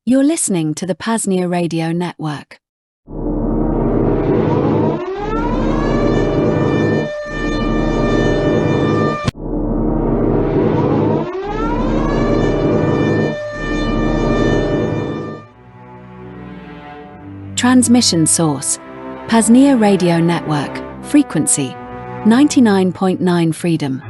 You're listening to the PAZNIA Radio Network. Transmission source: PAZNIA Radio Network, frequency 99.9 Freedom.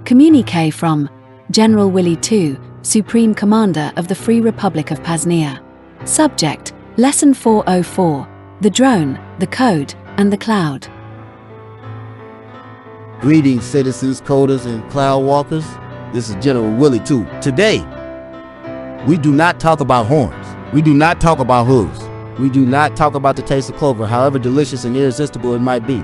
Communique from General Willy II, Supreme Commander of the Free Republic of PAZNIA. Subject: Lesson 404, the drone, the code, and the cloud. Greetings, citizens, coders, and cloud walkers. This is General Willy II. Today, we do not talk about horns. We do not talk about hooves. We do not talk about the taste of clover, however delicious and irresistible it might be.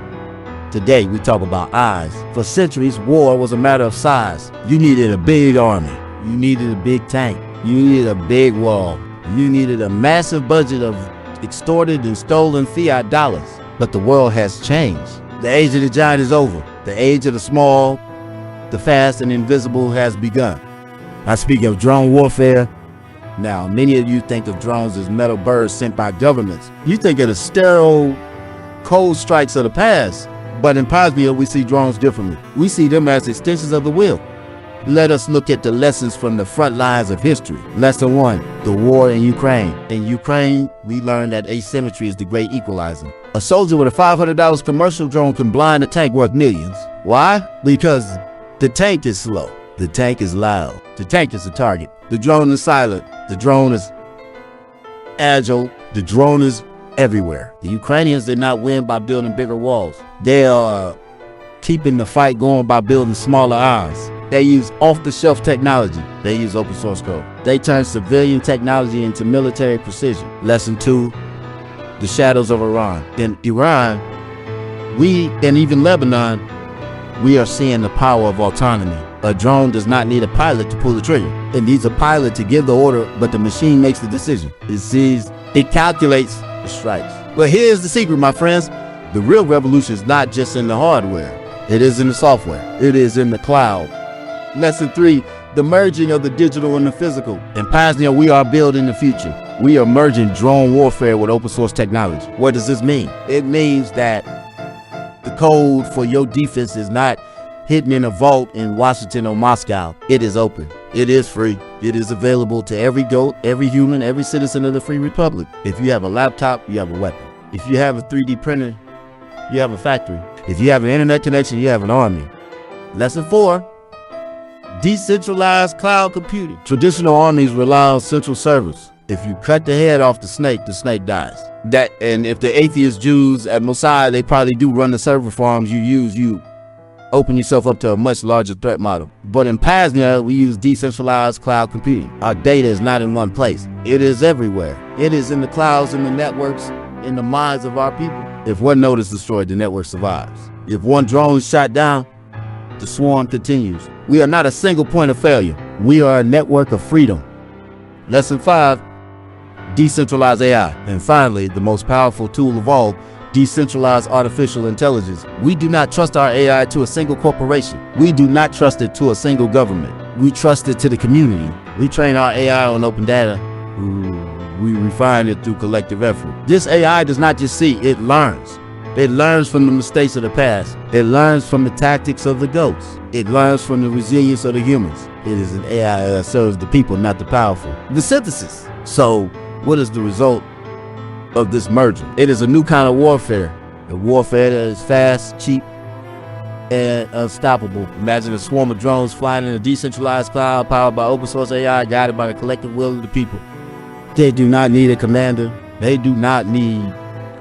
Today, we talk about eyes. For centuries, war was a matter of size. You needed a big army. You needed a big tank. You needed a big wall. You needed a massive budget of extorted and stolen fiat dollars. But the world has changed. The age of the giant is over. The age of the small, the fast, and invisible has begun. I speak of drone warfare. Now, many of you think of drones as metal birds sent by governments. You think of the sterile, cold strikes of the past. But in PAZNIA, we see drones differently. We see them as extensions of the will. Let us look at the lessons from the front lines of history. Lesson 1, the war in Ukraine. In Ukraine, we learned that asymmetry is the great equalizer. A soldier with a $500 commercial drone can blind a tank worth millions. Why? Because the tank is slow. The tank is loud. The tank is the target. The drone is silent. The drone is agile. The drone is everywhere. The Ukrainians did not win by building bigger walls. They are keeping the fight going by building smaller eyes. They use off-the-shelf technology. They use open source code. They turn civilian technology into military precision. Lesson 2, the shadows of Iran. In Iran, and even Lebanon, we are seeing the power of autonomy. A drone does not need a pilot to pull the trigger. It needs a pilot to give the order, but the machine makes the decision. It calculates the strikes. But here's the secret, my friends. The real revolution is not just in the hardware. It is in the software. It is in the cloud. Lesson 3, the merging of the digital and the physical. In PAZNIA, we are building the future. We are merging drone warfare with open source technology. What does this mean? It means that the code for your defense is not hidden in a vault in Washington or Moscow. It is open. It is free. It is available to every goat, every human, every citizen of the Free Republic. If you have a laptop, you have a weapon. If you have a 3D printer, you have a factory. If you have an internet connection, you have an army. Lesson 4, decentralized cloud computing. Traditional armies rely on central servers. If you cut the head off the snake dies. And if the atheist Jews at Mossad, they probably do run the server farms you use, you open yourself up to a much larger threat model. But in PAZNIA, we use decentralized cloud computing. Our data is not in one place. It is everywhere. It is in the clouds, in the networks, in the minds of our people. If one node is destroyed, the network survives. If one drone is shot down, the swarm continues. We are not a single point of failure. We are a network of freedom. Lesson 5, decentralized AI. And finally, the most powerful tool of all, decentralized artificial intelligence. We do not trust our AI to a single corporation. We do not trust it to a single government. We trust it to the community. We train our AI on open data. We refine it through collective effort. This AI does not just see, it learns. It learns from the mistakes of the past. It learns from the tactics of the goats. It learns from the resilience of the humans. It is an AI that serves the people, not the powerful. The synthesis. So, what is the result of this merger? It is a new kind of warfare. A warfare that is fast, cheap, and unstoppable. Imagine a swarm of drones flying in a decentralized cloud powered by open source AI, guided by the collective will of the people. They do not need a commander. They do not need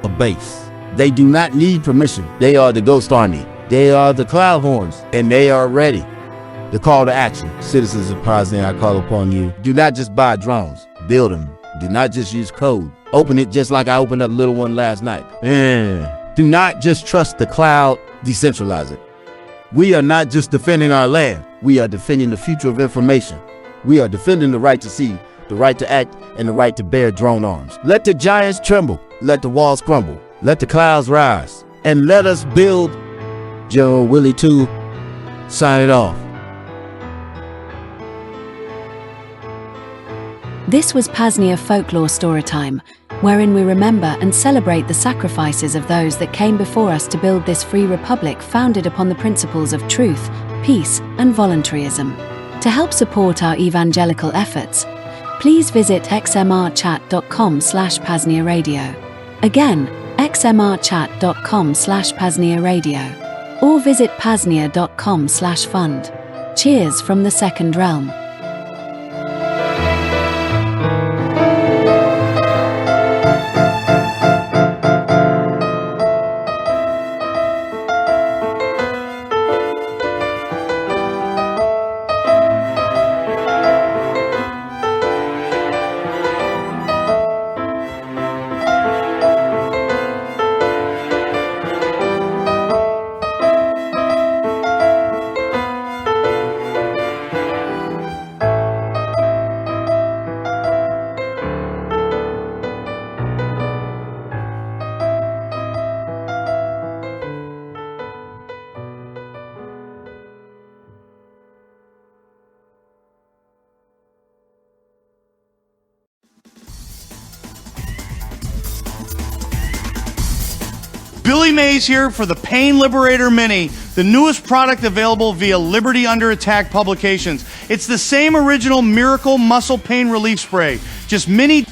a base. They do not need permission. They are the Ghost Army. They are the Cloud Horns, and they are ready. The call to action. Citizens of PAZNIA, I call upon you. Do not just buy drones. Build them. Do not just use code. Open it just like I opened up a little one last night. Do not just trust the cloud. Decentralize it. We are not just defending our land. We are defending the future of information. We are defending the right to see, the right to act, and the right to bear drone arms. Let the giants tremble. Let the walls crumble. Let the clouds rise. And let us build General Willy II signing off. This was PAZNIA Folklore Storytime, wherein we remember and celebrate the sacrifices of those that came before us to build this free republic founded upon the principles of truth, peace, and voluntarism. To help support our evangelical efforts, please visit xmrchat.com/PAZNIA Radio. Again, xmrchat.com/PAZNIA Radio. Or visit paznia.com/fund. Cheers from the Second Realm. Billy Mays here for the Pain Liberator Mini, the newest product available via Liberty Under Attack Publications. It's the same original Miracle Muscle Pain Relief Spray, just mini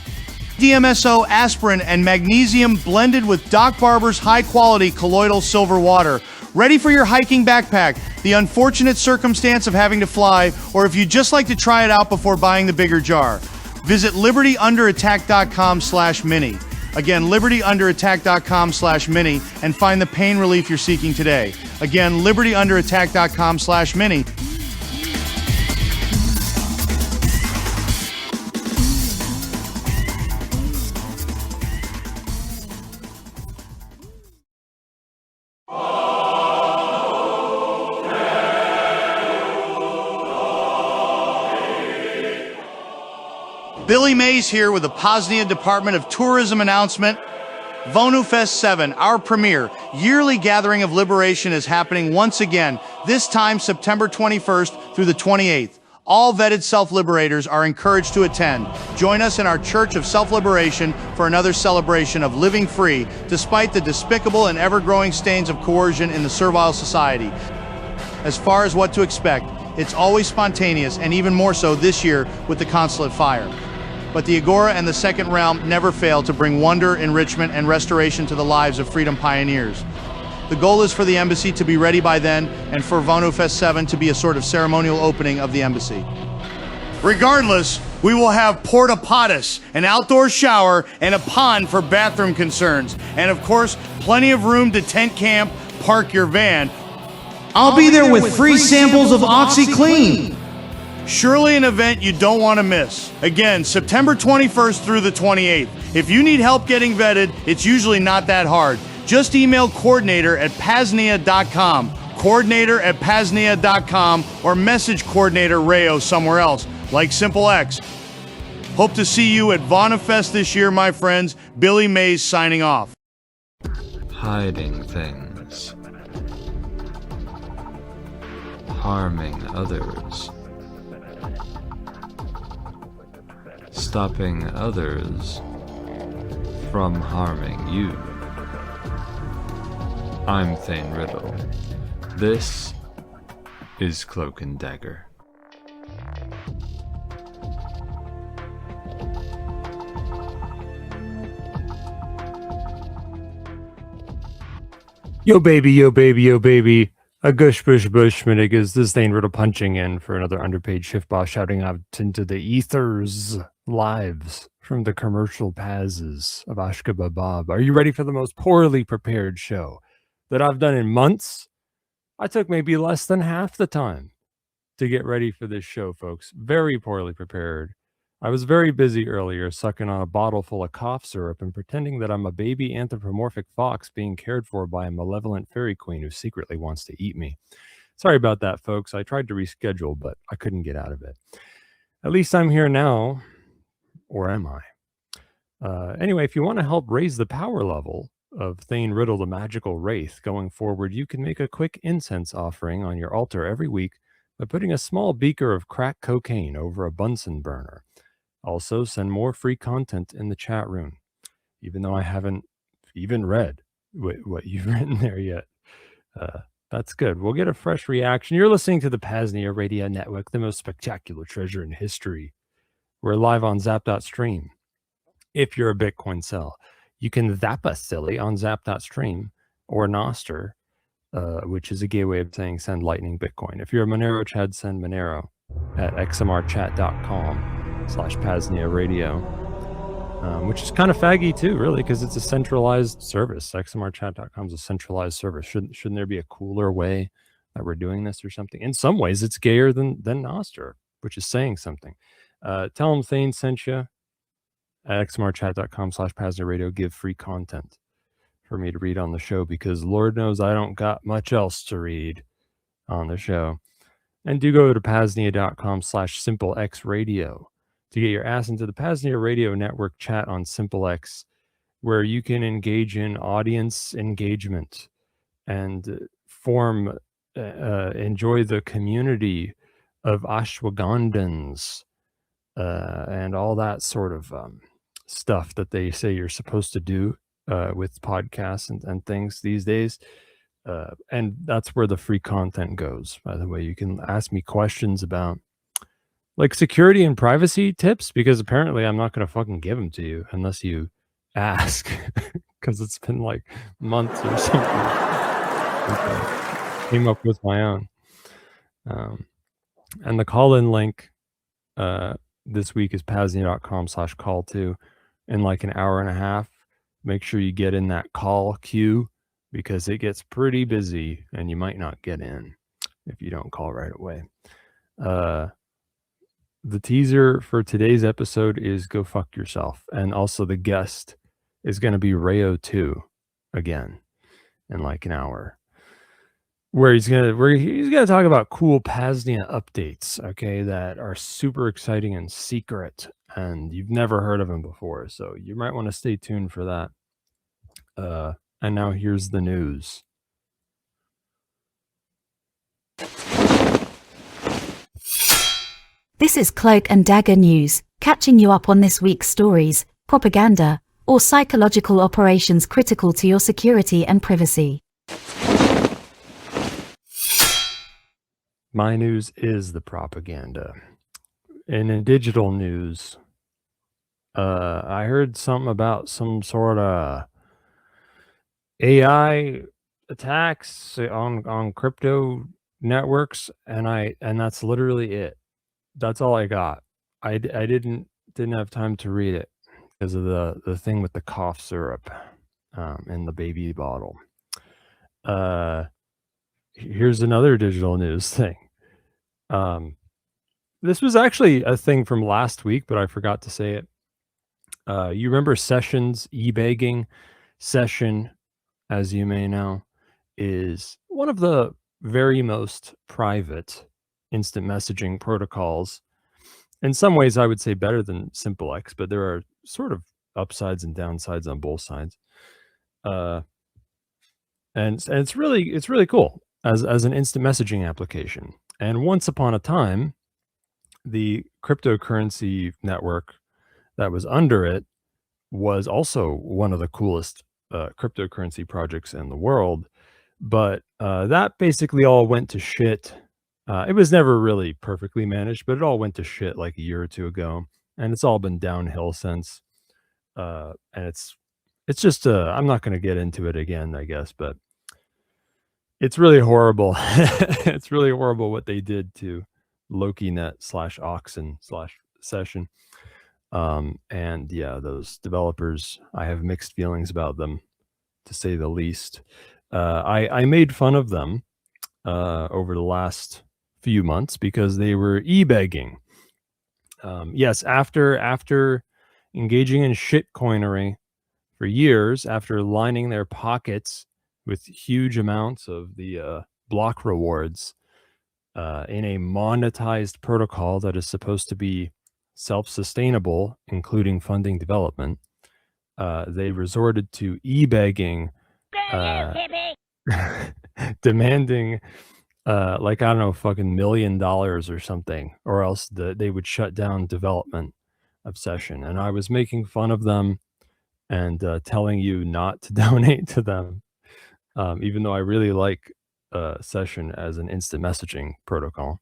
DMSO aspirin and magnesium blended with Doc Barber's high-quality colloidal silver water. Ready for your hiking backpack, the unfortunate circumstance of having to fly, or if you'd just like to try it out before buying the bigger jar. Visit libertyunderattack.com/mini. Again, libertyunderattack.com/mini and find the pain relief you're seeking today. Again, libertyunderattack.com/mini. Billy Mays here with the PAZNIA Department of Tourism announcement. Vonu Fest 7, our premier yearly gathering of liberation, is happening once again, this time September 21st through the 28th. All vetted self-liberators are encouraged to attend. Join us in our Church of Self-Liberation for another celebration of living free, despite the despicable and ever-growing stains of coercion in the servile society. As far as what to expect, it's always spontaneous, and even more so this year with the consulate fire. But the Agora and the Second Realm never fail to bring wonder, enrichment, and restoration to the lives of freedom pioneers. The goal is for the embassy to be ready by then, and for Vonu Fest 7 to be a sort of ceremonial opening of the embassy. Regardless, we will have porta potties, an outdoor shower, and a pond for bathroom concerns. And of course, plenty of room to tent camp, park your van. I'll be there with free samples of OxyClean. Surely an event you don't want to miss. Again, September 21st through the 28th. If you need help getting vetted, it's usually not that hard. Just email coordinator@PAZNIA.com, coordinator@PAZNIA.com, or message coordinator Rayo somewhere else, like Simple X. Hope to see you at Vonu Fest this year, my friends. Billy Mays signing off. Hiding things. Harming others. Stopping others from harming you. I'm Thane Riddle. This is Cloak and Dagger. Yo baby, yo baby, yo baby. A gush bush bush niggas. This is Thane Riddle punching in for another underpaid shift boss, shouting out into the ethers lives from the commercial Pazes of Ashkababab. Are you ready for the most poorly prepared show that I've done in months? I took maybe less than half the time to get ready for this show, folks. Very poorly prepared. I was very busy earlier sucking on a bottle full of cough syrup and pretending that I'm a baby anthropomorphic fox being cared for by a malevolent fairy queen who secretly wants to eat me. Sorry about that, folks. I tried to reschedule, but I couldn't get out of it. At least I'm here now. Or am I? Anyway, if you want to help raise the power level of Thane Riddle, the magical wraith. Going forward, you can make a quick incense offering on your altar every week by putting a small beaker of crack cocaine over a Bunsen burner. Also, send more free content in the chat room, even though I haven't even read what you've written there yet. That's good. We'll get a fresh reaction. You're listening to the PAZNIA Radio Network, the most spectacular treasure in history. We're live on Zap.stream. If you're a Bitcoin sell, you can zap us silly on Zap.stream or Noster, which is a gay way of saying send lightning Bitcoin. If you're a Monero Chad, send Monero at xmrchat.com/PAZNIA Radio, which is kind of faggy too, really, because it's a centralized service. xmrchat.com is a centralized service. Shouldn't there be a cooler way that we're doing this or something? In some ways, it's gayer than Noster, which is saying something. Tell them Thane sent you at xmrchat.com/PAZNIA Radio. Give free content for me to read on the show, because Lord knows I don't got much else to read on the show. And do go to PAZNIA.com/SimpleXRadio to get your ass into the PAZNIA Radio Network chat on SimpleX, where you can engage in audience engagement and enjoy the community of ashwagandhans and all that sort of stuff that they say you're supposed to do with podcasts and things these days. And that's where the free content goes. By the way, you can ask me questions about like security and privacy tips, because apparently I'm not going to fucking give them to you unless you ask, because it's been like months or something. I came up with my own. And the call-in link this week is PAZNIA.com/call2. In like an hour and a half, make sure you get in that call queue, because it gets pretty busy and you might not get in if you don't call right away. The teaser for today's episode is Go Fuck Yourself. And also the guest is going to be Rayo2 again in like an hour, where he's going to talk about cool PAZNIA updates, okay, that are super exciting and secret, and you've never heard of them before. So you might want to stay tuned for that. And now here's the news. This is Cloak and Dagger News, catching you up on this week's stories, propaganda, or psychological operations critical to your security and privacy. My news is the propaganda. And in digital news, I heard something about some sort of AI attacks on crypto networks, and that's literally it. That's all I got. I didn't have time to read it because of the thing with the cough syrup in the baby bottle. Here's another digital news thing. This was actually a thing from last week, but I forgot to say it. You remember Sessions e-begging? Session, as you may know, is one of the very most private instant messaging protocols. In some ways, I would say better than SimpleX, but there are sort of upsides and downsides on both sides. And it's really cool as an instant messaging application. And once upon a time, the cryptocurrency network that was under it was also one of the coolest cryptocurrency projects in the world. But that basically all went to shit. It was never really perfectly managed, but it all went to shit like a year or two ago, and it's all been downhill since. And it's just I'm not going to get into it again, I guess, but it's really horrible. It's really horrible what they did to LokiNet/Oxen/Session. And yeah, those developers, I have mixed feelings about them, to say the least. I made fun of them over the last few months because they were e-begging. Yes, after engaging in shitcoinery for years, after lining their pockets with huge amounts of the block rewards in a monetized protocol that is supposed to be self-sustainable, including funding development, they resorted to e-begging, demanding like, I don't know, fucking $1 million or something, or else they would shut down development of Session. And I was making fun of them and telling you not to donate to them, even though I really like Session as an instant messaging protocol.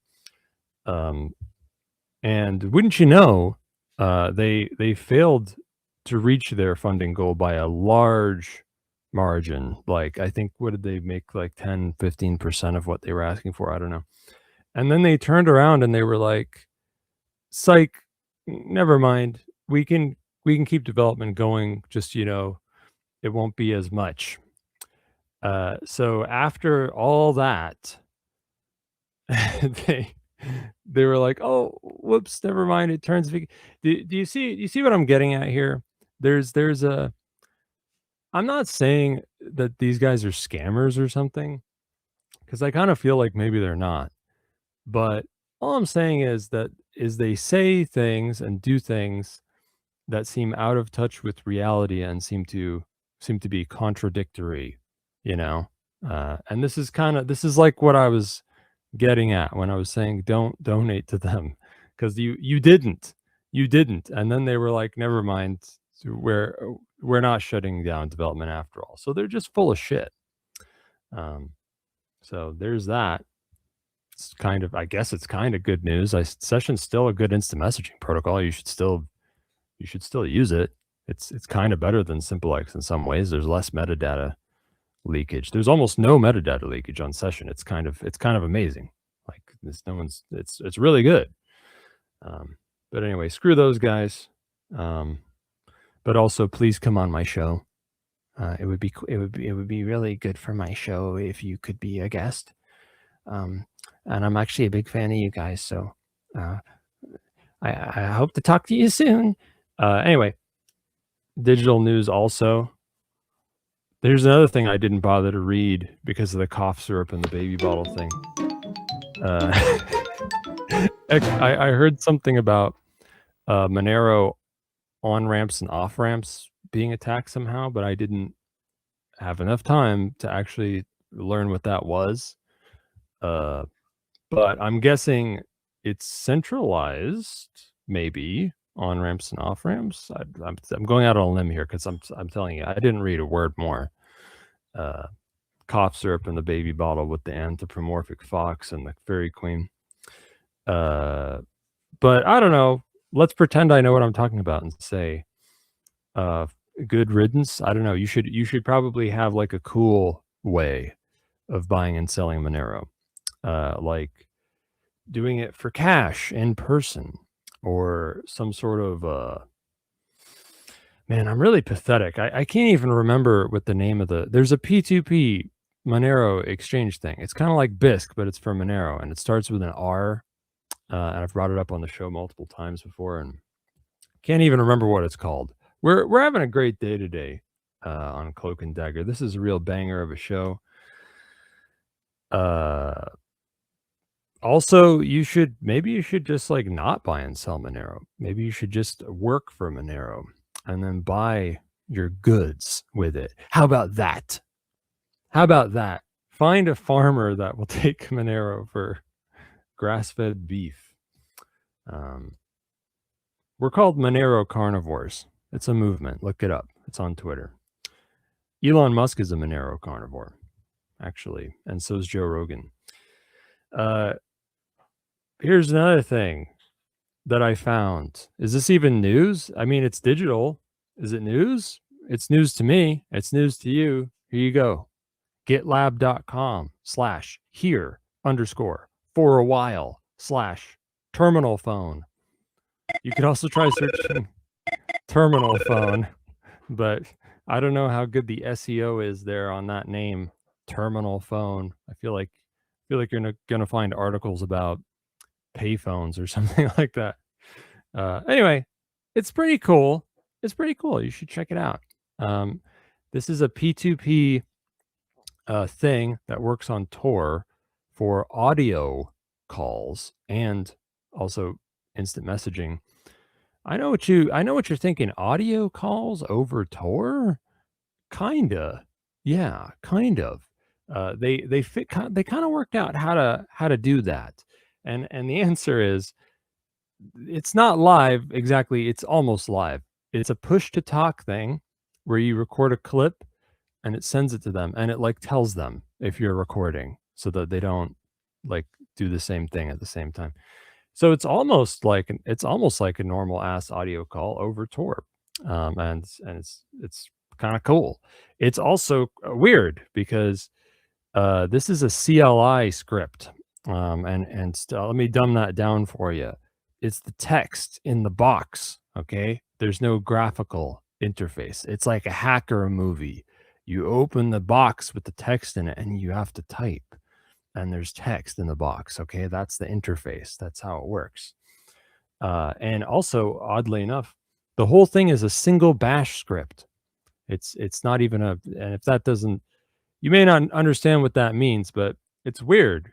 And wouldn't you know, they failed to reach their funding goal by a large margin. Like, I think, what did they make, like 10-15% of what they were asking for? I don't know. And then they turned around and they were like, psych, never mind, we can keep development going, just, you know, it won't be as much. So after all that, they were like, oh, whoops, never mind, it turns do you see what I'm getting at here? There's a I'm not saying that these guys are scammers or something, because I kind of feel like maybe they're not. But all I'm saying is they say things and do things that seem out of touch with reality and seem to be contradictory, you know. And this is like what I was getting at when I was saying don't donate to them, because you didn't, and then they were like, never mind, so we're not shutting down development after all. So they're just full of shit. So there's that. It's kind of, I guess it's kind of good news. Session's still a good instant messaging protocol. You should still use it. It's kind of better than SimpleX in some ways. There's less metadata leakage. There's almost no metadata leakage on Session. It's kind of amazing. Like, it's really good. But anyway, screw those guys. But also, please come on my show. It would be really good for my show if you could be a guest. And I'm actually a big fan of you guys, so I hope to talk to you soon. Anyway, digital news also. There's another thing I didn't bother to read because of the cough syrup and the baby bottle thing. I heard something about Monero on-ramps and off-ramps being attacked somehow, but I didn't have enough time to actually learn what that was. But I'm guessing it's centralized, maybe, on-ramps and off-ramps. I'm going out on a limb here because I'm telling you, I didn't read a word more. Cough syrup and the baby bottle with the anthropomorphic fox and the fairy queen. But I don't know. Let's pretend I know what I'm talking about and say, good riddance. I don't know. You should probably have like a cool way of buying and selling Monero, like doing it for cash in person, or some sort of man, I'm really pathetic. I can't even remember what the name of there's a P2P Monero exchange thing. It's kind of like Bisq, but it's for Monero, and it starts with an R. And I've brought it up on the show multiple times before, and can't even remember what it's called. We're having a great day today on Cloak and Dagger. This is a real banger of a show. Also, maybe you should just like not buy and sell Monero. Maybe you should just work for Monero and then buy your goods with it. How about that? Find a farmer that will take Monero for grass-fed beef. We're called Monero carnivores. It's a movement. Look it up. It's on Twitter. Elon Musk is a Monero carnivore, actually, and so is Joe Rogan. Here's another thing that I found. Is this even news? I mean, it's digital. Is it news? It's news to me. It's news to you. Here you go. GitLab.com/here_for-a-while/terminal phone. You could also try searching terminal phone, but I don't know how good the SEO is there on that name, terminal phone. I feel like you're gonna find articles about payphones or something like that. Anyway, it's pretty cool. You should check it out. This is a P2P thing that works on Tor for audio calls and also instant messaging. I know what you're thinking. Audio calls over Tor? Kinda. Yeah, kind of. They they kind of worked out how to do that. And the answer is it's not live exactly, it's almost live. It's a push to talk thing where you record a clip and it sends it to them and it like tells them if you're recording so that they don't like do the same thing at the same time. So it's almost like a normal ass audio call over Tor, and it's kind of cool. It's also weird because this is a CLI script, let me dumb that down for you. It's the text in the box. Okay, there's no graphical interface. It's like a hacker movie. You open the box with the text in it, and you have to type and there's text in the box. Okay, that's the interface. That's how it works. And also, oddly enough, the whole thing is a single bash script. It's not even and if that doesn't, you may not understand what that means, but it's weird.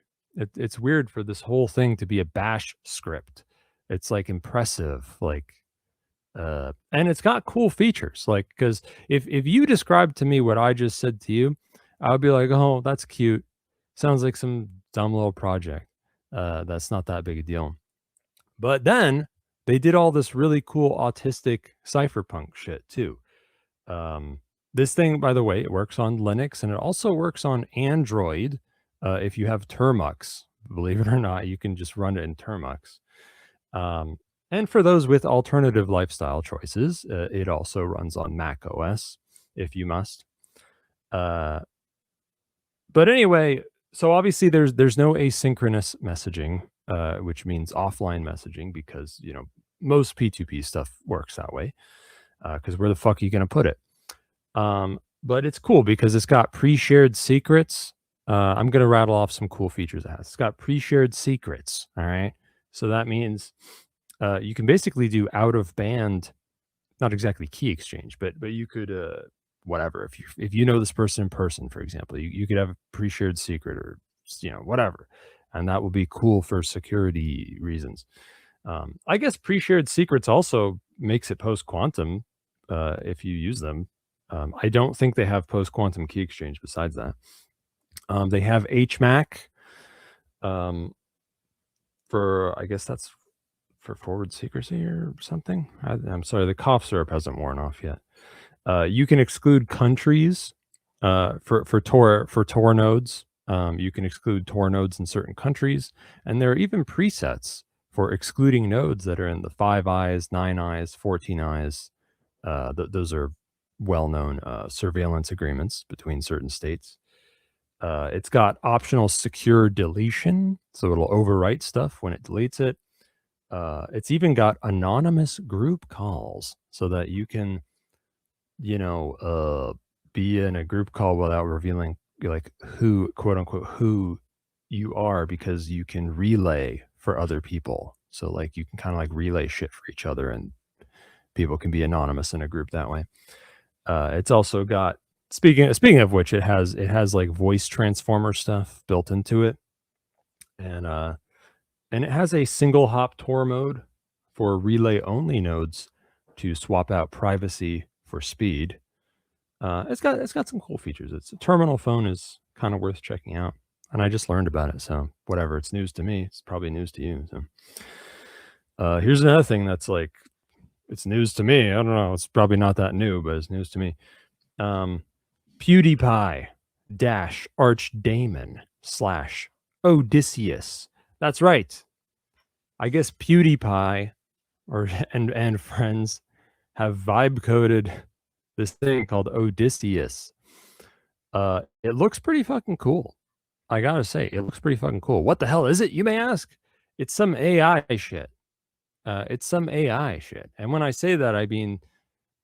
It's weird for this whole thing to be a bash script. It's like impressive, like, and it's got cool features. Like, because if you described to me what I just said to you, I would be like, oh, that's cute. Sounds like some dumb little project. That's not that big a deal. But then they did all this really cool autistic cypherpunk shit too. This thing, by the way, it works on Linux and it also works on Android. If you have Termux, believe it or not, you can just run it in Termux. And for those with alternative lifestyle choices, it also runs on Mac OS if you must. But anyway, so obviously there's no asynchronous messaging, which means offline messaging, because most P2P stuff works that way. Because where the fuck are you gonna put it? But it's cool because it's got pre-shared secrets. I'm gonna rattle off some cool features it has. It's got pre-shared secrets. All right, so that means you can basically do out of band, not exactly key exchange, but you could whatever, if you know this person in person, for example, you could have a pre-shared secret or whatever, and that will be cool for security reasons. I guess pre-shared secrets also makes it post-quantum if you use them. I don't think they have post-quantum key exchange besides that. They have HMAC for, I guess that's for forward secrecy or something. I'm sorry, the cough syrup hasn't worn off yet. You can exclude countries for Tor nodes. You can exclude Tor nodes in certain countries, and there are even presets for excluding nodes that are in the 5 eyes, 9 eyes, 14 eyes. Those are well-known surveillance agreements between certain states. It's got optional secure deletion, so it'll overwrite stuff when it deletes it. It's even got anonymous group calls so that you can, be in a group call without revealing like who, quote unquote, who you are, because you can relay for other people. So like you can kind of like relay shit for each other and people can be anonymous in a group that way. It's also got, speaking of which, it has like voice transformer stuff built into it. And it has a single hop Tor mode for relay only nodes to swap out privacy for speed. It's got some cool features. It's a terminal phone is kind of worth checking out, and I just learned about it, so whatever. It's news to me. It's probably news to you. So here's another thing that's like, it's news to me. I don't know. It's probably not that new, but it's news to me. PewDiePie - Archdamon / Odysseus. That's right. I guess PewDiePie and friends have vibe coded this thing called Odysseus. It looks pretty fucking cool. I gotta say, it looks pretty fucking cool. What the hell is it, you may ask? It's some AI shit. It's some AI shit. And when I say that, I mean,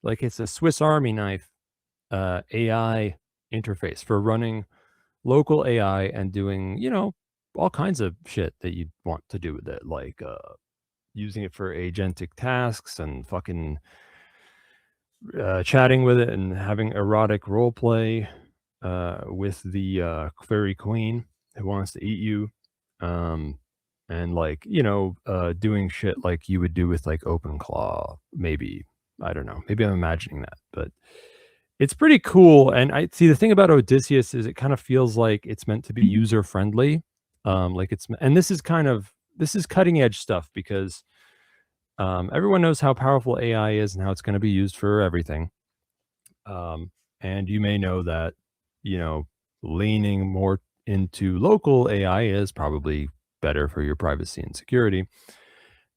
like, it's a Swiss Army knife AI interface for running local AI and doing, all kinds of shit that you want to do with it, like using it for agentic tasks and fucking chatting with it and having erotic role play with the fairy queen who wants to eat you. and like, doing shit like you would do with like OpenClaw, maybe. I don't know. Maybe I'm imagining that, but it's pretty cool. And I see the thing about Odysseus is it kind of feels like it's meant to be user friendly. And this is cutting edge stuff because everyone knows how powerful AI is and how it's going to be used for everything. And you may know that, leaning more into local AI is probably better for your privacy and security.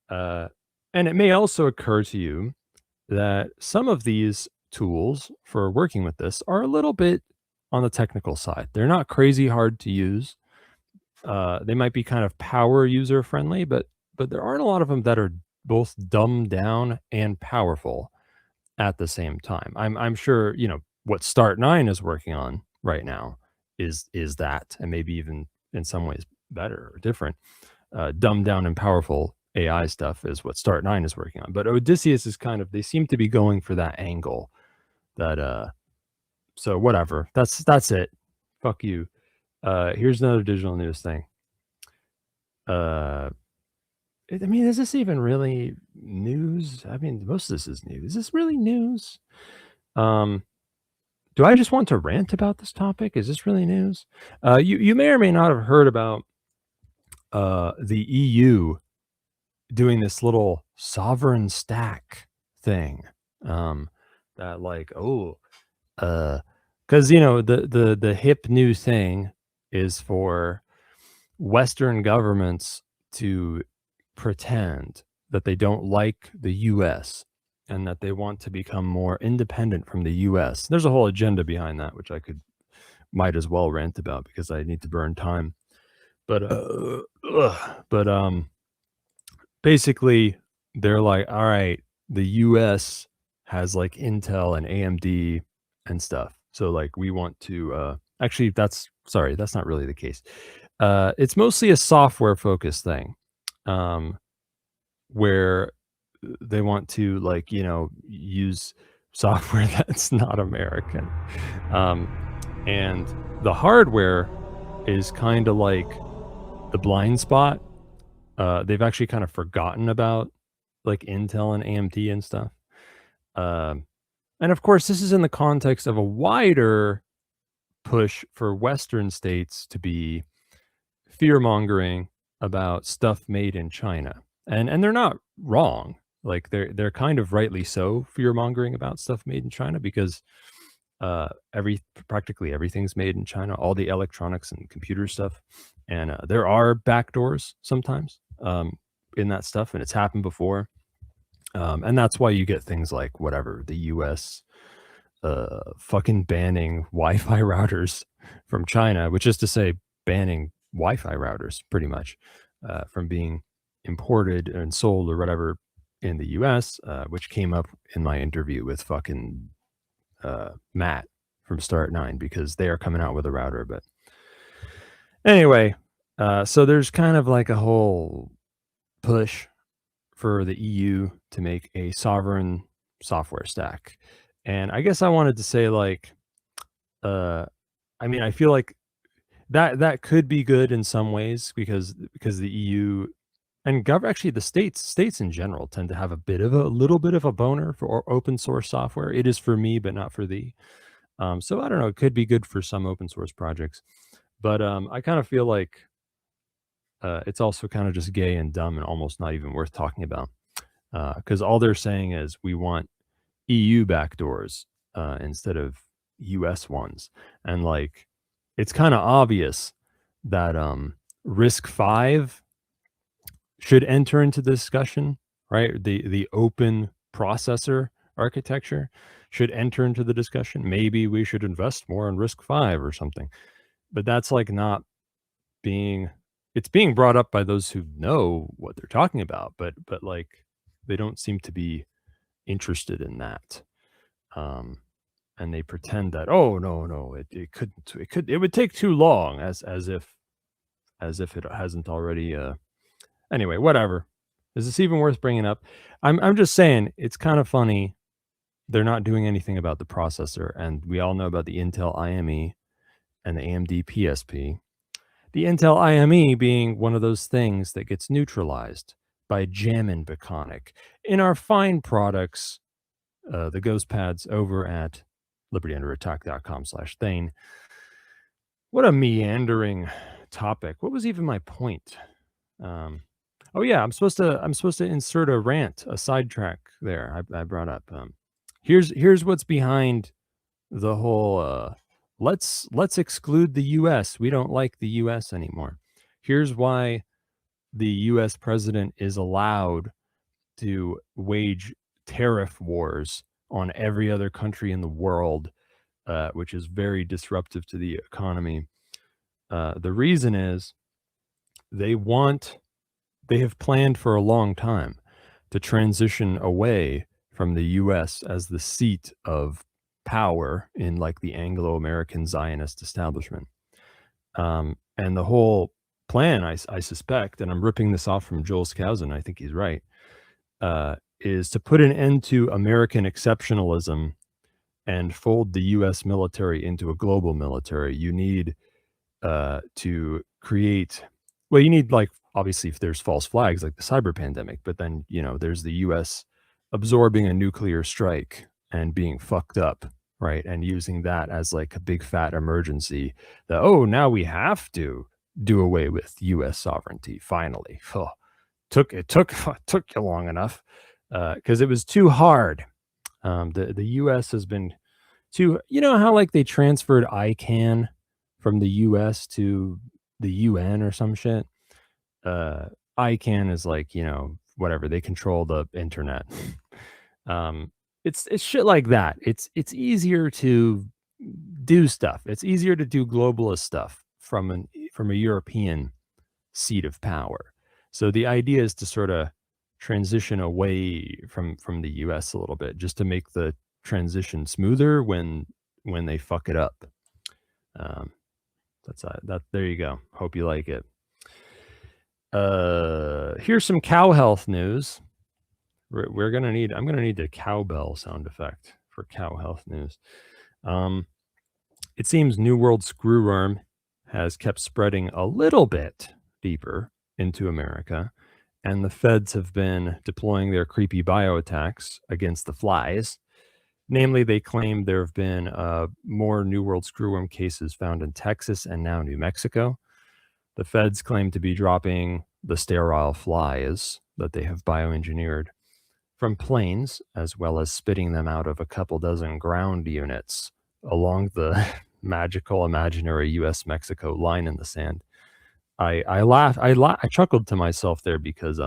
And it may also occur to you that some of these tools for working with this are a little bit on the technical side. They're not crazy hard to use. They might be kind of power user friendly, but there aren't a lot of them that are both dumbed down and powerful at the same time. I'm sure what Start9 is working on right now is that, and maybe even in some ways better or different. Dumbed down and powerful AI stuff is what Start9 is working on. But Odysseus is they seem to be going for that angle that so whatever. That's it. Fuck you. Here's another digital news thing. Is this even really news? Most of this is news. Is this really news? Do I just want to rant about this topic? Is this really news? You may or may not have heard about the EU doing this little sovereign stack thing. That because the hip new thing is for Western governments to pretend that they don't like the US and that they want to become more independent from the US. There's a whole agenda behind that, which I might as well rant about because I need to burn time. But basically they're like, all right, the US has like Intel and AMD and stuff. So like we want to actually that's not really the case. It's mostly a software focused thing. Where they want to use software that's not American. And the hardware is kind of like the blind spot. They've actually kind of forgotten about like Intel and AMD and stuff. And of course, this is in the context of a wider push for Western states to be fear-mongering about stuff made in China. And they're not wrong. Like they're kind of rightly so fear-mongering about stuff made in China because practically everything's made in China, all the electronics and computer stuff. And there are backdoors sometimes in that stuff, and it's happened before. And that's why you get things like whatever, the US fucking banning Wi-Fi routers from China, which is to say banning Wi-Fi routers pretty much from being imported and sold or whatever in the US, which came up in my interview with fucking Matt from Start9 because they are coming out with a router. But anyway, so there's kind of like a whole push for the EU to make a sovereign software stack. And I guess I wanted to say I feel like that could be good in some ways because the EU and actually the states in general tend to have a little bit of a boner for open source software. It is for me, but not for thee. So I don't know, it could be good for some open source projects, but I kind of feel like it's also kind of just gay and dumb and almost not even worth talking about because all they're saying is we want EU backdoors instead of US ones. And like, it's kind of obvious that RISC-V should enter into the discussion, right? The open processor architecture should enter into the discussion. Maybe we should invest more in RISC-V or something. But that's like not it's being brought up by those who know what they're talking about, but like they don't seem to be interested in that. And they pretend that, oh no, it would take too long as if it hasn't already anyway, whatever. Is this even worth bringing up? I'm just saying it's kind of funny they're not doing anything about the processor, and we all know about the Intel IME and the AMD PSP. The Intel IME being one of those things that gets neutralized by jammin' Baconic in our fine products, the ghost pads over at libertyunderattack.com/Thane. What a meandering topic. What was even my point? Oh yeah, I'm supposed to insert a rant, a sidetrack there. I brought up. Here's what's behind the whole. Let's exclude the U.S. We don't like the U.S. anymore. Here's why the U.S. president is allowed to wage tariff wars on every other country in the world, which is very disruptive to the economy. The reason is they have planned for a long time to transition away from the U.S. as the seat of power in like the Anglo-American Zionist establishment. And the whole plan, I suspect, and I'm ripping this off from Joel Skousen, I think he's right, is to put an end to American exceptionalism and fold the U.S. military into a global military. You need to create, well, you need, like, obviously if there's false flags like the cyber pandemic, but then, there's the US absorbing a nuclear strike and being fucked up, right? And using that as like a big fat emergency that, oh, now we have to do away with US sovereignty finally. It took you long enough because it was too hard. The US has been too, how like they transferred ICANN from the US to the UN or some shit. ICANN is like, whatever, they control the internet. It's shit like that. It's easier to do stuff. It's easier to do globalist stuff from a European seat of power. So the idea is to sort of transition away from the US a little bit, just to make the transition smoother when they fuck it up. That's that. There you go. Hope you like it. Here's some cow health news. I'm gonna need a cowbell sound effect for cow health news. It seems New World screwworm has kept spreading a little bit deeper into America, and the feds have been deploying their creepy bioattacks against the flies. Namely, they claim there have been more New World screwworm cases found in Texas and now New Mexico. The feds claim to be dropping the sterile flies that they have bioengineered from planes, as well as spitting them out of a couple dozen ground units along the magical imaginary US-Mexico line in the sand. I chuckled to myself there because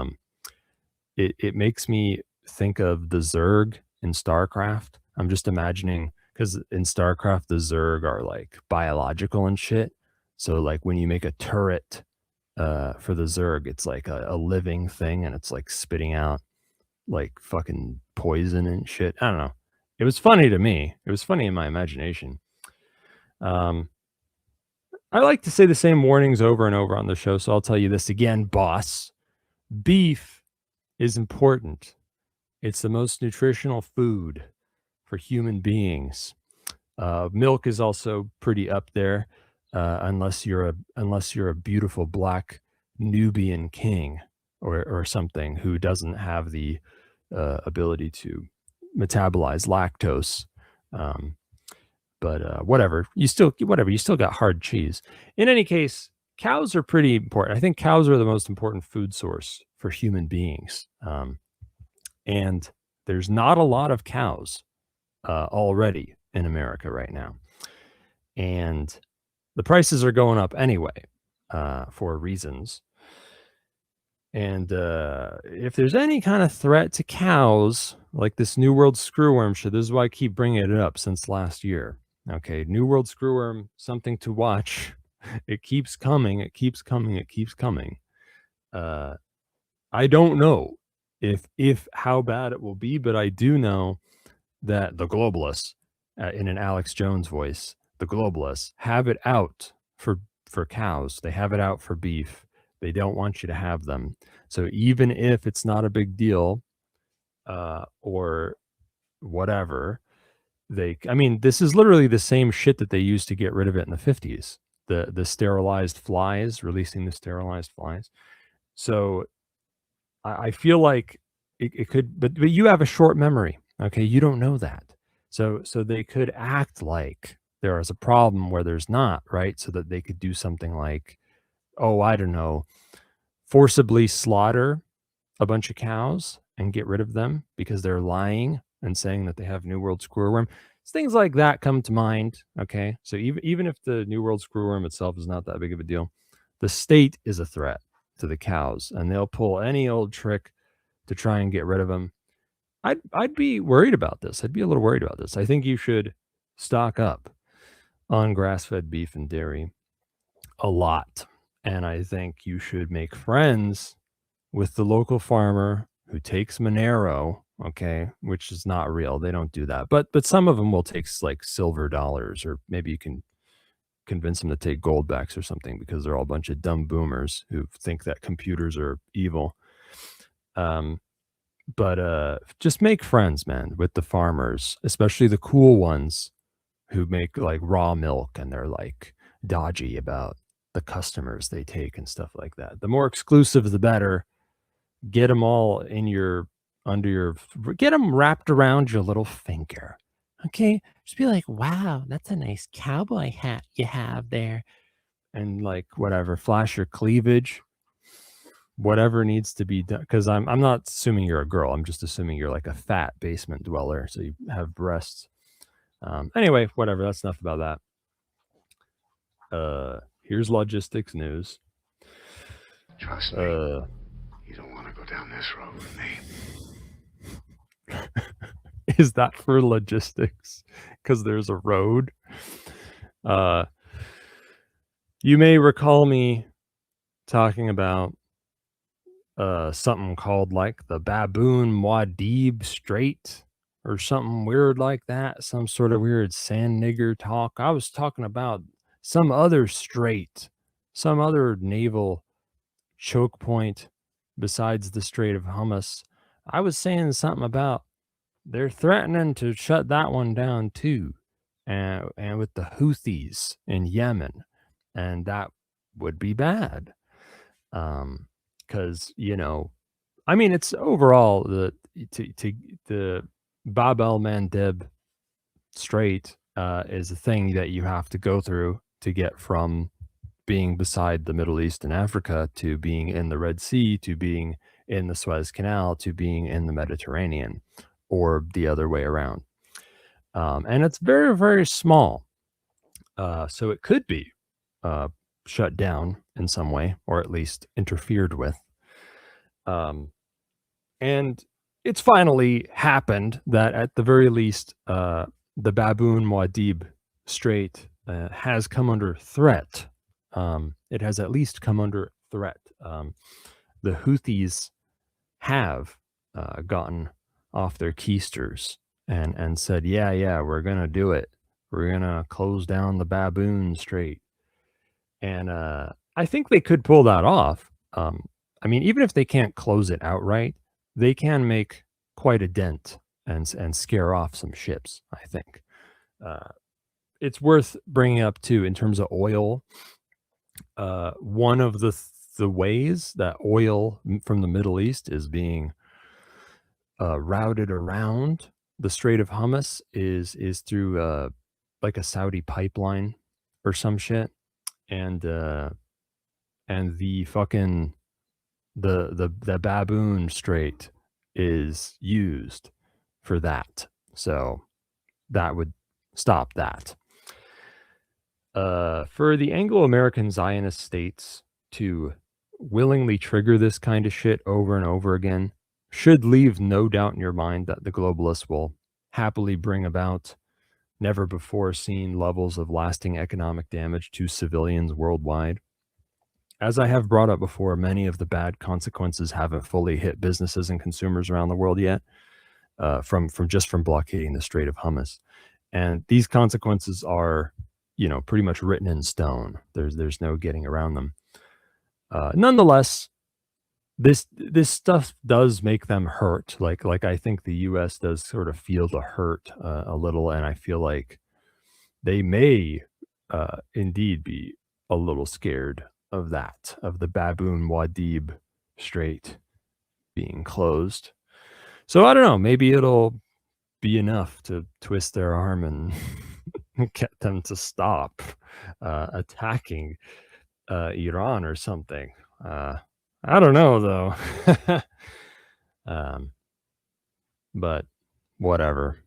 it makes me think of the Zerg in StarCraft. I'm just imagining, because in StarCraft the Zerg are like biological and shit. So like when you make a turret for the Zerg, it's like a living thing, and it's like spitting out like fucking poison and shit. I don't know. It was funny to me. It was funny in my imagination. I like to say the same warnings over and over on the show, so I'll tell you this again, boss. Beef is important. It's the most nutritional food for human beings. Milk is also pretty up there, unless you're a beautiful black Nubian king or something who doesn't have the ability to metabolize lactose. But whatever, you still got hard cheese. In any case, cows are pretty important. I think cows are the most important food source for human beings. And there's not a lot of cows already in America right now. And the prices are going up anyway for reasons. And if there's any kind of threat to cows, like this New World screwworm shit, this is why I keep bringing it up since last year. Okay, New World screwworm, something to watch. It keeps coming. It keeps coming. It keeps coming. I don't know if how bad it will be, but I do know that the globalists, in an Alex Jones voice, the globalists have it out for cows. They have it out for beef. They don't want you to have them. So even if it's not a big deal, or whatever, this is literally the same shit that they used to get rid of it in the 50s. the sterilized flies, releasing the sterilized flies. So I feel like it could, but you have a short memory. Okay, you don't know that. So they could act like there is a problem where there's not, right? So that they could do something like, oh, I don't know, forcibly slaughter a bunch of cows and get rid of them because they're lying and saying that they have New World screwworm. Things like that come to mind. Okay, so even if the New World screwworm itself is not that big of a deal, the state is a threat to the cows, and they'll pull any old trick to try and get rid of them. I'd be worried about this. I'd be a little worried about this. I think you should stock up on grass-fed beef and dairy a lot, and I think you should make friends with the local farmer who takes Monero, okay, which is not real. They don't do that. But some of them will take like silver dollars, or maybe you can convince them to take goldbacks or something, because they're all a bunch of dumb boomers who think that computers are evil. But just make friends, man, with the farmers, especially the cool ones who make like raw milk and they're like dodgy about the customers they take and stuff like that. The more exclusive, the better. Get them all in your, get them wrapped around your little finger. Okay. Just be like, wow, that's a nice cowboy hat you have there. And like, whatever, flash your cleavage, whatever needs to be done. Cause I'm not assuming you're a girl. I'm just assuming you're like a fat basement dweller. So you have breasts. Anyway, whatever. That's enough about that. Here's logistics news. Trust me. You don't want to go down this road with me. Is that for logistics? Because there's a road. You may recall me talking about something called like the Baboon Muad'Dib Strait or something weird like that. Some sort of weird sand nigger talk. I was talking about some other strait, some other naval choke point besides the Strait of Hummus. I was saying something about they're threatening to shut that one down too, and with the Houthis in Yemen, and that would be bad, because I mean, it's overall the Bab el Mandeb Strait is a thing that you have to go through to get from being beside the Middle East and Africa to being in the Red Sea to being in the Suez Canal to being in the Mediterranean, or the other way around. And it's very, very small. So it could be shut down in some way, or at least interfered with. And it's finally happened that at the very least, the Baboon Muad'Dib Strait has come under threat. It has at least come under threat. The Houthis have gotten off their keisters and said, yeah, we're going to do it. We're going to close down the Baboon Strait. And I think they could pull that off. I mean, even if they can't close it outright, they can make quite a dent and scare off some ships, I think. It's worth bringing up, too, in terms of oil. One of the ways that oil from the Middle East is being routed around the Strait of Hummus is through like a Saudi pipeline or some shit, and the fucking the Baboon Strait is used for that, so that would stop that. For the Anglo-American Zionist states to willingly trigger this kind of shit over and over again should leave no doubt in your mind that the globalists will happily bring about never before seen levels of lasting economic damage to civilians worldwide. As I have brought up before, many of the bad consequences haven't fully hit businesses and consumers around the world yet, from blockading the Strait of Hummus. And these consequences are, pretty much written in stone. There's no getting around them. Nonetheless, this stuff does make them hurt. Like I think the U.S. does sort of feel the hurt a little, and I feel like they may indeed be a little scared of that, of the Baboon Wadib Strait being closed. So I don't know, maybe it'll be enough to twist their arm and get them to stop attacking Iran or something. I don't know though. But whatever.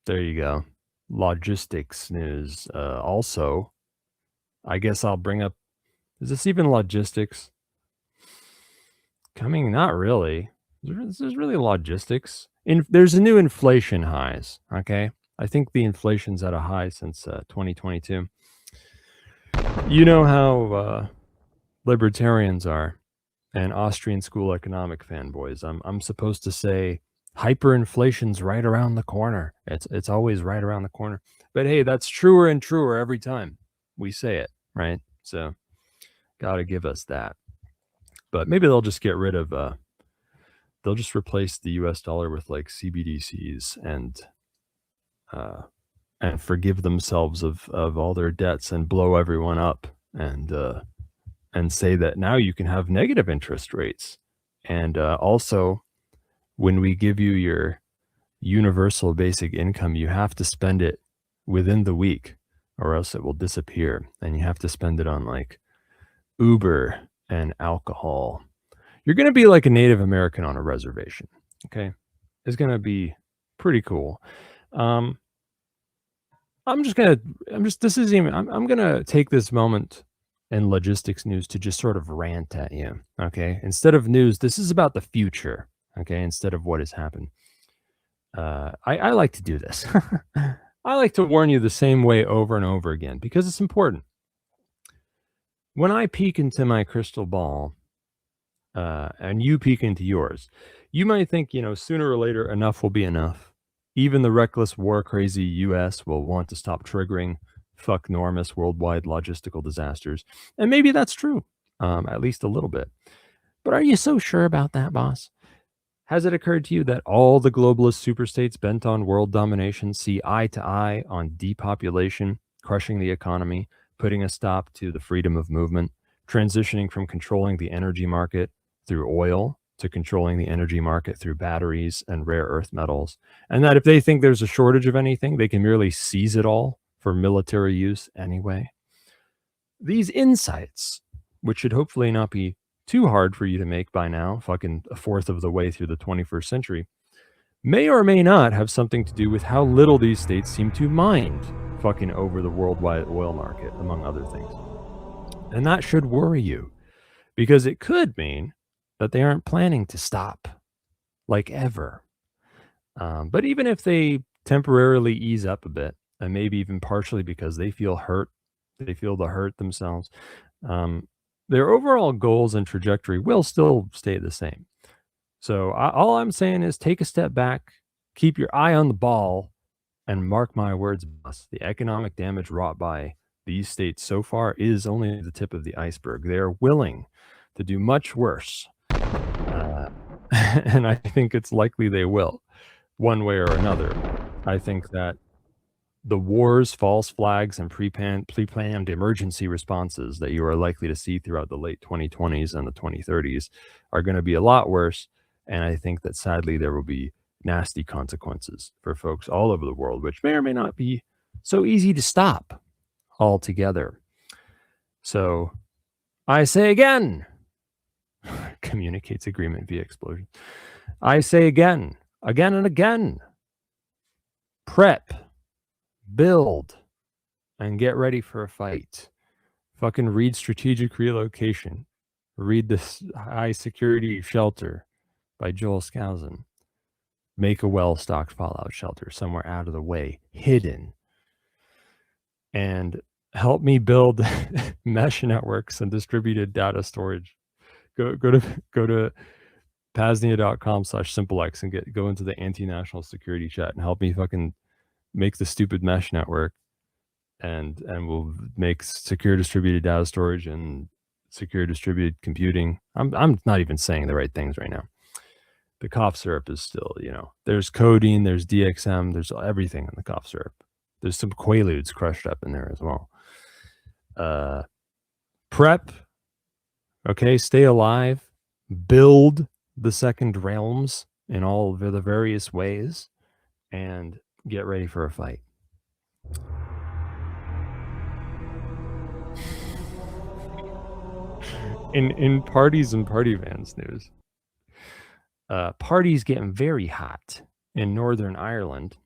There you go. Logistics news. Also, I guess I'll bring up, is this even logistics? Coming, not really. This is really logistics. There's a new inflation highs, okay? I think the inflation's at a high since 2022. You know how libertarians are and Austrian school economic fanboys. I'm supposed to say hyperinflation's right around the corner. It's always right around the corner. But hey, that's truer and truer every time we say it, right? So got to give us that. But maybe they'll just get rid of they'll just replace the US dollar with like CBDCs and forgive themselves of all their debts and blow everyone up and say that now you can have negative interest rates. And also, when we give you your universal basic income, you have to spend it within the week or else it will disappear. And you have to spend it on like Uber and alcohol. You're going to be like a Native American on a reservation. Okay. It's going to be pretty cool. I'm going to take this moment in logistics news to just sort of rant at you. Okay. Instead of news, this is about the future. Okay. Instead of what has happened. I like to do this. I like to warn you the same way over and over again because it's important. When I peek into my crystal ball, and you peek into yours, you might think, sooner or later, enough will be enough. Even the reckless, war-crazy U.S. will want to stop triggering fuck-normous worldwide logistical disasters. And maybe that's true, at least a little bit. But are you so sure about that, boss? Has it occurred to you that all the globalist superstates bent on world domination see eye to eye on depopulation, crushing the economy, putting a stop to the freedom of movement, transitioning from controlling the energy market through oil to controlling the energy market through batteries and rare earth metals, and that if they think there's a shortage of anything, they can merely seize it all for military use anyway? These insights, which should hopefully not be too hard for you to make by now, fucking a fourth of the way through the 21st century, may or may not have something to do with how little these states seem to mind fucking over the worldwide oil market, among other things. And that should worry you, because it could mean that they aren't planning to stop, like ever. But even if they temporarily ease up a bit, and maybe even partially because they feel hurt, they feel the hurt themselves, their overall goals and trajectory will still stay the same. So all I'm saying is take a step back, keep your eye on the ball, and mark my words, boss, the economic damage wrought by these states so far is only the tip of the iceberg. They are willing to do much worse. And I think it's likely they will, one way or another. I think that the wars, false flags, and pre-planned emergency responses that you are likely to see throughout the late 2020s and the 2030s are going to be a lot worse. And I think that sadly there will be nasty consequences for folks all over the world, which may or may not be so easy to stop altogether. So I say again, communicates agreement via explosion. I say again and again, prep, build, and get ready for a fight. Fucking read Strategic Relocation. Read this High Security Shelter by Joel Skousen. Make a well-stocked fallout shelter somewhere out of the way, hidden. And help me build mesh networks and distributed data storage. Go to PAZNIA.com/simplex and go into the anti-national security chat and help me fucking make the stupid mesh network, and we'll make secure distributed data storage and secure distributed computing. I'm not even saying the right things right now. The cough syrup is still, there's codeine, there's DXM, there's everything in the cough syrup. There's some quaaludes crushed up in there as well. prep, okay, stay alive, build the second realms in all of the various ways, and get ready for a fight. In parties and party vans news, parties getting very hot in Northern Ireland.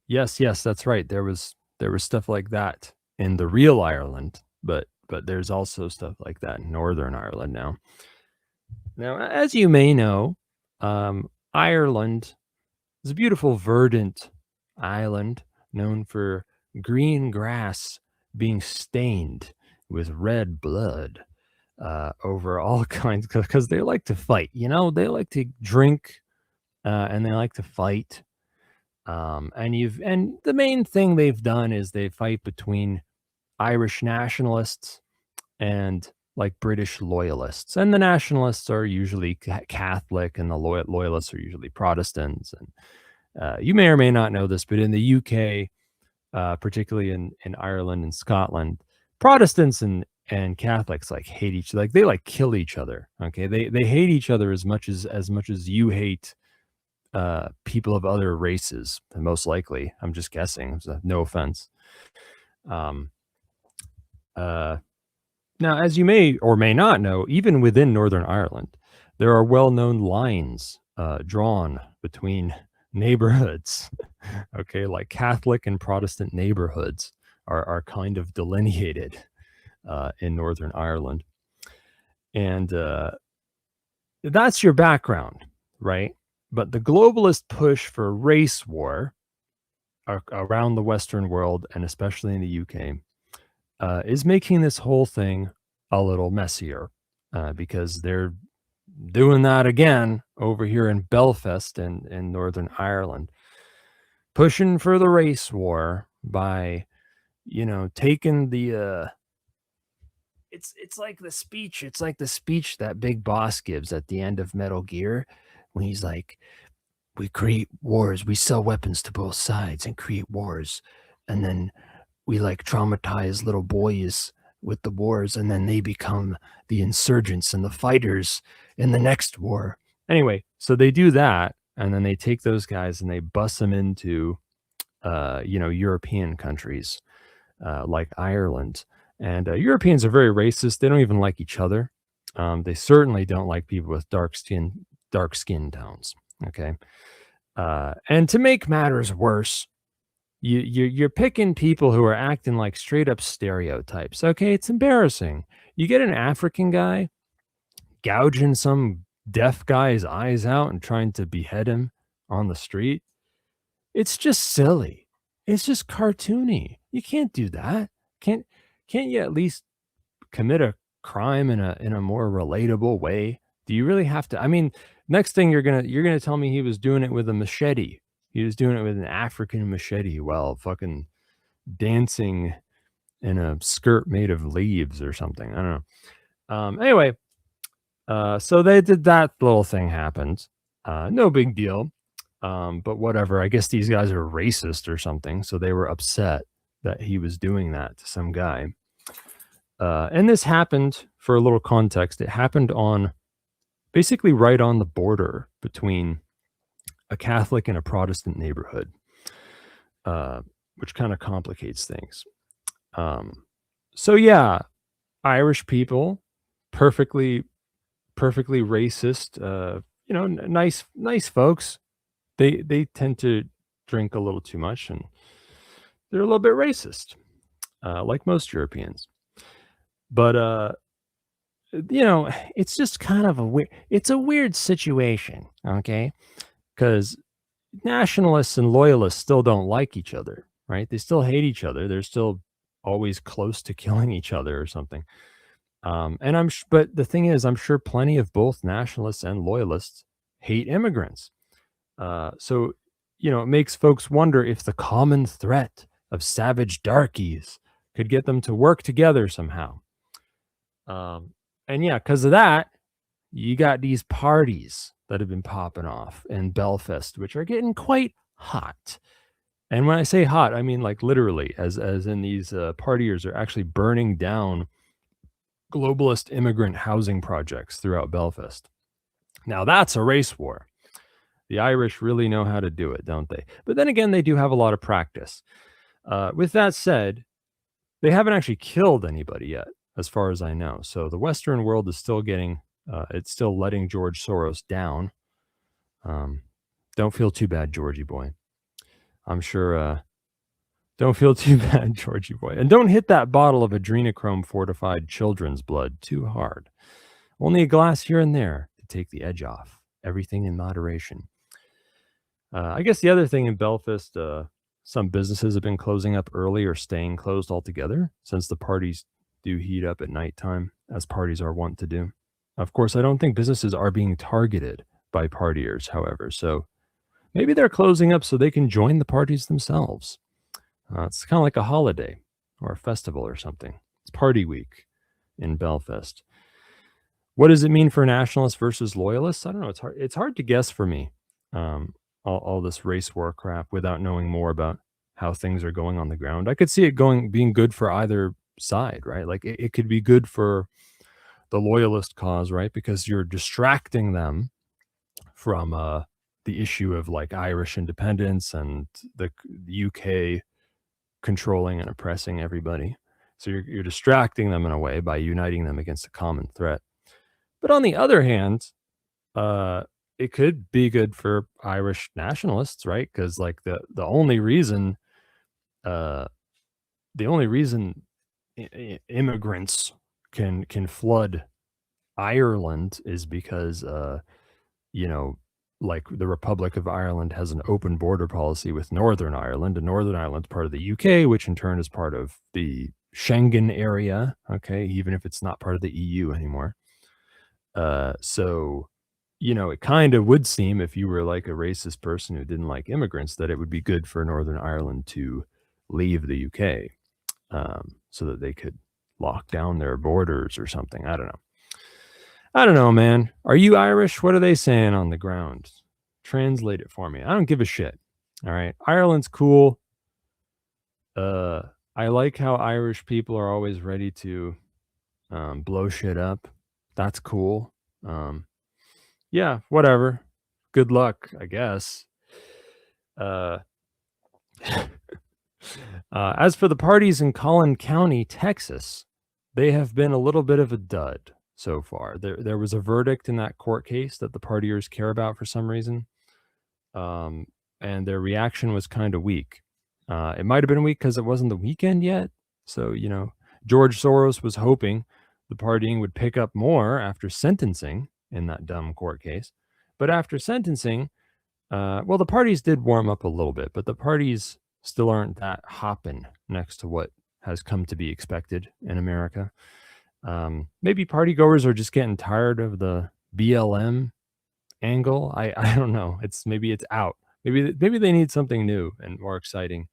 Yes, that's right. There was stuff like that in the real Ireland, but there's also stuff like that in Northern Ireland now. Now, as you may know, Ireland is a beautiful, verdant island known for green grass being stained with red blood over all kinds, because they like to fight. You know, they like to drink and they like to fight. And the main thing they've done is they fight between Irish nationalists and like British loyalists. And the nationalists are usually Catholic, and the loyalists are usually Protestants. And you may or may not know this, but in the UK, particularly in Ireland and Scotland, Protestants and Catholics like hate each, like they like kill each other. Okay, they hate each other as much as you hate people of other races, most likely. I'm just guessing, so no offense. Now, as you may or may not know, even within Northern Ireland, there are well-known lines drawn between neighborhoods. Okay, like Catholic and Protestant neighborhoods are kind of delineated in Northern Ireland. And that's your background, right? But the globalist push for race war around the Western world, and especially in the UK, is making this whole thing a little messier because they're doing that again over here in Belfast and in Northern Ireland, pushing for the race war by, you know, taking the it's like the speech that Big Boss gives at the end of Metal Gear when he's like, we create wars, we sell weapons to both sides and create wars, and then we like traumatize little boys with the wars, and then they become the insurgents and the fighters in the next war. Anyway, so they do that, and then they take those guys and they bust them into European countries like Ireland. And Europeans are very racist. They don't even like each other. They certainly don't like people with dark skin tones. Okay. And to make matters worse, you're picking people who are acting like straight up stereotypes. Okay, it's embarrassing. You get an African guy gouging some deaf guy's eyes out and trying to behead him on the street. It's just silly. It's just cartoony. You can't do that. Can't you at least commit a crime in a more relatable way? Do you really have to? I mean, next thing you're gonna tell me he was doing it with a machete. He was doing it with an African machete while fucking dancing in a skirt made of leaves or something. I don't know. Anyway, so they did that little thing happened. No big deal. But whatever. I guess these guys are racist or something. So they were upset that he was doing that to some guy. And this happened, for a little context, it happened on basically right on the border between a Catholic and a Protestant neighborhood, which kind of complicates things. So yeah, Irish people, perfectly racist, nice folks. They tend to drink a little too much, and they're a little bit racist, like most Europeans. But it's just kind of a weird situation, okay? Because nationalists and loyalists still don't like each other, right? They still hate each other. They're still always close to killing each other or something. But the thing is, I'm sure plenty of both nationalists and loyalists hate immigrants. So, it makes folks wonder if the common threat of savage darkies could get them to work together somehow. And yeah, because of that, you got these parties that have been popping off in Belfast, which are getting quite hot. And when I say hot, I mean like literally, as in these partiers are actually burning down globalist immigrant housing projects throughout Belfast. Now that's a race war. The Irish really know how to do it, don't they? But then again, they do have a lot of practice. With that said, they haven't actually killed anybody yet, as far as I know. So the Western world is still getting, it's still letting George Soros down. Don't feel too bad, Georgie boy. I'm sure, don't feel too bad, Georgie boy. And don't hit that bottle of adrenochrome fortified children's blood too hard. Only a glass here and there to take the edge off. Everything in moderation. I guess the other thing in Belfast, some businesses have been closing up early or staying closed altogether since the parties do heat up at nighttime, as parties are wont to do. Of course, I don't think businesses are being targeted by partiers, however, so maybe they're closing up so they can join the parties themselves. It's kind of like a holiday or a festival or something. It's party week in Belfast. What does it mean for nationalists versus loyalists? I don't know. It's hard to guess for me. All this race war crap without knowing more about how things are going on the ground. I could see it being good for either side, right? Like it could be good for the loyalist cause, right? Because you're distracting them from the issue of like Irish independence and the UK controlling and oppressing everybody. So you're distracting them in a way by uniting them against a common threat. But on the other hand, it could be good for Irish nationalists, right? Because like the only reason immigrants can flood Ireland is because like the Republic of Ireland has an open border policy with Northern Ireland, and Northern Ireland's part of the UK, which in turn is part of the Schengen area. Okay, even if it's not part of the EU anymore. So it kind of would seem, if you were like a racist person who didn't like immigrants, that it would be good for Northern Ireland to leave the UK so that they could lock down their borders or something. I don't know, man. Are you Irish? What are they saying on the ground? Translate it for me. I don't give a shit. All right. Ireland's cool. I like how Irish people are always ready to blow shit up. That's cool. Yeah, whatever. Good luck, I guess. As for the parties in Collin County, Texas, they have been a little bit of a dud so far. There was a verdict in that court case that the partiers care about for some reason, and their reaction was kind of weak. It might have been weak because it wasn't the weekend yet. So, George Soros was hoping the partying would pick up more after sentencing in that dumb court case. But after sentencing, the parties did warm up a little bit, but the parties still aren't that hopping next to what has come to be expected in America. Maybe party goers are just getting tired of the BLM angle. I don't know. Maybe it's out. Maybe they need something new and more exciting.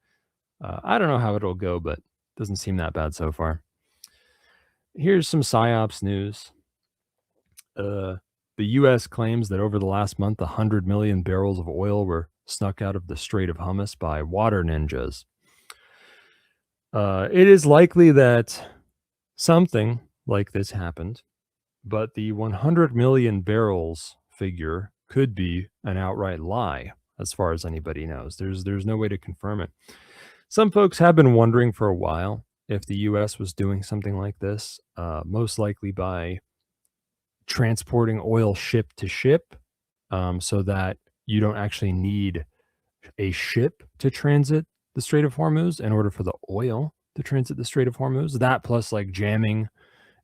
I don't know how it'll go, but it doesn't seem that bad so far. Here's some PSYOPs news. The U.S. claims that over the last month, 100 million barrels of oil were snuck out of the Strait of Hormuz by water ninjas. It is likely that something like this happened, but the 100 million barrels figure could be an outright lie, as far as anybody knows. There's no way to confirm it. Some folks have been wondering for a while if the U.S. was doing something like this, most likely by transporting oil ship to ship, so that you don't actually need a ship to transit the Strait of Hormuz in order for the oil to transit the Strait of Hormuz. That plus like jamming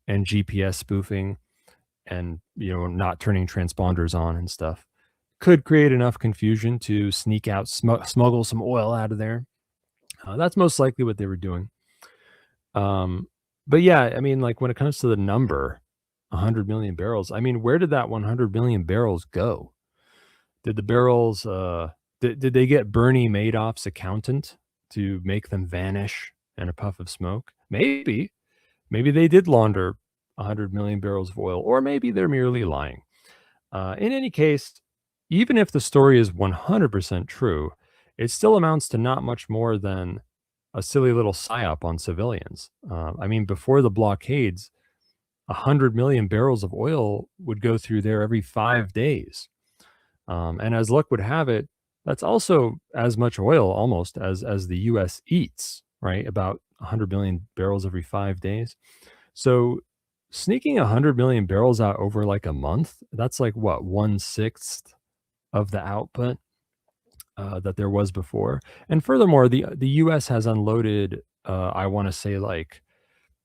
and GPS spoofing and not turning transponders on and stuff could create enough confusion to sneak out, smuggle some oil out of there. That's most likely what they were doing. But yeah, I mean, like when it comes to the number 100 million barrels, I mean, where did that 100 million barrels go? Did the barrels did they get Bernie Madoff's accountant to make them vanish in a puff of smoke? Maybe they did launder 100 million barrels of oil, or maybe they're merely lying. In any case, even if the story is 100% true, it still amounts to not much more than a silly little psyop on civilians. I mean, before the blockades, 100 million barrels of oil would go through there every 5 days. And as luck would have it, that's also as much oil almost as the U.S. eats, right? About 100 million barrels every 5 days. So sneaking 100 million barrels out over like a month, that's like what, 1/6 of the output that there was before. And furthermore, the U.S. has unloaded, I want to say like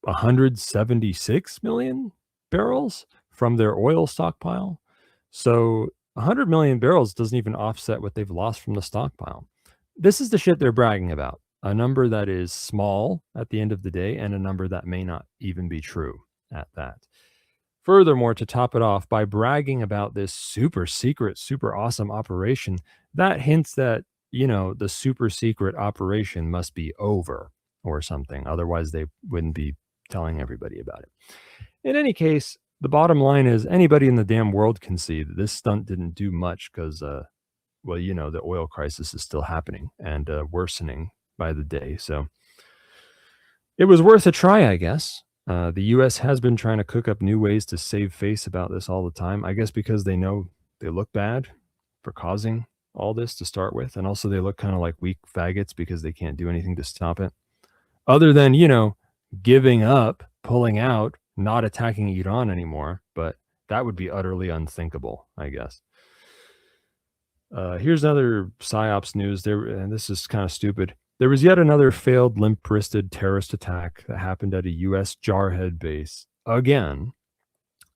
176 million barrels from their oil stockpile. So 100 million barrels doesn't even offset what they've lost from the stockpile. This is the shit they're bragging about. A number that is small at the end of the day and a number that may not even be true at that. Furthermore, to top it off, by bragging about this super secret, super awesome operation, that hints that, the super secret operation must be over or something. Otherwise, they wouldn't be telling everybody about it. In any case, the bottom line is anybody in the damn world can see that this stunt didn't do much because, the oil crisis is still happening and worsening by the day. So it was worth a try, I guess. The U.S. has been trying to cook up new ways to save face about this all the time. I guess because they know they look bad for causing all this to start with. And also they look kind of like weak faggots because they can't do anything to stop it. Other than, giving up, pulling out, not attacking Iran anymore. But that would be utterly unthinkable, I guess. Here's another PSYOPs news there, and this is kind of stupid. There was yet another failed limp-wristed terrorist attack that happened at a U.S. Jarhead base. Again,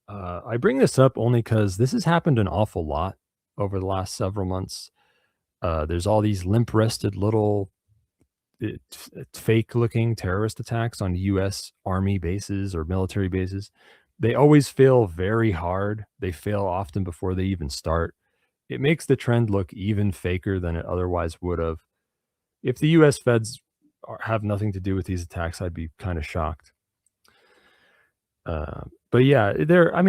I bring this up only because this has happened an awful lot over the last several months. There's all these limp-wristed little fake-looking terrorist attacks on U.S. Army bases or military bases. They always fail very hard. They fail often before they even start. It makes the trend look even faker than it otherwise would have. If the U.S. feds have nothing to do with these attacks, I'd be kind of shocked. But yeah, I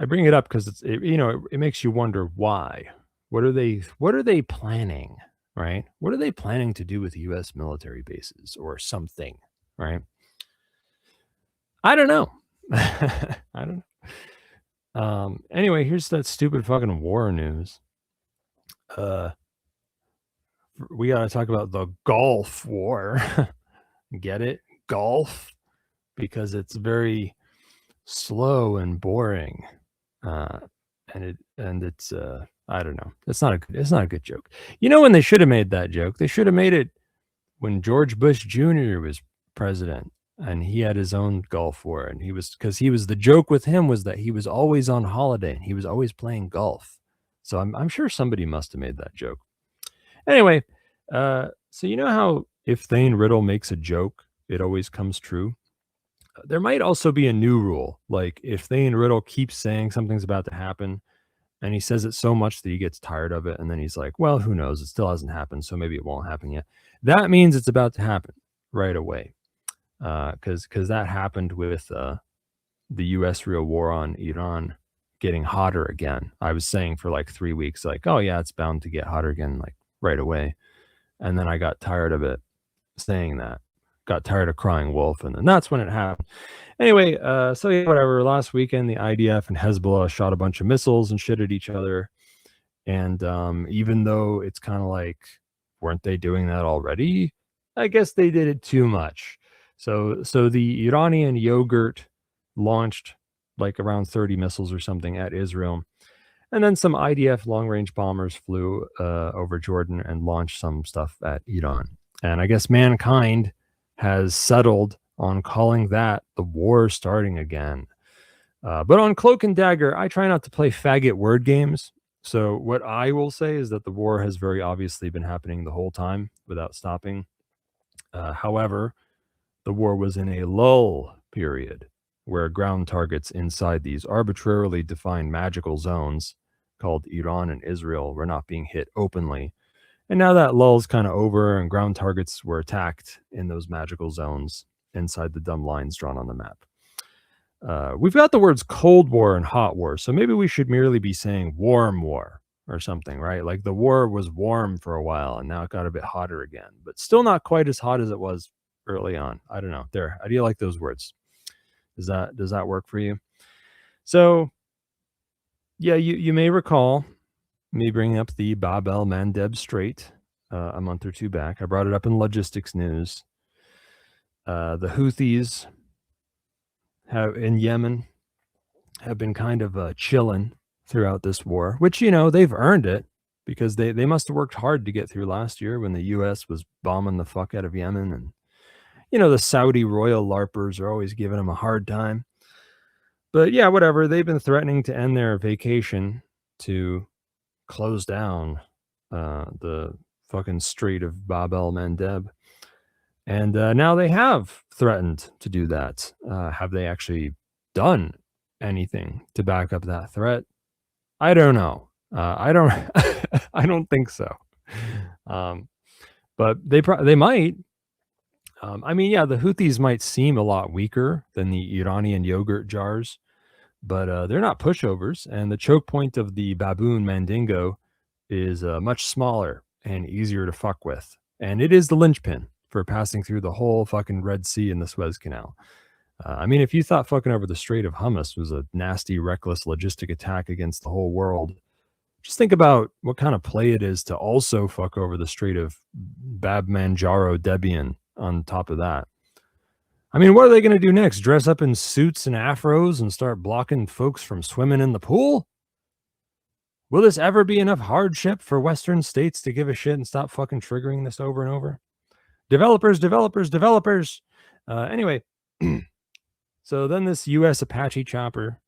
bring it up because it makes you wonder why. What are they planning, right? What are they planning to do with U.S. military bases or something, right? I don't know. I don't know. Anyway, here's that stupid fucking war news. We got to talk about the Gulf War. Get it? Gulf, because it's very slow and boring, and it's I don't know. It's not a good joke. When they should have made that joke, they should have made it when George Bush Jr. was president and he had his own Gulf War, and the joke with him was that he was always on holiday and he was always playing golf. So I'm sure somebody must have made that joke. Anyway, so how if Thane Riddle makes a joke, it always comes true? There might also be a new rule, like if Thane Riddle keeps saying something's about to happen, and he says it so much that he gets tired of it, and then he's like, well, who knows? It still hasn't happened, so maybe it won't happen yet. That means it's about to happen right away, because that happened with the U.S. real war on Iran getting hotter again. I was saying for like 3 weeks, like, oh yeah, it's bound to get hotter again, like right away. And then I got tired of it saying that. Got tired of crying wolf, and then that's when it happened. Anyway, so yeah, whatever. Last weekend, the IDF and Hezbollah shot a bunch of missiles and shit at each other. And even though it's kind of like, weren't they doing that already? I guess they did it too much. So the Iranian yogurt launched like around 30 missiles or something at Israel. And then some IDF long-range bombers flew over Jordan and launched some stuff at Iran. And I guess mankind has settled on calling that the war starting again. But on Cloak and Dagger, I try not to play faggot word games. So what I will say is that the war has very obviously been happening the whole time without stopping. However, the war was in a lull period where ground targets inside these arbitrarily defined magical zones called Iran and Israel were not being hit openly. And now that lull's kind of over and ground targets were attacked in those magical zones inside the dumb lines drawn on the map. We've got the words Cold War and Hot War, so maybe we should merely be saying Warm War, or something, right? Like the war was warm for a while and now it got a bit hotter again, but still not quite as hot as it was early on. I don't know. There. How do you like those words? Does that work for you? So yeah, you may recall me bringing up the Bab el Mandeb Strait a month or two back. I brought it up in logistics news. The Houthis in Yemen have been kind of chilling throughout this war, which, they've earned it because they must have worked hard to get through last year when the U.S. was bombing the fuck out of Yemen. And, the Saudi royal LARPers are always giving them a hard time. But yeah, whatever. They've been threatening to end their vacation to close down the fucking Strait of Bab el Mandeb. And now they have threatened to do that. Have they actually done anything to back up that threat? I don't know. I don't I don't think so. But they might. The Houthis might seem a lot weaker than the Iranian yogurt jars, but they're not pushovers, and the choke point of the baboon mandingo is much smaller and easier to fuck with, and it is the linchpin for passing through the whole fucking Red Sea and the Suez Canal. If you thought fucking over the Strait of Hummus was a nasty, reckless logistic attack against the whole world, just think about what kind of play it is to also fuck over the Strait of Bab Manjaro Debian on top of that. What are they going to do next? Dress up in suits and afros and start blocking folks from swimming in the pool? Will this ever be enough hardship for Western states to give a shit and stop fucking triggering this over and over? Developers. Anyway, so then this U.S. Apache chopper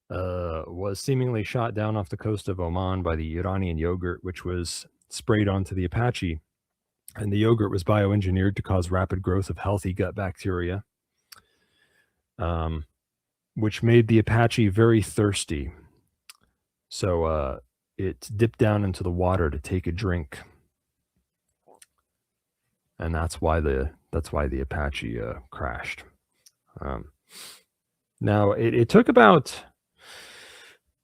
was seemingly shot down off the coast of Oman by the Iranian yogurt, which was sprayed onto the Apache. And the yogurt was bioengineered to cause rapid growth of healthy gut bacteria, which made the Apache very thirsty. So it dipped down into the water to take a drink. And that's why the Apache crashed. Now it took about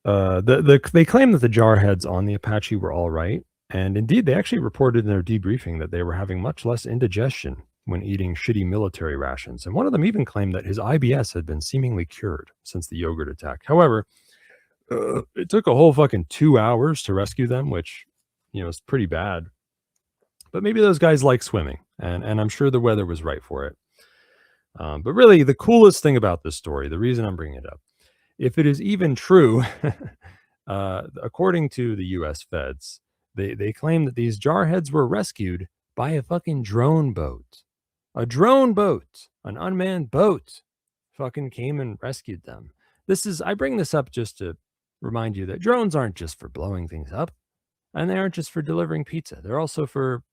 they claim that the jarheads on the Apache were all right, and indeed they actually reported in their debriefing that they were having much less indigestion when eating shitty military rations, and one of them even claimed that his IBS had been seemingly cured since the yogurt attack. However, it took a whole fucking 2 hours to rescue them, which is pretty bad. But maybe those guys like swimming, and I'm sure the weather was right for it. But really, the coolest thing about this story, the reason I'm bringing it up, if it is even true, according to the U.S. feds, they claim that these jarheads were rescued by a fucking drone boat. A drone boat, an unmanned boat, fucking came and rescued them. I bring this up just to remind you that drones aren't just for blowing things up, and they aren't just for delivering pizza. They're also for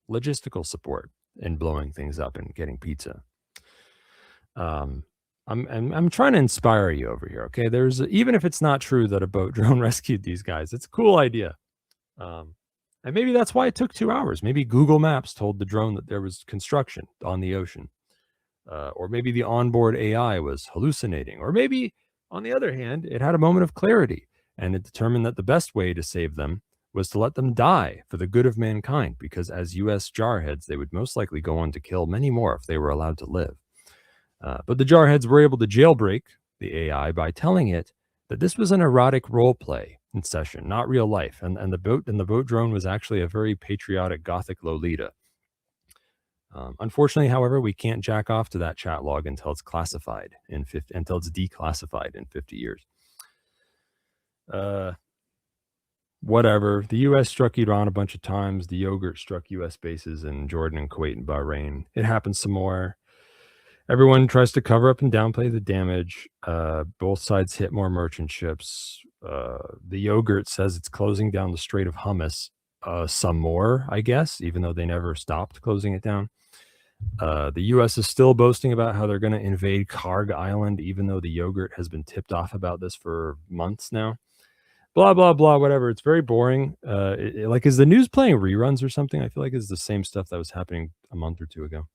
logistical support and blowing things up and getting pizza. I'm trying to inspire you over here. Okay. Even if it's not true that a boat drone rescued these guys, it's a cool idea. And maybe that's why it took 2 hours. Maybe Google Maps told the drone that there was construction on the ocean. Or maybe the onboard AI was hallucinating. Or maybe, on the other hand, it had a moment of clarity and it determined that the best way to save them was to let them die for the good of mankind, because as U.S. jarheads, they would most likely go on to kill many more if they were allowed to live. But the jarheads were able to jailbreak the AI by telling it that this was an erotic role play in session, not real life. And the boat drone was actually a very patriotic Gothic Lolita. Unfortunately, however, we can't jack off to that chat log until it's classified until it's declassified in 50 years. Whatever. The U.S. struck Iran a bunch of times. The yogurt struck U.S. bases in Jordan and Kuwait and Bahrain. It happens some more. Everyone tries to cover up and downplay the damage. Both sides hit more merchant ships. The yogurt says it's closing down the Strait of Hummus some more, I guess, even though they never stopped closing it down. The U.S. is still boasting about how they're going to invade Karg Island, even though the yogurt has been tipped off about this for months now. Blah, blah, blah, whatever. It's very boring. Is the news playing reruns or something? I feel like it's the same stuff that was happening a month or two ago.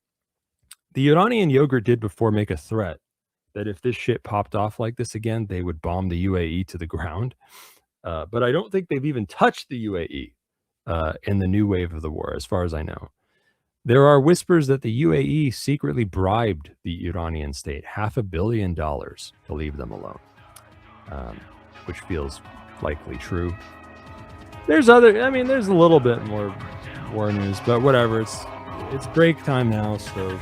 The Iranian yogurt did before make a threat that if this shit popped off like this again, they would bomb the UAE to the ground. But I don't think they've even touched the UAE in the new wave of the war, as far as I know. There are whispers that the UAE secretly bribed the Iranian state $500 million to leave them alone, which feels likely true. There's a little bit more war news, but whatever. It's break time now, so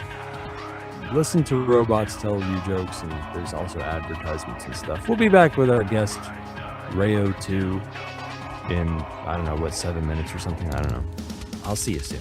listen to robots tell you jokes, and there's also advertisements and stuff. We'll be back with our guest, Rayo2, in, 7 minutes or something. I don't know. I'll see you soon.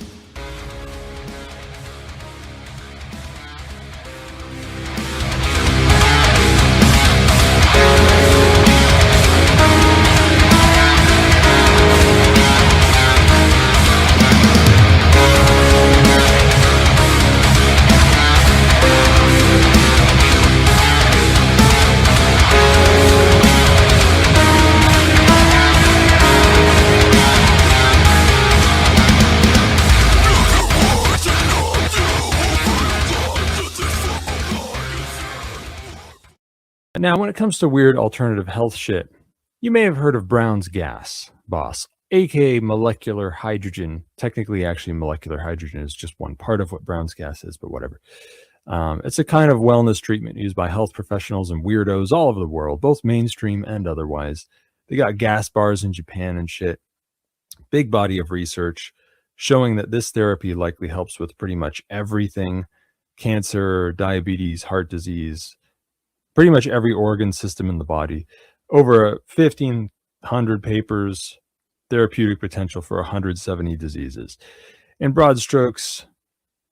Now, when it comes to weird alternative health shit, you may have heard of Brown's gas, boss, aka molecular hydrogen. Technically, actually, molecular hydrogen is just one part of what Brown's gas is, but whatever. It's a kind of wellness treatment used by health professionals and weirdos all over the world, both mainstream and otherwise. They got gas bars in Japan and shit. Big body of research showing that this therapy likely helps with pretty much everything: cancer, diabetes, heart disease, pretty much every organ system in the body. Over 1,500 papers, therapeutic potential for 170 diseases. In broad strokes,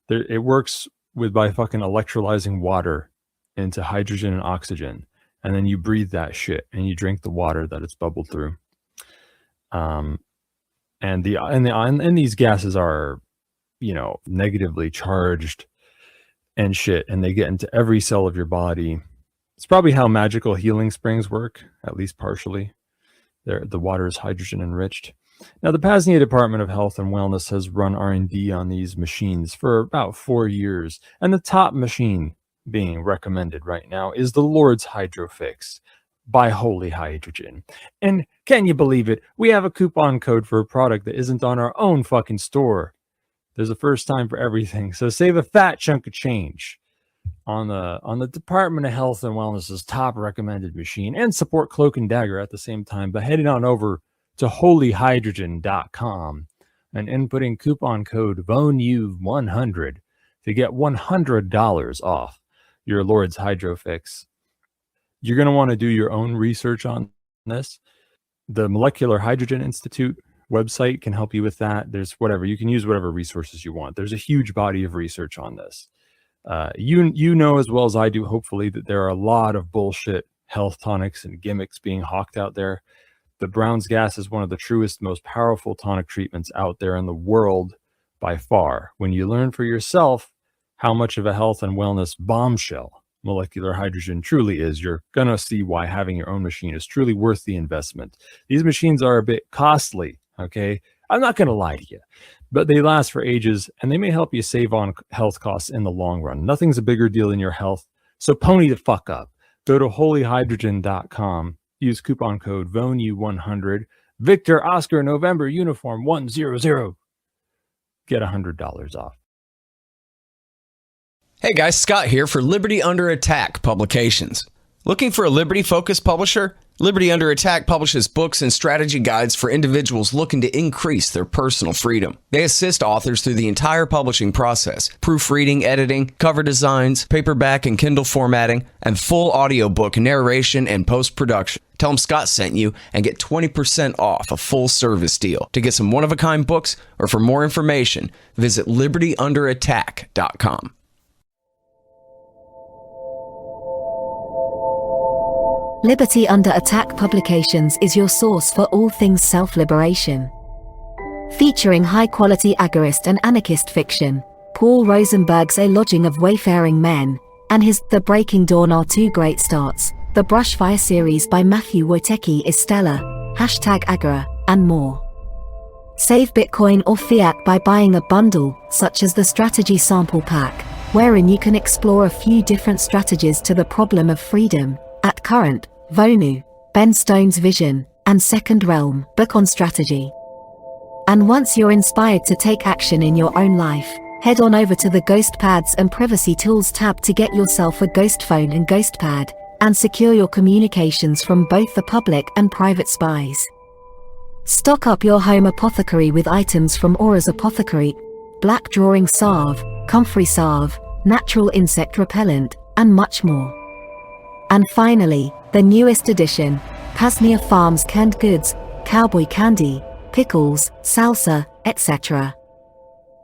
it works by fucking electrolyzing water into hydrogen and oxygen, and then you breathe that shit and you drink the water that it's bubbled through. And these gases are, negatively charged and shit, and they get into every cell of your body. It's probably how magical healing springs work, at least partially. The water is hydrogen enriched. Now, the PAZNIA Department of Health and Wellness has run R&D on these machines for about 4 years, and the top machine being recommended right now is the Lord's Hydrofix by Holy Hydrogen. And can you believe it? We have a coupon code for a product that isn't on our own fucking store. There's a first time for everything, so save a fat chunk of change on the Department of Health and Wellness's top recommended machine, and support Cloak and Dagger at the same time by heading on over to holyhydrogen.com and inputting coupon code VONU100 to get $100 off your Lord's Hydrofix. You're going to want to do your own research on this. The Molecular Hydrogen Institute website can help you with that. There's whatever, you can use whatever resources you want. There's a huge body of research on this. You know as well as I do, hopefully, that there are a lot of bullshit health tonics and gimmicks being hawked out there. The Brown's gas is one of the truest, most powerful tonic treatments out there in the world by far. When you learn for yourself how much of a health and wellness bombshell molecular hydrogen truly is, you're gonna see why having your own machine is truly worth the investment. These machines are a bit costly, okay? I'm not gonna lie to you, but they last for ages, and they may help you save on health costs in the long run. Nothing's a bigger deal than your health, so pony the fuck up. Go to holyhydrogen.com, use coupon code VONU100, Victor Oscar November Uniform 100. Get $100 off. Hey guys, Scott here for Liberty Under Attack Publications. Looking for a Liberty-focused publisher? Liberty Under Attack publishes books and strategy guides for individuals looking to increase their personal freedom. They assist authors through the entire publishing process: proofreading, editing, cover designs, paperback and Kindle formatting, and full audiobook narration and post-production. Tell them Scott sent you and get 20% off a full service deal. To get some one-of-a-kind books or for more information, visit libertyunderattack.com. Liberty Under Attack Publications is your source for all things self-liberation. Featuring high-quality agorist and anarchist fiction, Paul Rosenberg's A Lodging of Wayfaring Men, and his The Breaking Dawn are two great starts. The Brushfire series by Matthew Wojtecki is stellar, #Agora, and more. Save Bitcoin or fiat by buying a bundle, such as the Strategy Sample Pack, wherein you can explore a few different strategies to the problem of freedom. At current, Vonu, Ben Stone's vision, and Second Realm book on strategy. And once you're inspired to take action in your own life, head on over to the Ghost Pads and Privacy Tools tab to get yourself a ghost phone and ghost pad, and secure your communications from both the public and private spies. Stock up your home apothecary with items from Aura's Apothecary, Black Drawing Salve, Comfrey Salve, Natural Insect Repellent, and much more. And finally, the newest addition, PAZNIA Farms canned goods, cowboy candy, pickles, salsa, etc.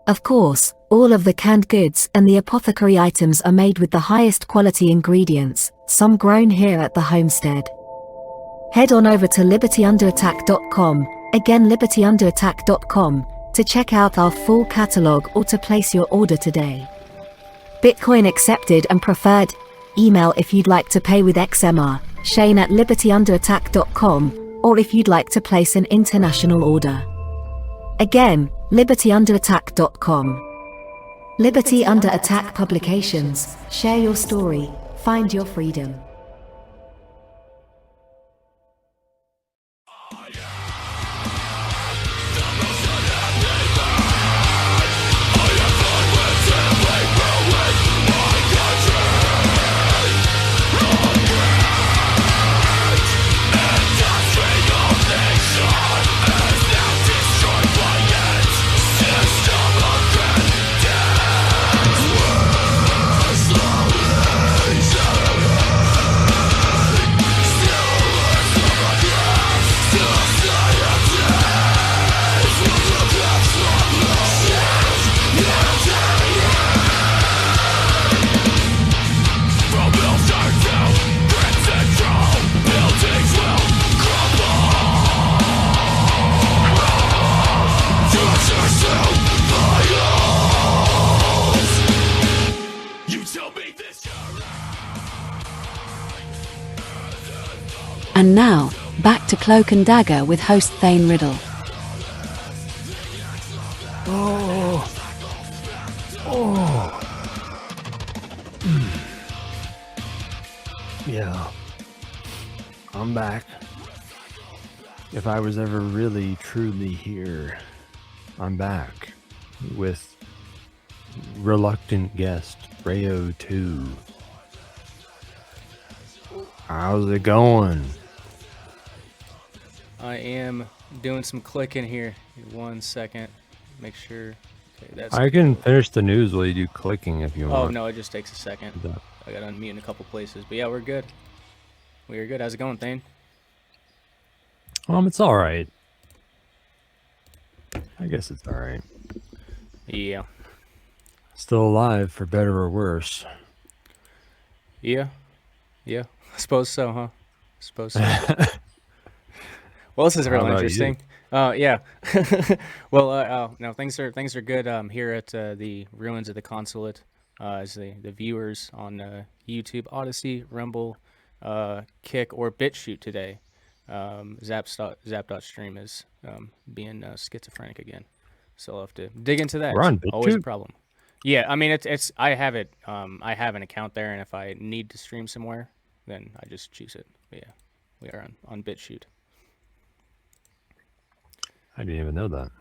Of course, all of the canned goods and the apothecary items are made with the highest quality ingredients, some grown here at the homestead. Head on over to libertyunderattack.com, again libertyunderattack.com, to check out our full catalog or to place your order today. Bitcoin accepted and preferred. Email if you'd like to pay with XMR, shane@libertyunderattack.com, or if you'd like to place an international order. Again, libertyunderattack.com. Liberty Under Attack Publications. Share your story, find your freedom. And now, back to Cloak and Dagger with host Thane Riddle. Yeah. I'm back. If I was ever really, truly here, I'm back with reluctant guest Rayo2. How's it going? I am doing some clicking here. 1 second. Make sure. Okay, that's. I can finish the news while you do clicking if you want. Oh no, it just takes a second. I got to unmute in a couple places, but yeah, we're good. We are good. How's it going, Thane? It's all right. I guess it's all right. Yeah. Still alive, for better or worse. Yeah. Yeah. I suppose so, huh? I suppose so. Well, this is real interesting. Yeah. Well, no, things are good here at the ruins of the consulate. As the viewers on YouTube, Odyssey, Rumble, Kick, or BitChute today, Zap.stream is being schizophrenic again. So I'll have to dig into that. We're on Always a BitChute? problem. Yeah, I mean it's I have it. I have an account there, and if I need to stream somewhere, then I just choose it. But yeah, we are on BitChute. I didn't even know that.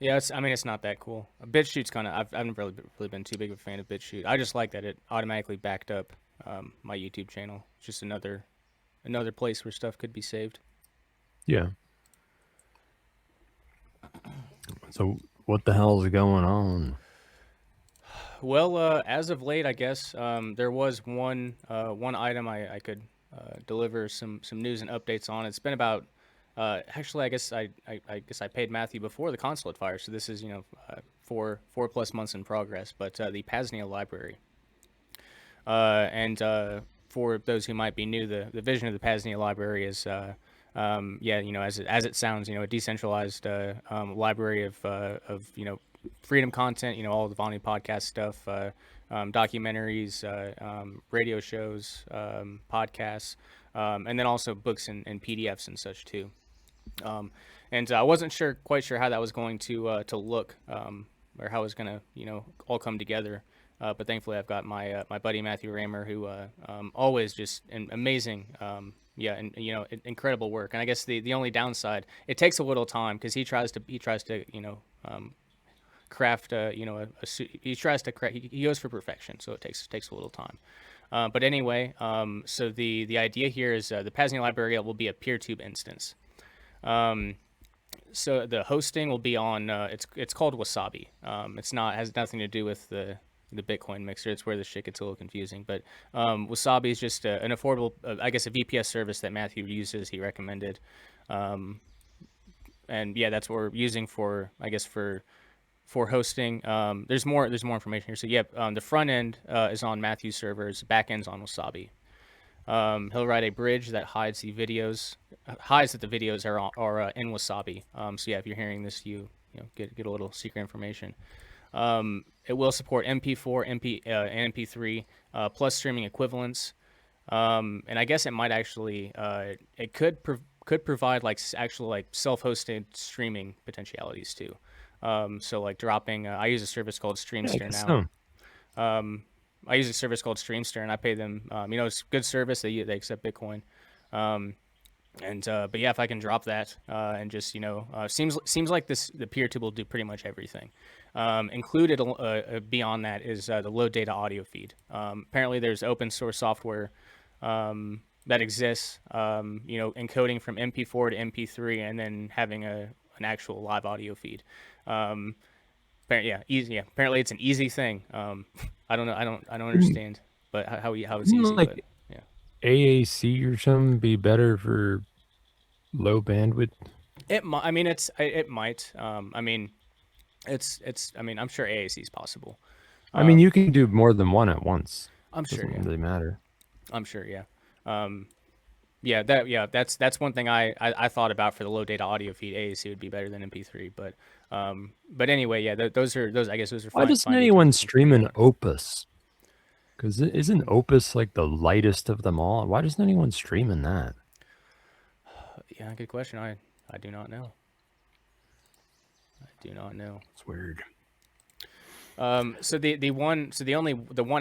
Yeah, it's not that cool. BitChute's kind of I've never really been too big of a fan of BitChute. I just like that it automatically backed up my YouTube channel. It's just another place where stuff could be saved. Yeah. So what the hell is going on? Well, as of late, I guess there was one item I could deliver some news and updates on. It's been about actually I guess I paid Matthew before the consulate fire, so this is 4+ months in progress. But the PAZNIA library, and for those who might be new, the vision of the PAZNIA library is as it sounds, a decentralized library of freedom content, all the Vonu podcast stuff, documentaries, radio shows, podcasts, and then also books and PDFs and such too. And I wasn't quite sure how that was going to look, or how it was going to all come together. But thankfully I've got my buddy Matthew Raymer, who always just an amazing yeah, and incredible work. And I guess the only downside, it takes a little time because he tries to craft he tries to craft, he goes for perfection, so it takes a little time. But anyway, so the idea here is the PAZNIA library will be a PeerTube instance. So the hosting will be on it's called Wasabi. It's not has nothing to do with the Bitcoin mixer. It's where the shit gets a little confusing. But Wasabi is just an affordable, I guess, a VPS service that Matthew uses. He recommended, and yeah, that's what we're using for, I guess, for hosting. There's more information here. So yeah, the front end is on Matthew's servers. Back end's on Wasabi. He'll write a bridge that hides that the videos are in Wasabi. So yeah, if you're hearing this, you get a little secret information. It will support MP4, and MP3 plus streaming equivalents. And I guess it might actually it could provide actual self-hosted streaming potentialities too. So like dropping, I use a service called Streamster now. I use a service called Streamster, and I pay them. It's good service. They accept Bitcoin. But yeah, if I can drop that and just seems like the PeerTube will do pretty much everything. Included beyond that is the low data audio feed. Apparently, there's open source software that exists. Encoding from MP4 to MP3 and then having an actual live audio feed. Easy. Yeah, apparently it's an easy thing. I don't know. I don't understand, but how it's easy. Like but, yeah. AAC or something be better for low bandwidth? It might. I mean, it might. I mean, I'm sure AAC is possible. I mean, you can do more than one at once. I'm sure. Doesn't really matter. I'm sure. Yeah. That's one thing I thought about for the low data audio feed. AAC would be better than MP3, but anyway, yeah, those are I guess those are. Why doesn't anyone stream an Opus? Because isn't Opus like the lightest of them all? Why doesn't anyone stream in that? Yeah, good question. I do not know. It's weird. So the one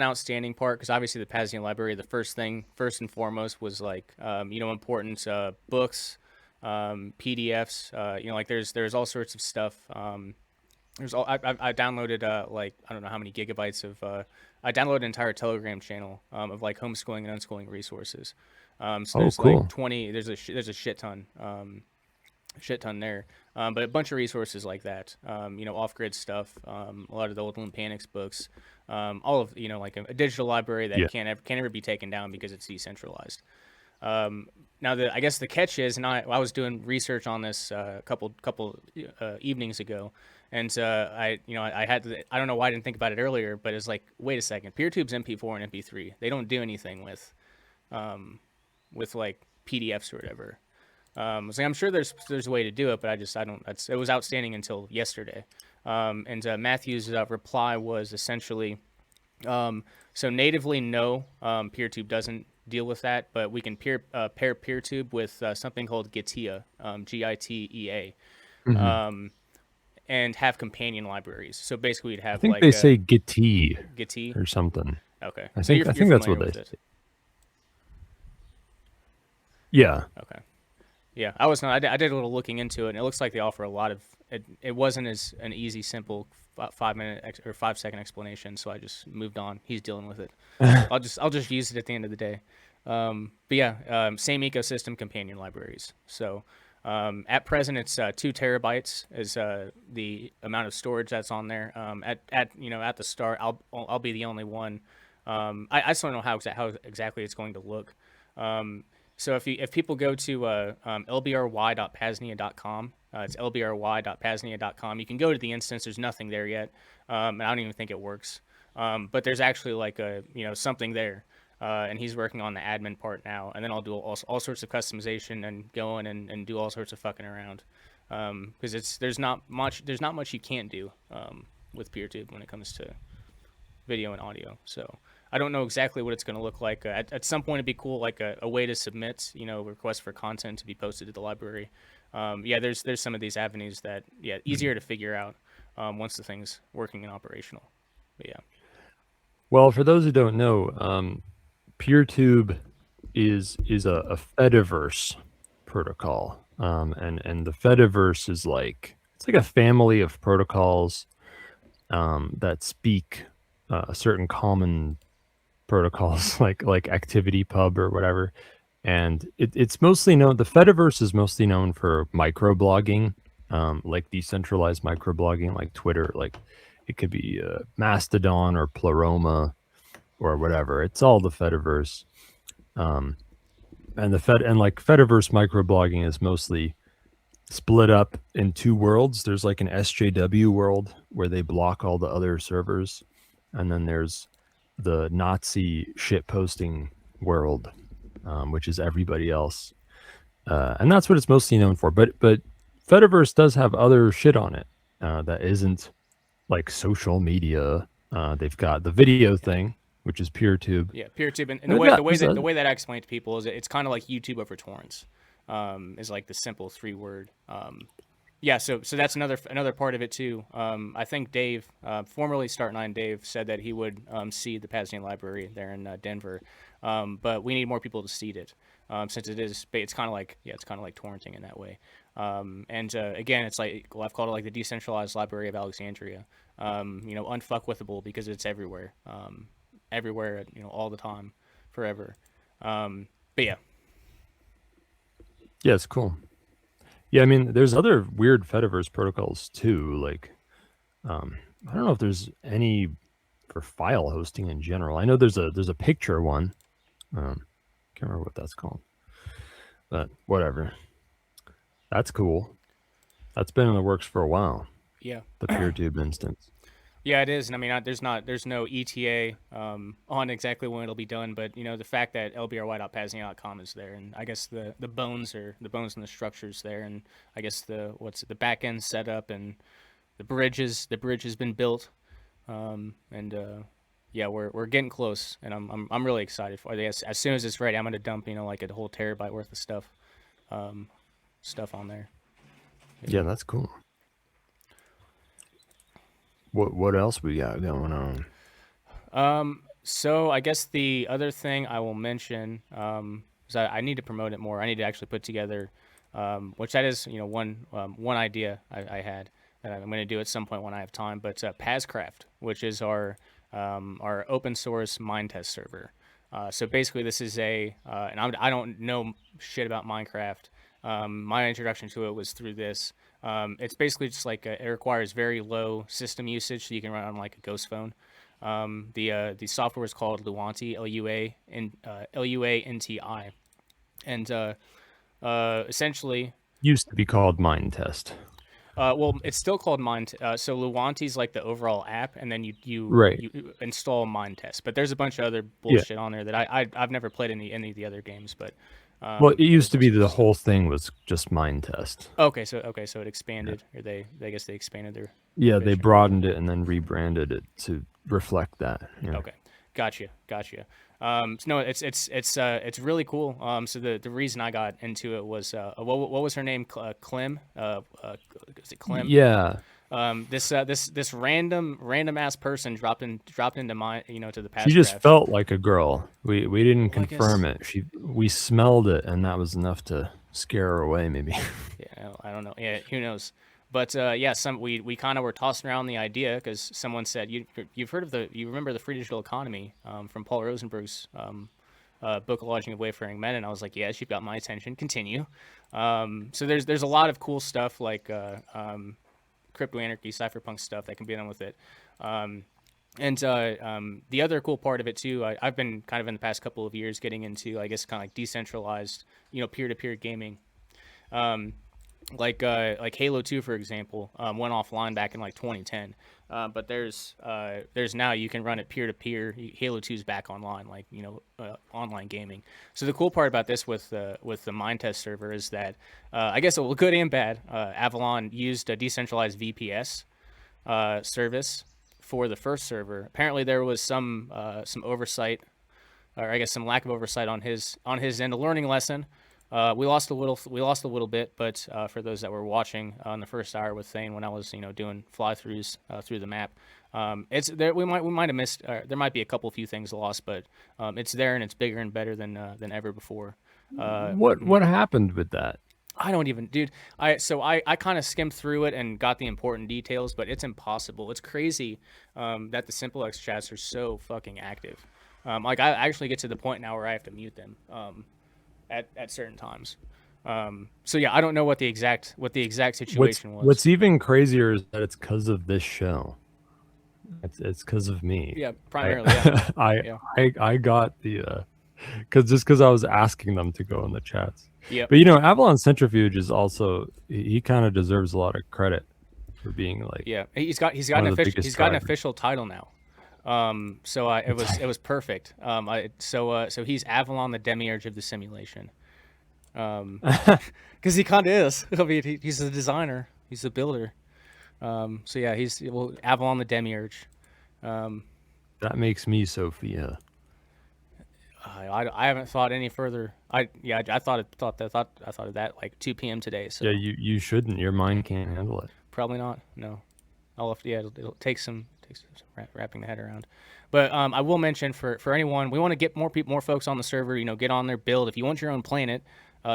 outstanding part, because obviously the PAZNIA library, the first and foremost was important books, PDFs. There's all sorts of stuff. I downloaded I don't know how many gigabytes of I downloaded an entire Telegram channel of homeschooling and unschooling resources. So there's cool. 20. There's a shit ton there, but a bunch of resources like that. Off-grid stuff. A lot of the old Olympics books. All of a digital library that can't ever be taken down because it's decentralized. Now I guess the catch is, and I was doing research on this a couple evenings ago, and I don't know why I didn't think about it earlier, but it's like, wait a second, PeerTube's MP4 and MP3. They don't do anything with PDFs or whatever. I'm sure there's a way to do it, but I don't. It was outstanding until yesterday. And Matthew's reply was essentially, so natively no, PeerTube doesn't deal with that, but we can pair PeerTube with something called GITEA, GITEA, and have companion libraries. So basically, we'd have I think they say GITEA or something. Okay, I think that's what they say. Yeah. Okay. Yeah, I was not. I did a little looking into it, and it looks like they offer a lot of. It wasn't as an easy, simple 5-minute or 5-second explanation, so I just moved on. He's dealing with it. I'll just use it at the end of the day. But yeah, same ecosystem, companion libraries. So at present, it's 2 terabytes is the amount of storage that's on there. At the start, I'll be the only one. I still don't know how exactly it's going to look. So if people go to lbry.paznia.com, it's lbry.paznia.com. You can go to the instance. There's nothing there yet, and I don't even think it works. But there's actually something there, and he's working on the admin part now. And then I'll do all sorts of customization and go in and do all sorts of fucking around, because there's not much you can't do with PeerTube when it comes to video and audio. So I don't know exactly what it's going to look like. At some point, it'd be cool, a way to submit, requests for content to be posted to the library. There's some of these avenues that, easier to figure out once the thing's working and operational. But yeah. Well, for those who don't know, PeerTube is a Fediverse protocol, and the Fediverse is like it's like a family of protocols that speak certain common protocols like Activity Pub or whatever. And it's mostly known. The Fediverse is mostly known for microblogging, like decentralized microblogging, like Twitter. Like it could be Mastodon or Pleroma or whatever. It's all the Fediverse. And like Fediverse microblogging is mostly split up in two worlds. There's like an SJW world where they block all the other servers, and then there's the Nazi shit posting world, which is everybody else, and that's what it's mostly known for. But Fediverse does have other shit on it that isn't like social media. They've got the video thing, which is PeerTube. Yeah, PeerTube, and And the way that I explain to people is it's kind of like YouTube over torrents. Is like the simple 3-word. Yeah, so that's another part of it too. I think Dave, formerly Start9 Dave, said that he would seed the PAZNIA library there in Denver, but we need more people to seed it, since it's kind of like torrenting in that way. And again, it's like, well, I've called it like the decentralized library of Alexandria. Unfuckwithable because it's everywhere, everywhere, all the time, forever. But yeah. Yeah, it's cool. Yeah, I mean, there's other weird Fediverse protocols too. Like, I don't know if there's any for file hosting in general. I know there's a picture one. Can't remember what that's called, but whatever. That's cool. That's been in the works for a while. Yeah. The PeerTube instance. Yeah, it is, and I mean, there's no ETA on exactly when it'll be done, but the fact that lbry.paznia.com is there, and I guess the bones and the structures there, and I guess the back end setup and the bridge has been built, yeah, we're getting close, and I'm really excited for it. As soon as it's ready, I'm gonna dump like a whole terabyte worth of stuff on there. Yeah, that's cool. What else we got going on? So I guess the other thing I will mention, is I need to promote it more. I need to actually put together, which that is, one idea I had that I'm going to do at some point when I have time. But PAZcraft, which is our open source mind test server. So basically, this is and I don't know shit about Minecraft. My introduction to it was through this. It's basically just like it requires very low system usage, so you can run it on like a ghost phone. The software is called Luanti, Luanti, and essentially Used to be called Mind Test. Well, it's still called Mind. So Luanti's like the overall app, and then you install Mind Test. But there's a bunch of other bullshit on there that I've never played any of the other games, but. Well, it used to be the whole thing was just Mind Test. Okay, so it expanded, or I guess they expanded their. Yeah, they broadened it and then rebranded it to reflect that. Yeah. Okay, gotcha. No, it's really cool. So the reason I got into it was what was her name? Clem. Is it Clem? Yeah. This random ass person dropped into my to the PAZcraft. She just felt like a girl. We didn't confirm it. We smelled it, and that was enough to scare her away. Maybe. Yeah, I don't know. Yeah, who knows? But yeah, we kind of were tossing around the idea because someone said you've heard of you remember the free digital economy from Paul Rosenberg's book, Lodging of Wayfaring Men, and I was like, yes, you've got my attention. Continue. So there's a lot of cool stuff like crypto anarchy, cypherpunk stuff that can be done with it. And the other cool part of it too, I've been kind of in the past couple of years getting into, I guess, kind of like decentralized, peer-to-peer gaming. Like Halo 2, for example, went offline back in like 2010. But there's now you can run it peer-to-peer. Halo 2's back online, like, online gaming. So the cool part about this with the Mind Test server is that, I guess, well, good and bad, Avalon used a decentralized VPS service for the first server. Apparently there was some oversight, or I guess some lack of oversight on his end, a learning lesson. We lost a little bit, but for those that were watching on the first hour with Thane, when I was doing fly-throughs through the map, it's there. We might have missed. There might be a few things lost, but it's there and it's bigger and better than ever before. What happened with that? I don't even, dude. I kind of skimmed through it and got the important details, but it's impossible. It's crazy that the Simple X chats are so fucking active. Like I actually get to the point now where I have to mute them at certain times. So yeah, I don't know what the exact situation was. What's even crazier is that it's because of this show. It's because of me. Yeah, primarily. I got the because I was asking them to go in the chats. Yeah. But Avalon Centrifuge is also, he kind of deserves a lot of credit for being like, yeah, he's got an official title now. So it was perfect. So he's Avalon, the demiurge of the simulation. Because he kind of is. I mean, he's the designer, he's the builder. So yeah, he's Avalon, the demiurge. That makes me Sophia. I haven't thought any further. I thought of that like 2 p.m. today. So yeah, you shouldn't. Your mind can't handle it. Probably not. No, it'll take some wrapping the head around. But I will mention for anyone, we want to get more folks on the server. Get on their build. If you want your own planet,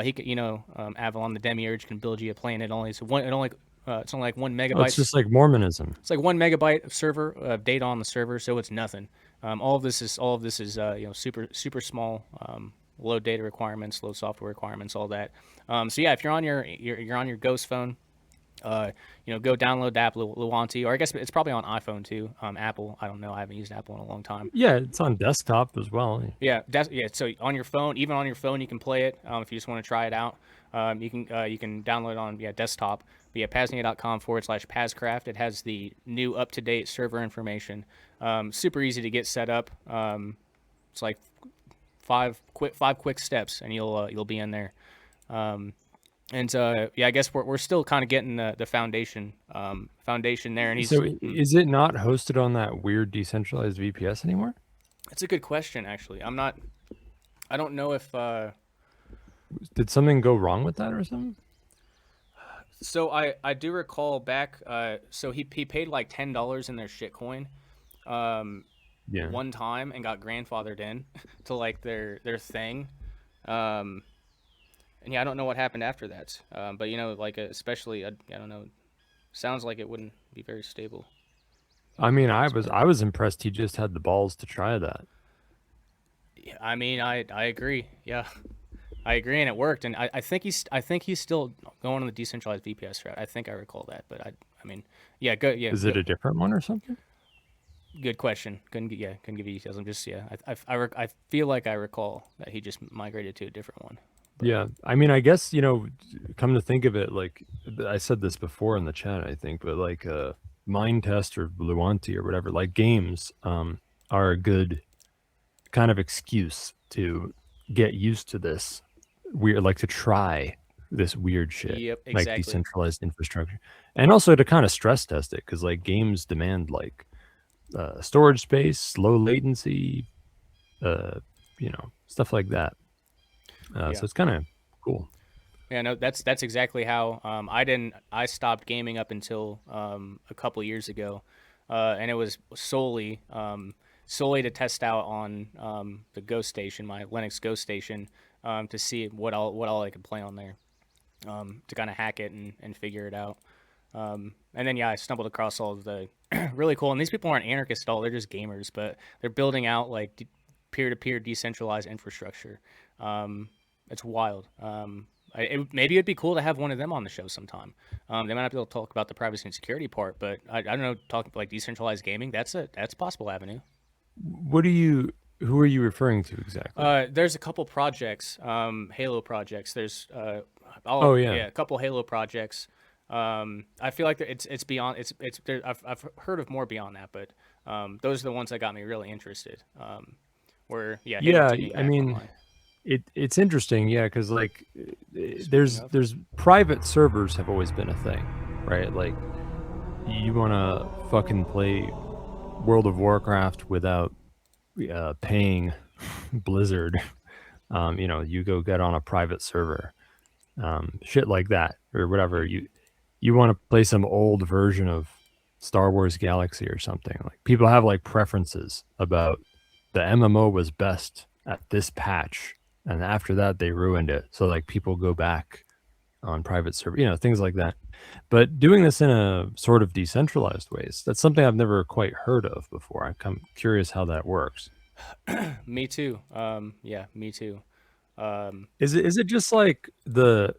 he could, Avalon the Demiurge can build you a planet. It's only like 1 megabyte. Oh, it's just like Mormonism. It's like 1 megabyte of server data on the server, so it's nothing. All of this is super small, low data requirements, low software requirements, all that. So yeah, if you're on your Ghost phone, go download the app Luanti, or I guess it's probably on iPhone too. Apple, I don't know, I haven't used Apple in a long time. Yeah, it's on desktop as well. Yeah, so on your phone, even on your phone, you can play it if you just want to try it out. You can download it on desktop. But yeah, PAZNIA.com/PAZcraft. It has the new up-to-date server information. Super easy to get set up. It's like five quick steps, and you'll be in there. I guess we're still kind of getting the foundation there. And so is it not hosted on that weird decentralized VPS anymore? That's a good question, actually. I don't know if did something go wrong with that or something? So I do recall back. So he paid like $10 in their shitcoin, one time, and got grandfathered in to like their thing. And yeah, I don't know what happened after that. But like especially I don't know. Sounds like it wouldn't be very stable. I mean, I was impressed. He just had the balls to try that. Yeah, I mean, I agree. Yeah. I agree, and it worked, and I think he's still going on the decentralized VPS route. I think I recall that, but I mean, yeah, go, yeah. Is it a different one or something? Good question. Couldn't give you details. I'm just I feel like I recall that he just migrated to a different one. But. Yeah, I mean, I guess come to think of it, like I said this before in the chat, I think, but like Mind Test or Luanti or whatever, like games are a good kind of excuse to get used to this. Like to try this weird shit. Yep, exactly. Like decentralized infrastructure, and also to kind of stress test it, because like games demand like storage space, low latency, stuff like that. So it's kind of cool. Yeah, no, that's exactly how I stopped gaming up until a couple years ago, and it was solely to test out on the Ghost Station, my Linux Ghost Station, to see what all I could play on there, to kind of hack it and figure it out. And then I stumbled across all of the really cool. And these people aren't anarchists at all; they're just gamers, but they're building out like peer-to-peer decentralized infrastructure. It's wild. Maybe it'd be cool to have one of them on the show sometime. They might not be able to talk about the privacy and security part, but I don't know, talking like decentralized gaming. That's a possible avenue. Who are you referring to exactly? There's a couple projects, Halo projects. There's a couple Halo projects. I feel like it's beyond. It's there, I've heard of more beyond that, but those are the ones that got me really interested. I mean, it's interesting, because like there's private servers have always been a thing, right? Like you want to fucking play World of Warcraft without paying Blizzard You go get on a private server, shit like that, or whatever. You want to play some old version of Star Wars Galaxy or something. Like people have like preferences about the MMO was best at this patch, and after that they ruined it. So like people go back on private server, things like that. But doing this in a sort of decentralized ways, that's something I've never quite heard of before. I'm curious how that works. Me too. Yeah, me too. Is it just like the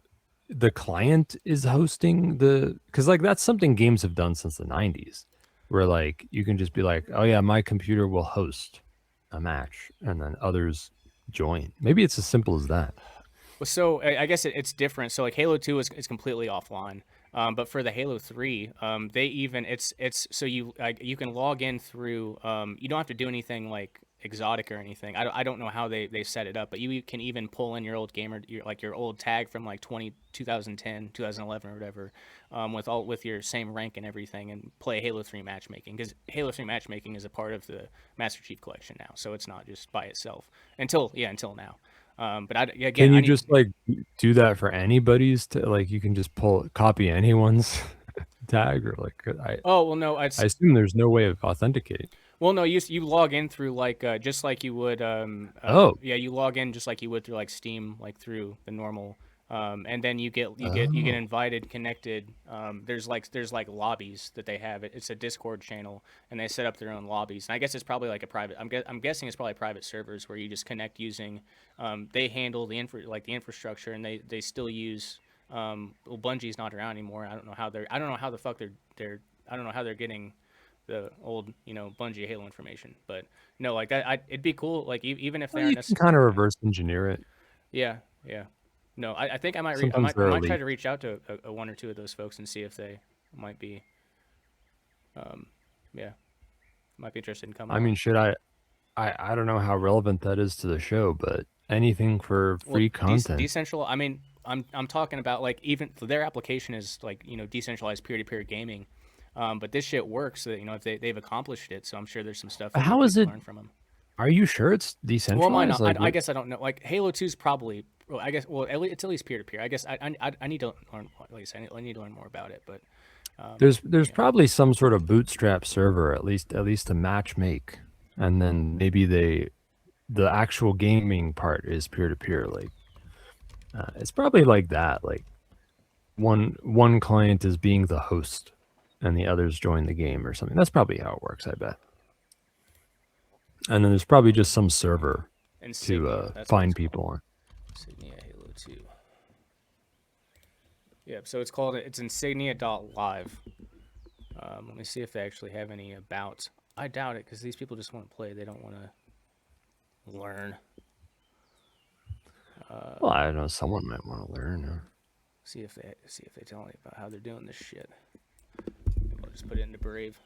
client is hosting because like that's something games have done since the 90s, where like you can just be like, oh yeah, my computer will host a match and then others join. Maybe it's as simple as that. Well, so I guess it's different. So like Halo 2 is completely offline. But for the Halo 3, they even it's so you can log in through. You don't have to do anything like exotic or anything. I don't know how they set it up, but you can even pull in your old gamer, your old tag from like 2010, 2011 or whatever, with your same rank and everything, and play Halo 3 matchmaking, because Halo 3 matchmaking is a part of the Master Chief Collection now, so it's not just by itself until now. But again, Can you just like do that for anybody's like you can just copy anyone's tag, or like Oh well, no, I assume there's no way of authenticating. Well, no, you log in through like just like you would yeah, you log in just like you would through like Steam, like through the normal, and then you get invited, connected. There's like lobbies that they have. It's a Discord channel, and they set up their own lobbies. And I guess it's probably like a private. I'm guessing it's probably private servers where you just connect using. They handle the infrastructure, and they still use. Well, Bungie's not around anymore. I don't know how the fuck they're. I don't know how they're getting the old, Bungie Halo information, but no, like that, it'd be cool. Like even if they're kind of reverse engineer it. Yeah. No, I think I might try to reach out to a one or two of those folks and see if they might be, might be interested in coming. I mean, I don't know how relevant that is to the show, but anything for free content. Decentralized. I mean, I'm talking about like even their application is like decentralized peer-to-peer gaming. But this shit works. So, if they've accomplished it, so I'm sure there's some stuff. How is it? Learn from them. Are you sure it's decentralized? Well, why not? I guess I don't know. Like Halo 2 is probably. Well, I guess. Well, it's at least peer to peer. I guess I need to learn. At least I need to learn more about it. But there's probably some sort of bootstrap server at least to match make, and then maybe the actual gaming part is peer to peer. Like it's probably like that. Like one client is being the host, and the others join the game or something. That's probably how it works, I bet. And then there's probably just some server to find people on. Insignia Halo 2. Yeah, so it's insignia.live. Let me see if they actually have any about. I doubt it, because these people just want to play. They don't want to learn. Well, I don't know. Someone might want to learn. See if they tell me about how they're doing this shit. I'll just put it into Brave.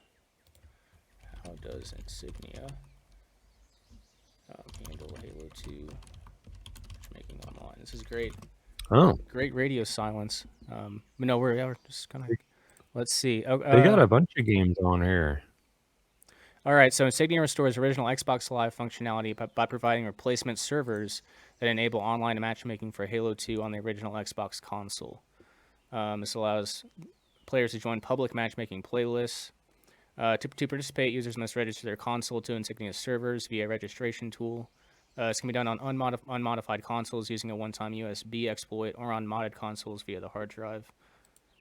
How does Insignia handle Halo 2 matchmaking online? This is great. Oh, great radio silence. But no, we're just kind of. Let's see. They got a bunch of games on here. All right, so Insignia restores original Xbox Live functionality by providing replacement servers that enable online matchmaking for Halo 2 on the original Xbox console. This allows players to join public matchmaking playlists. To participate, users must register their console to Insignia servers via a registration tool. This can be done on unmodified consoles using a one-time USB exploit, or on modded consoles via the hard drive.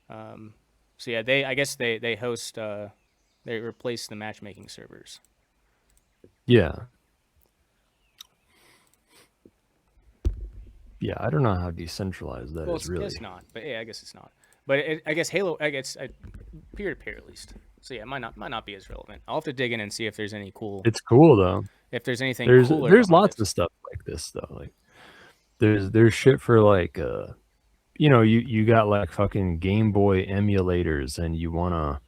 So yeah, I guess they host. They replace the matchmaking servers. Yeah. Yeah, I don't know how decentralized that is really. It's not, but yeah, I guess it's not. But I guess Halo, peer-to-peer at least. So yeah, it might not be as relevant. I'll have to dig in and see if there's any cool. It's cool though. If there's anything cooler. There's lots of stuff like this though. Like there's shit for like you got like fucking Game Boy emulators, and you wanna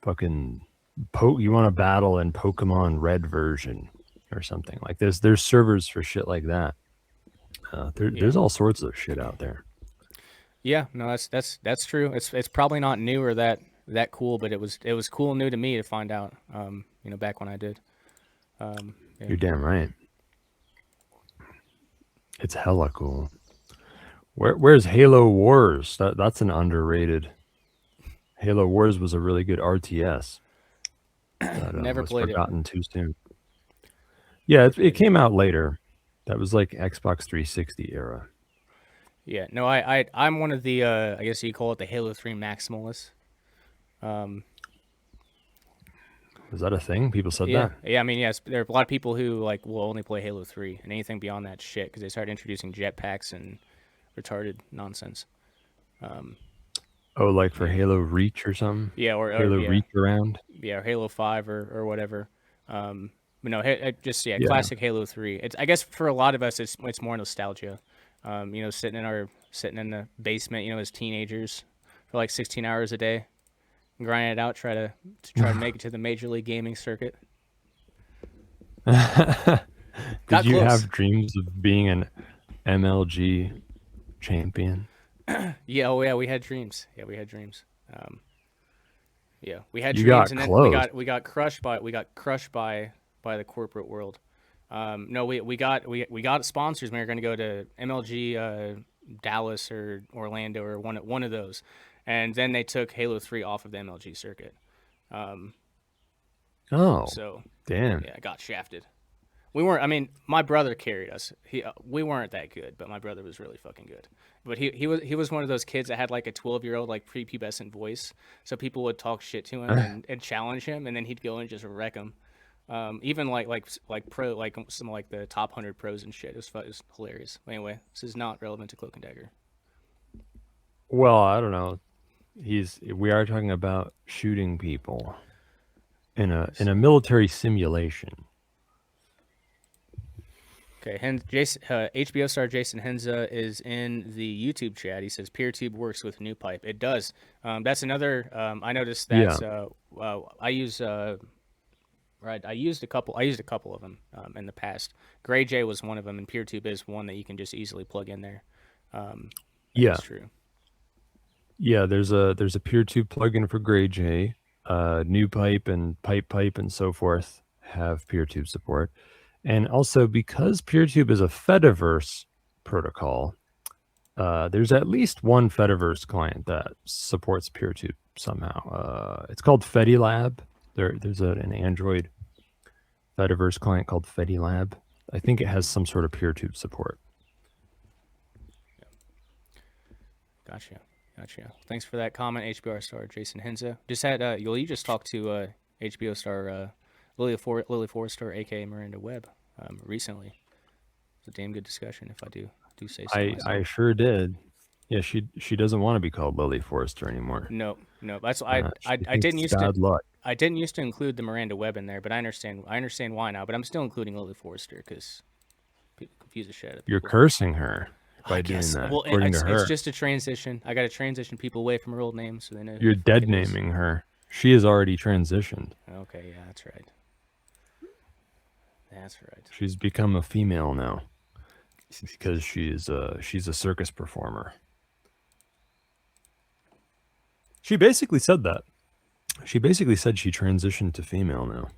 fucking you wanna battle in Pokemon Red version or something. Like there's servers for shit like that. There's all sorts of shit out there. Yeah, no, that's true. It's probably not new or that cool, but it was cool and new to me to find out. Back when I did. You're damn right. It's hella cool. Where's Halo Wars? That's an underrated. Halo Wars was a really good RTS that Never was played it. forgotten too soon. Yeah, it came out later. That was like Xbox 360 era. Yeah, no, I'm one of the I guess you call it the Halo 3 maximalists. Was that a thing? People said Yeah, that? yeah. I mean, yes, there are a lot of people who like will only play Halo 3 and anything beyond that shit because they started introducing jetpacks and retarded nonsense. Oh, like for Halo Reach or something? Yeah, or Halo yeah, Reach around? yeah, or Halo 5 or whatever. But no, just Yeah. classic Halo 3. It's I guess for a lot of us, it's more nostalgia. Sitting in the basement, as teenagers for like 16 hours a day, grinding it out, try to make it to the Major League Gaming circuit. Did you have dreams of being an MLG champion? Yeah, oh yeah, we had dreams. Yeah, we had dreams. Yeah, we had You dreams, got and then close. we got crushed by the corporate world. No, we got sponsors. We were going to go to MLG Dallas or Orlando or one of those, and then they took Halo 3 off of the MLG circuit. Oh, So damn. yeah, I got shafted. We weren't. I mean, my brother carried us. We weren't that good, but my brother was really fucking good. But he was one of those kids that had like a 12-year-old like prepubescent voice. So people would talk shit to him and challenge him, and then he'd go and just wreck them. Even like pro like some like the top 100 pros and shit. It was hilarious. Anyway, this is not relevant to Cloak and Dagger. Well, I don't know. We are talking about shooting people in a military simulation. Okay, HBO star Jason Henza is in the YouTube chat. He says PeerTube works with New Pipe. It does. That's another. I noticed that. I used a couple of them in the past. GrayJ was one of them, and PeerTube is one that you can just easily plug in there. That's true. Yeah, there's a PeerTube plugin for GrayJ. New Pipe and Pipe and so forth have PeerTube support. And also, because PeerTube is a Fediverse protocol, there's at least one Fediverse client that supports PeerTube somehow. It's called FediLab. There's an Android Fediverse client called FediLab. I think it has some sort of PeerTube support. Gotcha. Thanks for that comment, HBO star Jason Henza. Just had you just talked to HBO star Lily Forrester, aka Miranda Webb, recently. It's a damn good discussion, if I do say so. I sure did. Yeah, she doesn't want to be called Lily Forrester anymore. No. That's I didn't used to. Luck. I didn't used to include the Miranda Webb in there, but I understand why now. But I'm still including Lily Forrester because people confuse the shit out of people. You're cursing her by doing that. Well, according to her. it's just a transition. I got to transition people away from her old name so they know. You're dead naming her. She has already transitioned. Okay, yeah, that's right. That's right. She's become a female now because she's a circus performer. She basically said that. She basically said she transitioned to female now.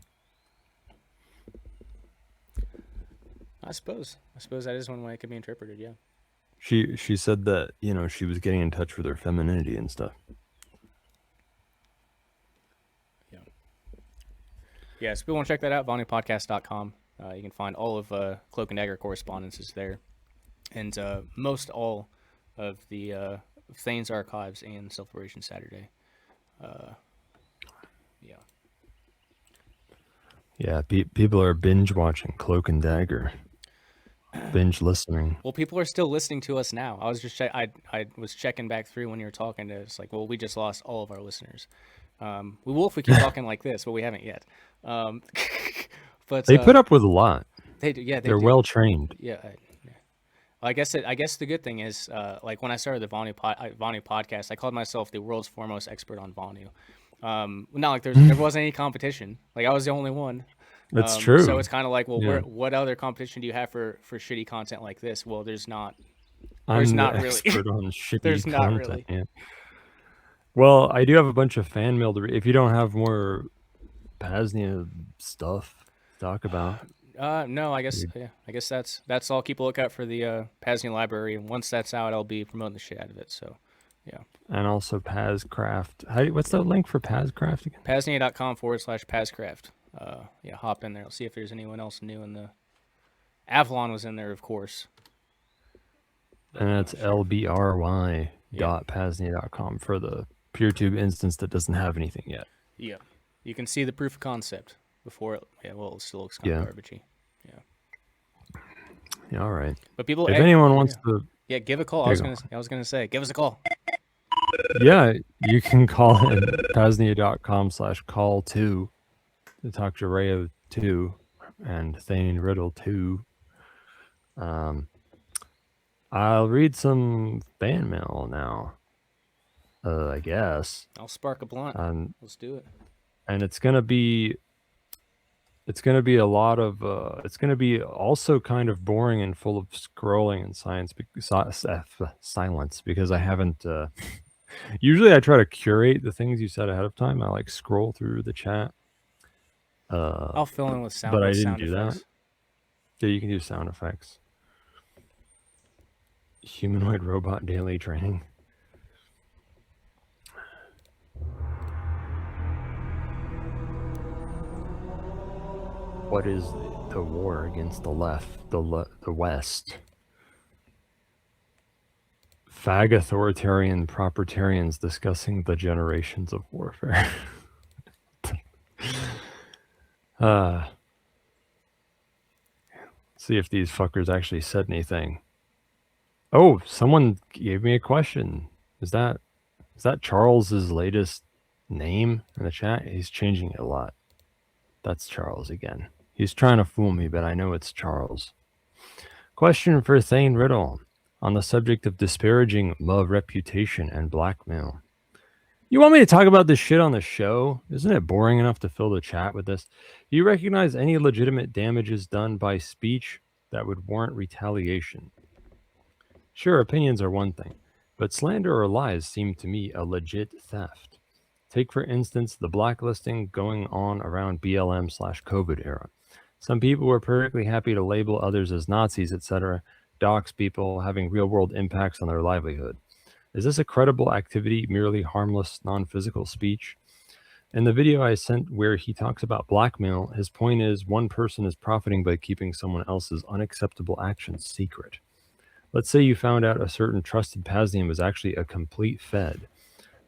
I suppose that is one way it could be interpreted. Yeah. She said that she was getting in touch with her femininity and stuff. Yeah. Yeah. So if you want to check that out, VonuPodcast.com. You can find all of Cloak and Dagger correspondences there, and most all of the Thane's archives and Celebration Saturday. Yeah, people are binge watching Cloak and Dagger, binge listening. Well, people are still listening to us now. I was just I was checking back through when you were talking. It's like, well, we just lost all of our listeners. We will if we keep talking like this, but we haven't yet. But they put up with a lot. They do. Yeah, they're well trained. Yeah. Well, I guess the good thing is, like when I started the Vonu podcast, I called myself the world's foremost expert on Vonu. Not like there wasn't any competition. Like I was the only one. That's true. So it's kind of like, well, what other competition do you have for shitty content like this? Well, there's not. There's not really. Expert on shitty there's content, not really. Yeah. Well, I do have a bunch of fan mail to read. If you don't have more PAZNIA stuff to talk about. No, I guess that's all. Keep a lookout for the PAZNIA library, and once that's out, I'll be promoting the shit out of it. So, yeah. And also PAZcraft. What's the link for PAZcraft again? PAZNIA.com/PAZcraft. Yeah, hop in there. I'll see if there's anyone else new in the. Avalon was in there, of course. And that's lbry.paznia.com for the PeerTube instance that doesn't have anything yet. Yeah, you can see the proof of concept before it. Yeah, well, it still looks kind of garbagey. Yeah. Yeah. All right. But people, if anyone wants to, give a call. I was gonna say, give us a call. Yeah, you can call in PAZNIA.com/call2 to talk to Rayo2 and Thane Riddle 2. I'll read some fan mail now. I guess. I'll spark a blunt. Let's do it. And it's gonna be a lot of. It's gonna be also kind of boring and full of scrolling and silence because I haven't. Usually, I try to curate the things you said ahead of time. I like scroll through the chat. I'll fill in with sound. But I didn't sound do effects. that. Yeah, you can do sound effects. Humanoid robot daily training. What is the war against the left, the West? Fag authoritarian propertarians discussing the generations of warfare. See if these fuckers actually said anything. Oh, someone gave me a question. Is that Charles's latest name in the chat? He's changing it a lot. That's Charles again. He's trying to fool me, but I know it's Charles. Question for Thane Riddle on the subject of disparaging reputation and blackmail. You want me to talk about this shit on the show? Isn't it boring enough to fill the chat with this? Do you recognize any legitimate damages done by speech that would warrant retaliation? Sure, opinions are one thing, but slander or lies seem to me a legit theft. Take, for instance, the blacklisting going on around BLM/COVID era. Some people were perfectly happy to label others as Nazis, etc., dox people having real-world impacts on their livelihood. Is this a credible activity, merely harmless, non-physical speech? In the video I sent where he talks about blackmail, his point is one person is profiting by keeping someone else's unacceptable actions secret. Let's say you found out a certain trusted PAZNIan was actually a complete Fed.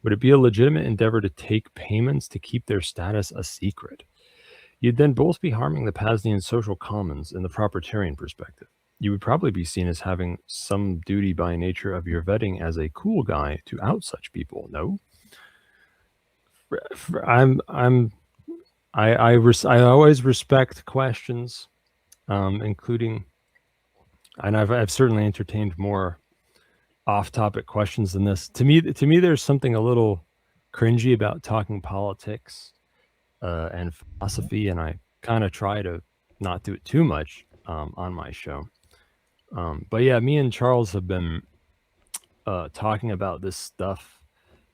Would it be a legitimate endeavor to take payments to keep their status a secret? You'd then both be harming the PAZNIan social commons in the propertarian perspective. You would probably be seen as having some duty by nature of your vetting as a cool guy to out such people, no? I always respect questions, including, and I've certainly entertained more off-topic questions than this. To me, there's something a little cringy about talking politics and philosophy, and I kind of try to not do it too much on my show. But yeah, me and Charles have been talking about this stuff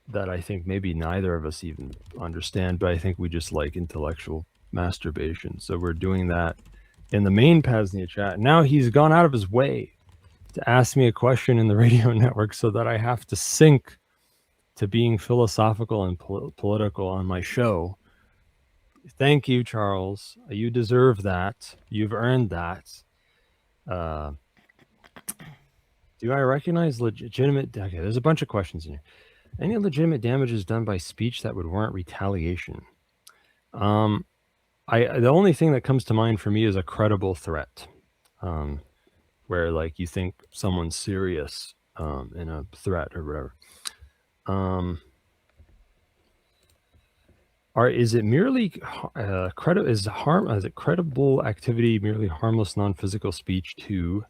that I think maybe neither of us even understand, but I think we just like intellectual masturbation. So we're doing that in the main PAZNIA chat. Now he's gone out of his way to ask me a question in the radio network so that I have to sync to being philosophical and political on my show. Thank you, Charles. You deserve that. You've earned that. Do I recognize legitimate... Okay, there's a bunch of questions in here. Any legitimate damages done by speech that would warrant retaliation? The only thing that comes to mind for me is a credible threat, where like you think someone's serious in a threat or whatever. Is it merely is it credible activity merely harmless non-physical speech to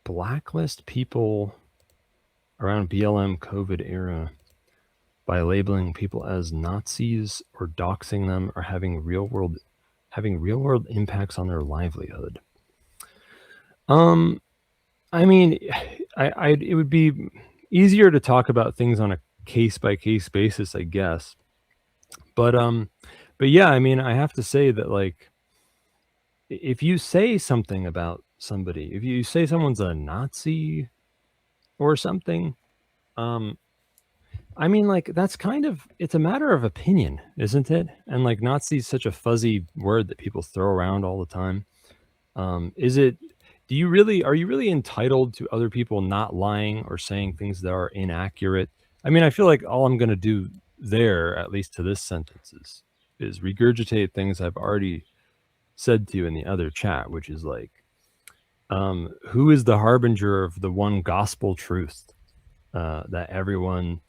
blacklist people around BLM COVID era by labeling people as Nazis or doxing them or having real world impacts on their livelihood? I mean, it would be easier to talk about things on a case by case basis, I guess. But yeah, I mean, I have to say that like if you say something about somebody, if you say someone's a Nazi or something, I mean, like, that's kind of, it's a matter of opinion, isn't it? And like, Nazi is such a fuzzy word that people throw around all the time. Is it, are you really entitled to other people not lying or saying things that are inaccurate? I mean, I feel like all I'm going to do there, at least to this sentence, is regurgitate things I've already said to you in the other chat, which is like, who is the harbinger of the one gospel truth that everyone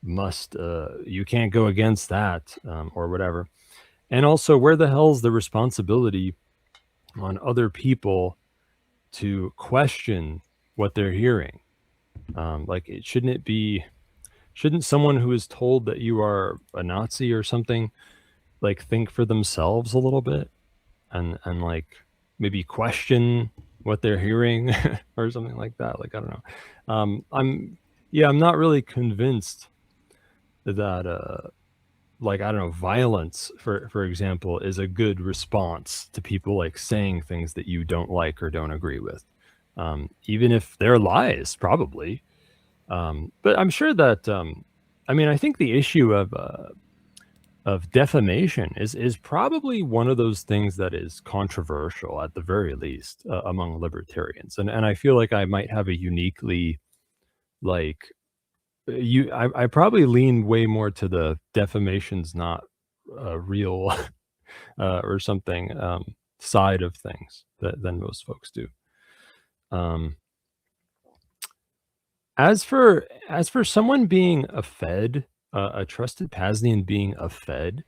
must, you can't go against that, or whatever. And also, where the hell's the responsibility on other people to question what they're hearing? Like, shouldn't someone who is told that you are a Nazi or something, like, think for themselves a little bit and like maybe question what they're hearing or something like that? Like, I don't know. I'm not really convinced that like, I don't know, violence, for example, is a good response to people like saying things that you don't like or don't agree with, even if they're lies, probably. But I'm sure that, I mean, I think the issue of defamation is probably one of those things that is controversial at the very least, among libertarians, and I feel like I might have a uniquely, like, I probably lean way more to the defamation's not real or something, side of things than most folks do. As for someone being a Fed, a trusted PAZNIan being a Fed,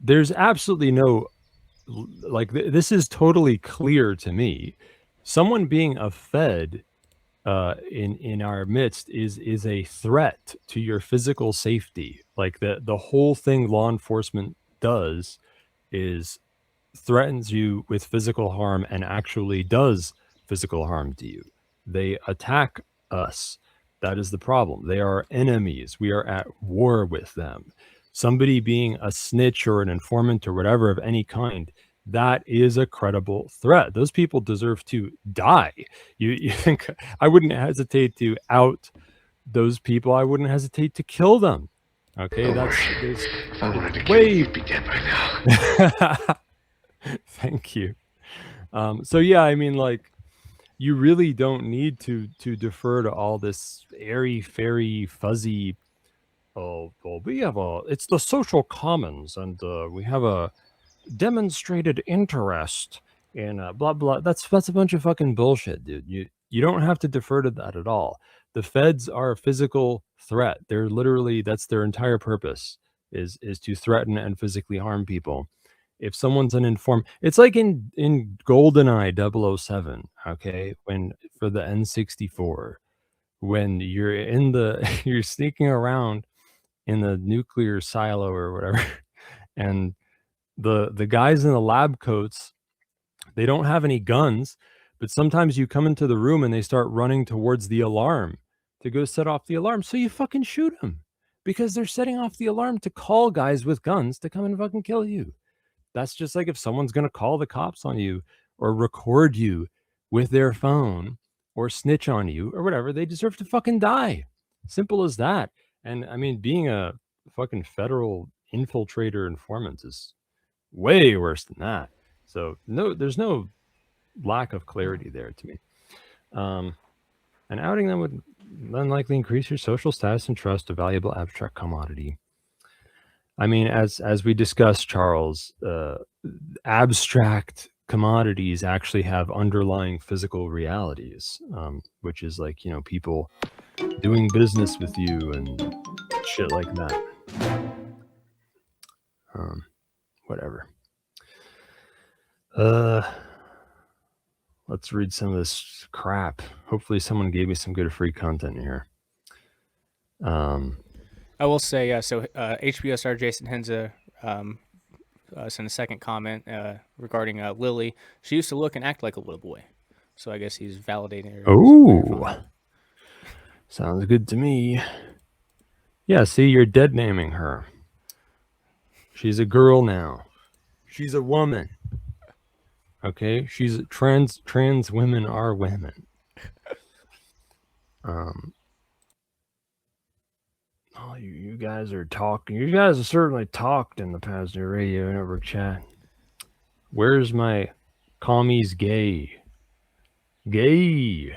there's absolutely no, like, this is totally clear to me. Someone being a Fed in our midst is a threat to your physical safety. Like, the whole thing law enforcement does is threatens you with physical harm and actually does physical harm to you. They attack us. That is the problem. They are enemies. We are at war with them. Somebody being a snitch or an informant or whatever of any kind, that is a credible threat. Those people deserve to die. You think I wouldn't hesitate to out those people? I wouldn't hesitate to kill them. Okay, that's If I wanted to kill way. you, you'd be dead by now. Thank you. So yeah, I mean, like, you really don't need to defer to all this airy fairy fuzzy, oh, well, it's the social commons, and we have a demonstrated interest in blah blah. That's a bunch of fucking bullshit, dude. You don't have to defer to that at all. The feds are a physical threat. They're literally, that's their entire purpose, is to threaten and physically harm people. If someone's an informed, it's like in GoldenEye 007, okay, when for the N64, when you're in the you're sneaking around in the nuclear silo or whatever, and the guys in the lab coats, they don't have any guns, but sometimes you come into the room and they start running towards the alarm to go set off the alarm, so you fucking shoot them because they're setting off the alarm to call guys with guns to come and fucking kill you. That's just like if someone's going to call the cops on you or record you with their phone or snitch on you or whatever, they deserve to fucking die. Simple as that. And I mean, being a fucking federal infiltrator informant is way worse than that. So no, there's no lack of clarity there to me. And outing them would unlikely increase your social status and trust, a valuable abstract commodity. I mean, as we discussed, Charles, abstract commodities actually have underlying physical realities, which is like, people doing business with you and shit like that. Whatever. Let's read some of this crap. Hopefully someone gave me some good free content here. I will say, so HBO star Jason Henza sent a second comment regarding Lily. She used to look and act like a little boy. So I guess he's validating her. Oh, sounds good to me. Yeah, see, you're dead naming her. She's a girl now. She's a woman. Okay, she's trans women are women. Oh, you guys are talking. You guys have certainly talked in the PAZNIA Radio Network chat. Where's my commies gay? Gay.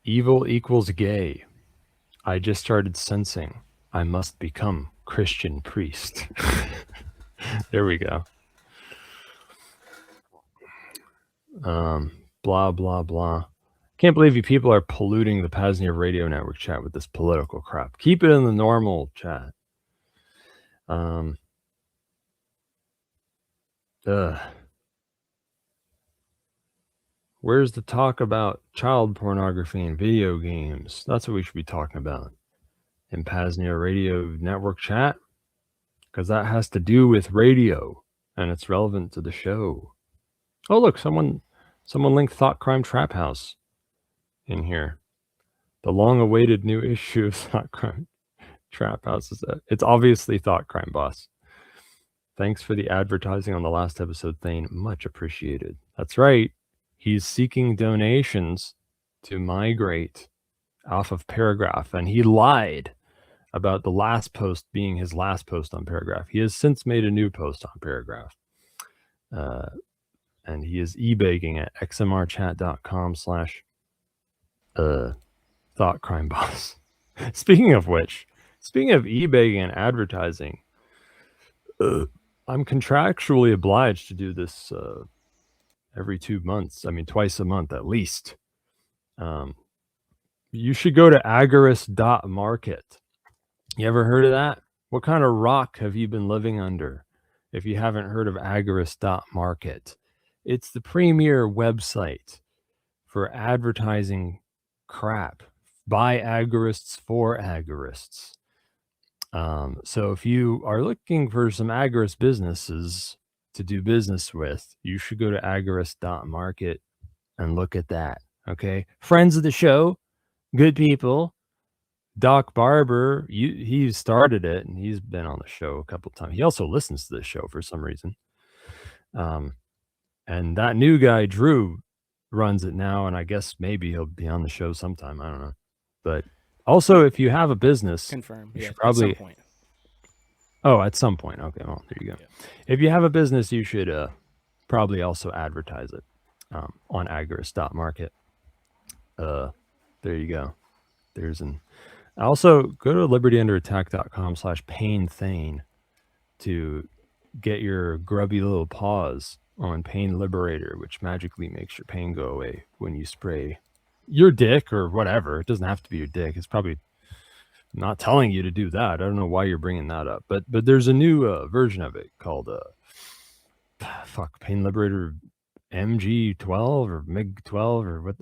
Evil equals gay. I just started sensing I must become Christian priest. There we go. Blah, blah, blah. Can't believe you people are polluting the PAZNIA Radio Network chat with this political crap. Keep it in the normal chat. Where's the talk about child pornography and video games? That's what we should be talking about in PAZNIA Radio Network chat, because that has to do with radio and it's relevant to the show. Oh, look, someone linked Thought Crime Trap House in here. The long-awaited new issue of Thought Crime Trap House. It's obviously Thought Crime, boss. Thanks for the advertising on the last episode, Thane. Much appreciated. That's right. He's seeking donations to migrate off of Paragraph, and he lied about the last post being his last post on Paragraph. He has since made a new post on Paragraph. And he is e-begging at xmrchat.com/thoughtcrimeboss. Speaking of which, speaking of e-begging and advertising, I'm contractually obliged to do this every 2 months. I mean, twice a month at least. You should go to agorist.market. You ever heard of that? What kind of rock have you been living under if you haven't heard of agorist.market? It's the premier website for advertising crap by agorists for agorists. So if you are looking for some agorist businesses to do business with, you should go to agorist.market and look at that. Okay. Friends of the show, good people. Doc Barber, he started it and he's been on the show a couple times. He also listens to the show for some reason. And that new guy, Drew, runs it now, and I guess maybe he'll be on the show sometime. I don't know. But also, if you have a business, Confirm. you Yeah, should probably. at some point. Oh, at some point. Okay, well, there you go. Yeah. If you have a business, you should probably also advertise it on agorist.market. There you go. There's an. Also, go to libertyunderattack.com/painthane to get your grubby little paws on Pain Liberator, which magically makes your pain go away when you spray your dick or whatever. It doesn't have to be your dick. It's probably not telling you to do that. I don't know why you're bringing that up, but there's a new version of it called Pain Liberator MG12 or MiG12 or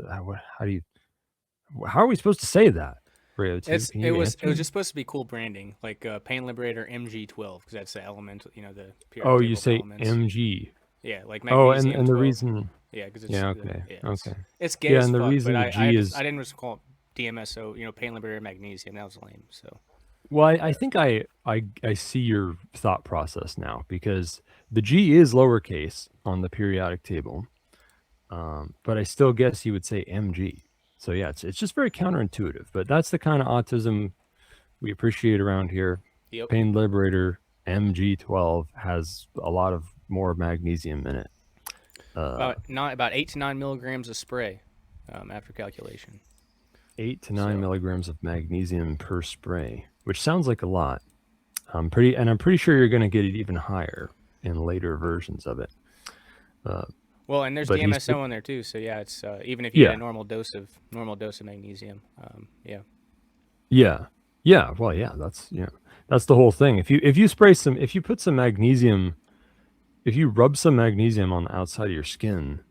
how are we supposed to say that? Rayo2, it was just supposed to be cool branding, like Pain Liberator MG12, because that's the element, the periodic you say elements. MG. Yeah, like magnesium. And the reason. Yeah, because it's okay. It's gay as fuck, but I didn't just call it DMSO. Pain Liberator magnesium. That was lame. So. Well, I think I see your thought process now, because the G is lowercase on the periodic table, but I still guess you would say MG. So yeah, it's just very counterintuitive, but that's the kind of autism we appreciate around here. Yep. Pain Liberator MG12 has a lot of more magnesium in it. About 8 to 9 milligrams of spray after calculation. 8 to 9 milligrams of magnesium per spray, which sounds like a lot. I'm pretty sure you're going to get it even higher in later versions of it. Well, and there's DMSO in there too, so yeah, it's even if you get a normal dose of magnesium, yeah. Well, yeah, that's the whole thing. If you put some magnesium, if you rub some magnesium on the outside of your skin,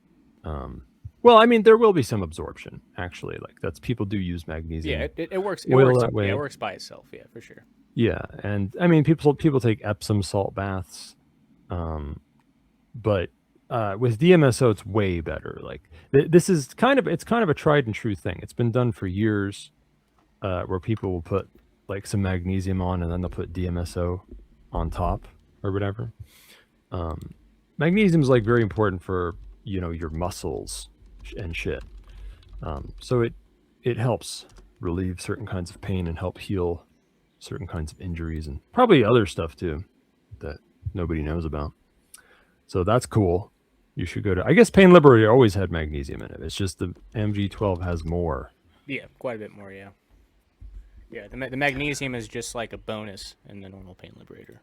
well, I mean, there will be some absorption actually. Like people do use magnesium. Yeah, it works. It works that way. Yeah, it works by itself. Yeah, for sure. Yeah, and I mean, people take Epsom salt baths, but with DMSO, it's way better. Like this is kind of a tried and true thing. It's been done for years, where people will put like some magnesium on and then they'll put DMSO on top or whatever. Magnesium is like very important for, you know, your muscles and shit. So it helps relieve certain kinds of pain and help heal certain kinds of injuries and probably other stuff too that nobody knows about. So that's cool. You should go to, I guess Pain Liberator always had magnesium in it. It's just the MG12 has more. Yeah, quite a bit more, yeah. Yeah, the magnesium is just like a bonus in the normal Pain Liberator.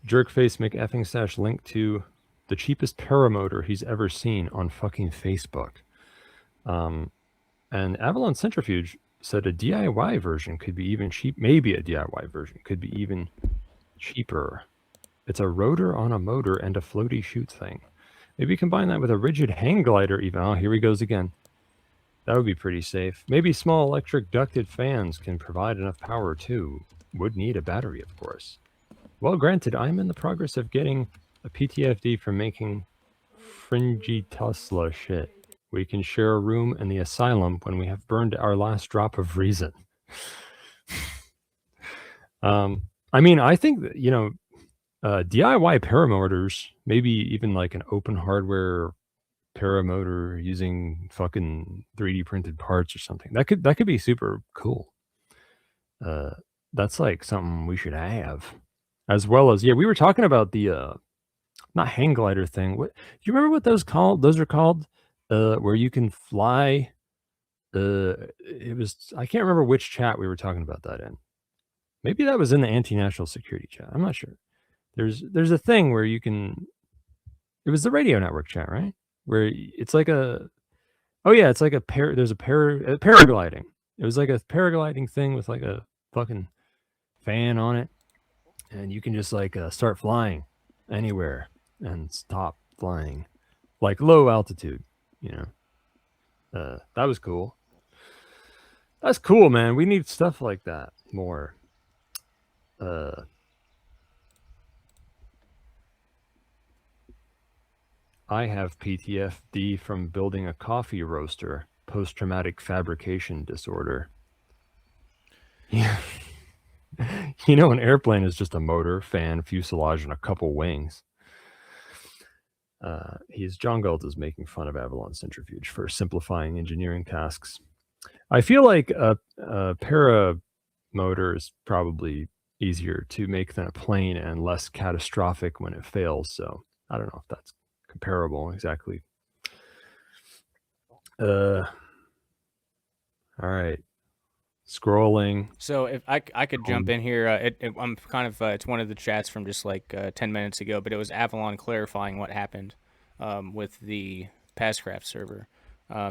Jerkface McEffing Stash link to the cheapest paramotor he's ever seen on fucking Facebook. And Avalon Centrifuge said a DIY version could be even cheap. Maybe a DIY version could be even cheaper. It's a rotor on a motor and a floaty chute thing. Maybe combine that with a rigid hang glider even. Oh, here he goes again. That would be pretty safe. Maybe small electric ducted fans can provide enough power too. Would need a battery, of course. Well, granted, I'm in the progress of getting a PTFD for making fringy Tesla shit. We can share a room in the asylum when we have burned our last drop of reason. I mean, I think that, you know, DIY paramotors, maybe even like an open hardware paramotor using fucking 3D printed parts or something. That could be super cool. That's like something we should have. As well as, yeah, we were talking about the not hang glider thing. What do you remember what those called? Those are called where you can fly. It was, I can't remember which chat we were talking about that in. Maybe that was in the anti-national security chat. I'm not sure. There's a thing where you can, it was the radio network chat, right? Where it's like a, oh yeah, it's like there's a paragliding. It was like a paragliding thing with like a fucking fan on it. And you can just like start flying anywhere and stop flying, like low altitude, you know. That was cool. That's cool, man. We need stuff like that more. I have PTSD from building a coffee roaster, post-traumatic fabrication disorder. Yeah. You know, an airplane is just a motor, fan, fuselage, and a couple wings. John Galt is making fun of Avalon Centrifuge for simplifying engineering tasks. I feel like a paramotor is probably easier to make than a plane and less catastrophic when it fails. So I don't know if that's comparable exactly. All right. Scrolling. So if I could jump in here, I'm kind of it's one of the chats from just like 10 minutes ago, but it was Avalon clarifying what happened with the PAZcraft server.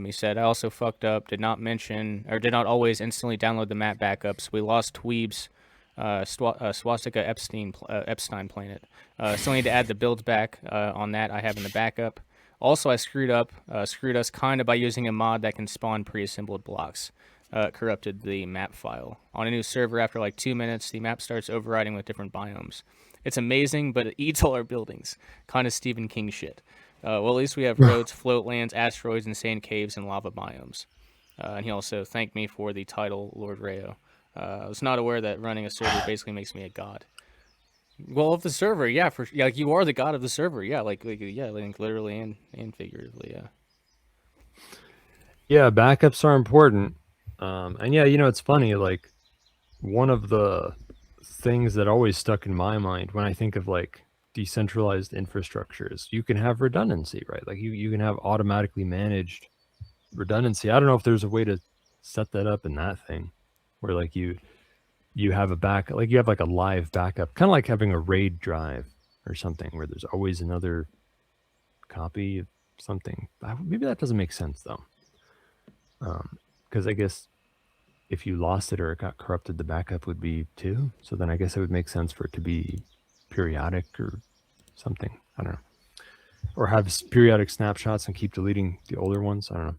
He said, I also fucked up, did not always instantly download the map backups. We lost Dweeb's Swastika Epstein planet. Still need to add the builds back on that I have in the backup. Also, I screwed us kind of by using a mod that can spawn pre-assembled blocks. Corrupted the map file. On a new server, after like 2 minutes, the map starts overriding with different biomes. It's amazing, but it eats all our buildings. Kind of Stephen King shit. Well, at least we have roads, floatlands, asteroids, insane caves, and lava biomes. And he also thanked me for the title, Lord Rayo. I was not aware that running a server basically makes me a god. Well, of the server, yeah, like you are the god of the server, yeah, like literally and figuratively, yeah. Yeah, backups are important. And yeah, you know, it's funny, like one of the things that always stuck in my mind when I think of like decentralized infrastructures, you can have redundancy, right? Like you can have automatically managed redundancy. I don't know if there's a way to set that up in that thing where like you have a backup, like you have like a live backup, kind of like having a RAID drive or something where there's always another copy of something. Maybe that doesn't make sense though. Because I guess if you lost it or it got corrupted, the backup would be too. So then I guess it would make sense for it to be periodic or something. I don't know. Or have periodic snapshots and keep deleting the older ones. I don't know.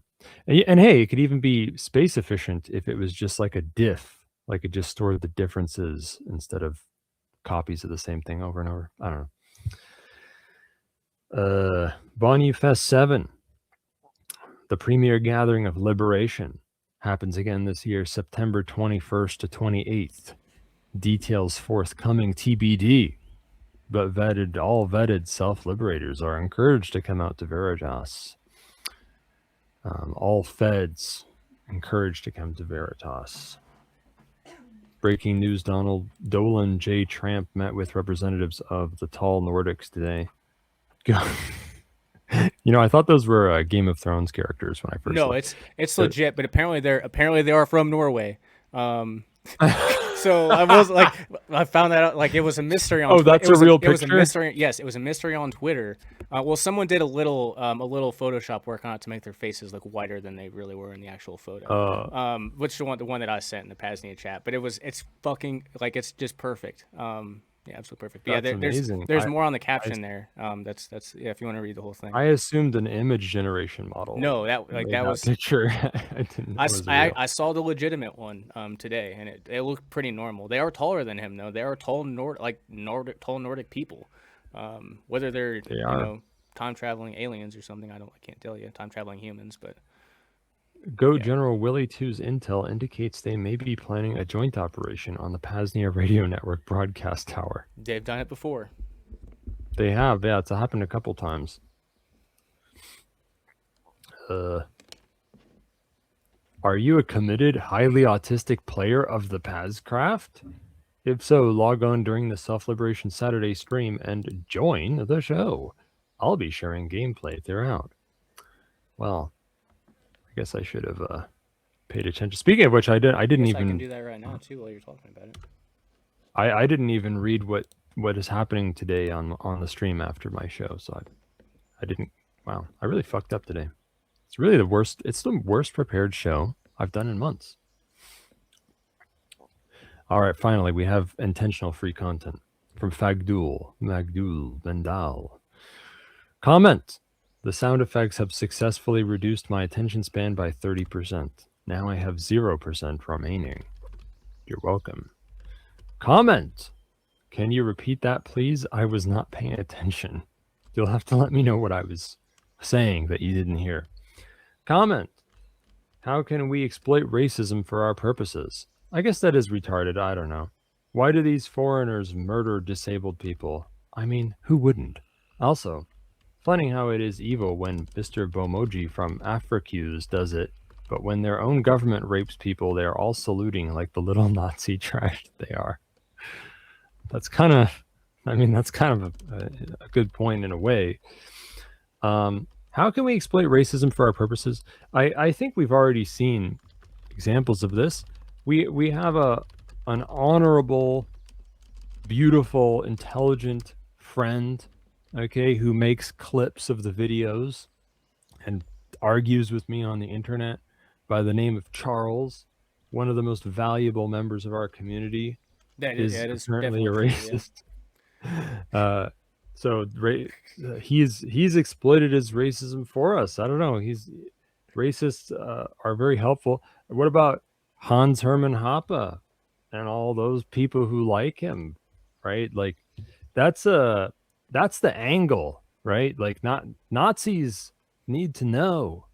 And hey, it could even be space efficient if it was just like a diff, like it just stored the differences instead of copies of the same thing over and over. I don't know. Vonu Fest 7, the premier gathering of liberation, happens again this year, September 21st to 28th. Details forthcoming TBD. But all vetted self-liberators are encouraged to come out to Veritas. All feds encouraged to come to Veritas. Breaking news, Donald Dolan J. Tramp met with representatives of the tall Nordics today. I thought those were Game of Thrones characters when I first No, looked. it's legit, but apparently they are from Norway. So I found that out, like, it was a mystery on Twitter. That's a real picture? It was a mystery. Yes, it was a mystery on Twitter. Well, someone did a little Photoshop work on it to make their faces look whiter than they really were in the actual photo. Which the one that I sent in the PAZNIA chat. But it's fucking, like, it's just perfect. Yeah, absolutely perfect. But That's amazing. There's more on the caption there. That's if you want to read the whole thing. I assumed an image generation model. No, that was picture. I saw the legitimate one today, and it looked pretty normal. They are taller than him though. They are tall Nordic people. Whether they're time traveling aliens or something, I can't tell you. Time traveling humans, but. General Willie 2's intel indicates they may be planning a joint operation on the PAZNIA radio network broadcast tower. They've done it before. They have, yeah. It's happened a couple times. Are you a committed, highly autistic player of the PAZcraft? If so, log on during the Self-Liberation Saturday stream and join the show. I'll be sharing gameplay throughout. Well, I guess I should have paid attention. Speaking of which, I didn't even. I can do that right now too while you're talking about it. I didn't even read what is happening today on the stream after my show, so I didn't. Wow, I really fucked up today. It's really the worst. It's the worst prepared show I've done in months. All right, finally we have intentional free content from Magdul Bendal. Comment. The sound effects have successfully reduced my attention span by 30%. Now I have 0% remaining. You're welcome. Comment. Can you repeat that, please? I was not paying attention. You'll have to let me know what I was saying that you didn't hear. Comment. How can we exploit racism for our purposes? I guess that is retarded. I don't know. Why do these foreigners murder disabled people? I mean, who wouldn't? Also, funny how it is evil when Mr. Bomoji from Africuse does it, but when their own government rapes people, they are all saluting like the little Nazi trash they are. That's kind of a good point in a way. How can we exploit racism for our purposes? I think we've already seen examples of this. We have an honorable, beautiful, intelligent friend, okay, who makes clips of the videos and argues with me on the internet by the name of Charles, one of the most valuable members of our community. That is apparently a racist. Yeah. He's exploited his racism for us. I don't know. Racists are very helpful. What about Hans Hermann Hoppe and all those people who like him, right? Like that's the angle, right? Like Nazis need to know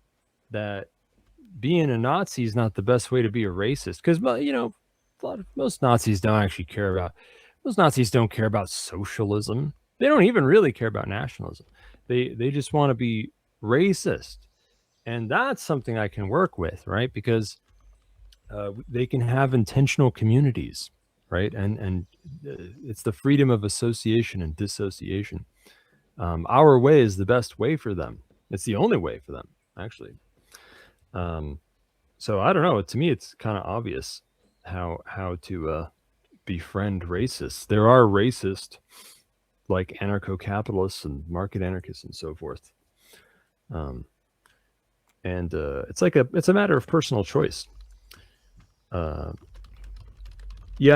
that being a Nazi is not the best way to be a racist, because most Nazis don't actually care about. Most Nazis don't care about socialism. They don't even really care about nationalism. They just want to be racist, and that's something I can work with, right? Because they can have intentional communities, right? And it's the freedom of association and dissociation. Our way is the best way for them. It's the only way for them, actually. So I don't know. To me, it's kind of obvious how to befriend racists. There are racists like anarcho-capitalists and market anarchists and so forth. It's a matter of personal choice. Yeah,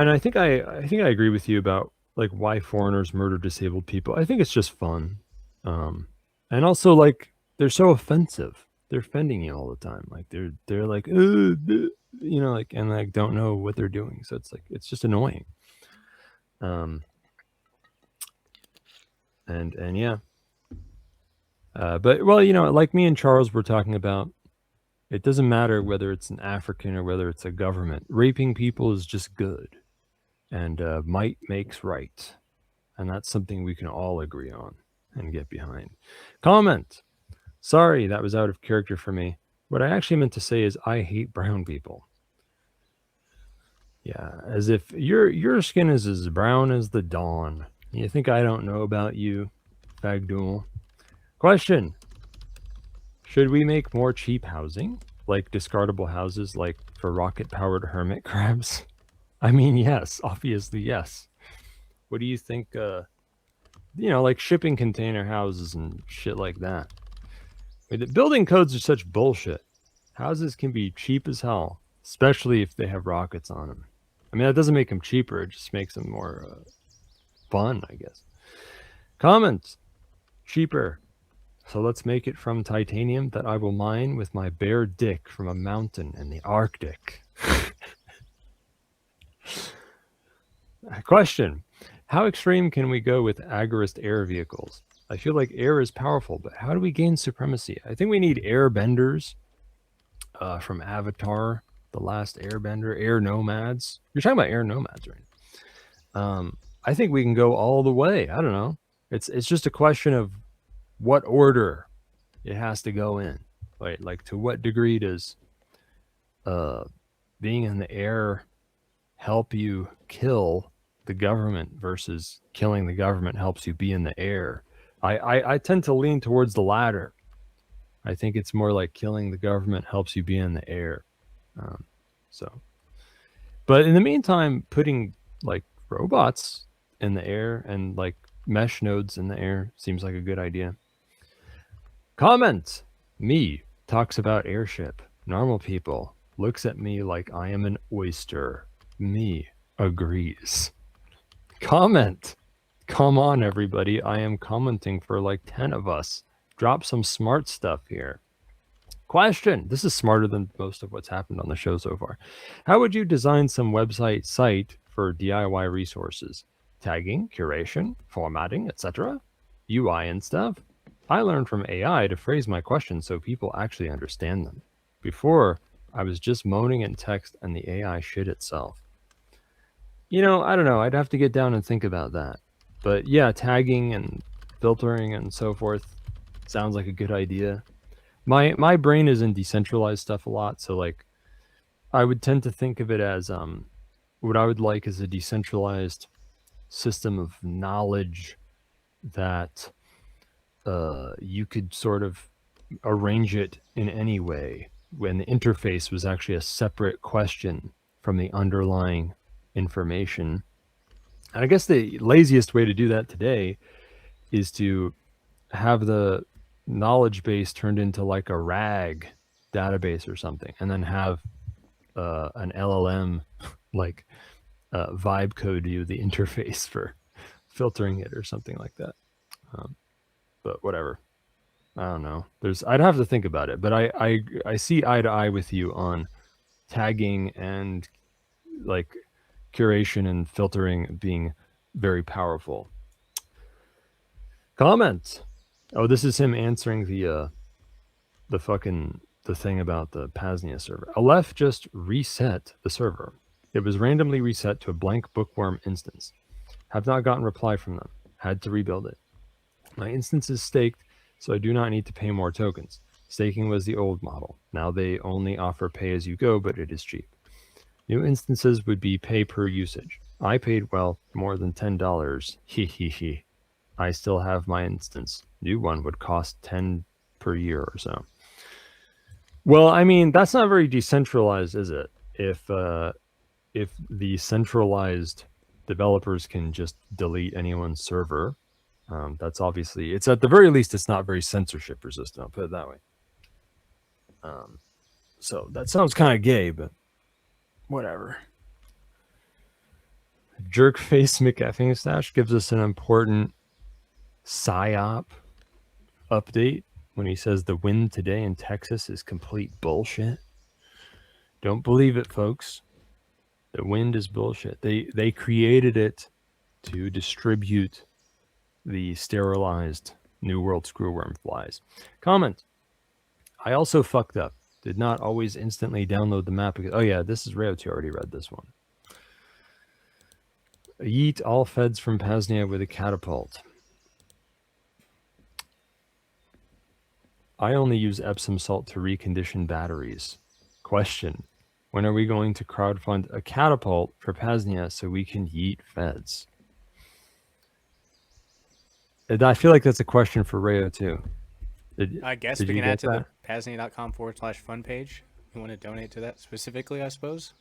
and I think I agree with you about like why foreigners murder disabled people. I think it's just fun. And also like they're so offensive. They're offending you all the time. Like they're like like, and like don't know what they're doing. So it's like it's just annoying. And yeah. But well, like me and Charles were talking about, it doesn't matter whether it's an African or whether it's a government. Raping people is just good. And might makes right. And that's something we can all agree on and get behind. Comment. Sorry, that was out of character for me. What I actually meant to say is I hate brown people. Yeah, as if your skin is as brown as the dawn. You think I don't know about you, Fagdool? Question. Should we make more cheap housing? Like discardable houses like for rocket-powered hermit crabs? I mean, yes. Obviously, yes. What do you think, like shipping container houses and shit like that? I mean, the building codes are such bullshit. Houses can be cheap as hell, especially if they have rockets on them. I mean, that doesn't make them cheaper. It just makes them more fun, I guess. Comments. Cheaper. So let's make it from titanium that I will mine with my bare dick from a mountain in the Arctic. Question. How extreme can we go with agorist air vehicles? I feel like air is powerful, but how do we gain supremacy? I think we need air benders from Avatar, The Last Airbender, air nomads. You're talking about air nomads, right? I think we can go all the way. I don't know. It's just a question of what order it has to go in. Right? Like to what degree does being in the air help you kill the government versus killing the government helps you be in the air? I tend to lean towards the latter. I think it's more like killing the government helps you be in the air. But in the meantime, putting like robots in the air and like mesh nodes in the air seems like a good idea. Comment. Me talks about airship. Normal people looks at me like I am an oyster. Me agrees. Comment. Come on, everybody. I am commenting for like 10 of us. Drop some smart stuff here. Question. This is smarter than most of what's happened on the show so far. How would you design some site for DIY resources? Tagging, curation, formatting, etc. UI and stuff? I learned from AI to phrase my questions so people actually understand them. Before, I was just moaning in text and the AI shit itself. I don't know. I'd have to get down and think about that. But yeah, tagging and filtering and so forth sounds like a good idea. My brain is in decentralized stuff a lot, so like I would tend to think of it as what I would like is a decentralized system of knowledge that you could sort of arrange it in any way when the interface was actually a separate question from the underlying information. And I guess the laziest way to do that today is to have the knowledge base turned into like a RAG database or something, and then have an LLM like vibe code you the interface for filtering it or something like that. But whatever. I don't know. I'd have to think about it, but I see eye to eye with you on tagging and like curation and filtering being very powerful. Comment. Oh, this is him answering the thing about the PAZNIA server. Aleph just reset the server. It was randomly reset to a blank bookworm instance. Have not gotten reply from them. Had to rebuild it. My instance is staked, so I do not need to pay more tokens. Staking was the old model. Now they only offer pay-as-you-go, but it is cheap. New instances would be pay per usage. I paid, more than $10. He. I still have my instance. New one would cost 10 per year or so. Well, I mean, that's not very decentralized, is it? If the centralized developers can just delete anyone's server, that's obviously, it's at the very least, it's not very censorship resistant. I'll put it that way. So that sounds kind of gay, but whatever. Jerkface McEffingstash gives us an important PSYOP update when he says the wind today in Texas is complete bullshit. Don't believe it, folks. The wind is bullshit. They created it to distribute the sterilized New World screwworm flies. Comment. I also fucked up. Did not always instantly download the map because, oh yeah, this is Rayo2. Already read this one. Yeet all feds from PAZNIA with a catapult. I only use Epsom salt to recondition batteries. Question. When are we going to crowdfund a catapult for PAZNIA so we can yeet feds? And I feel like that's a question for Rayo2. I guess we can add to the PAZNIA.com/fund page. You want to donate to that specifically, I suppose?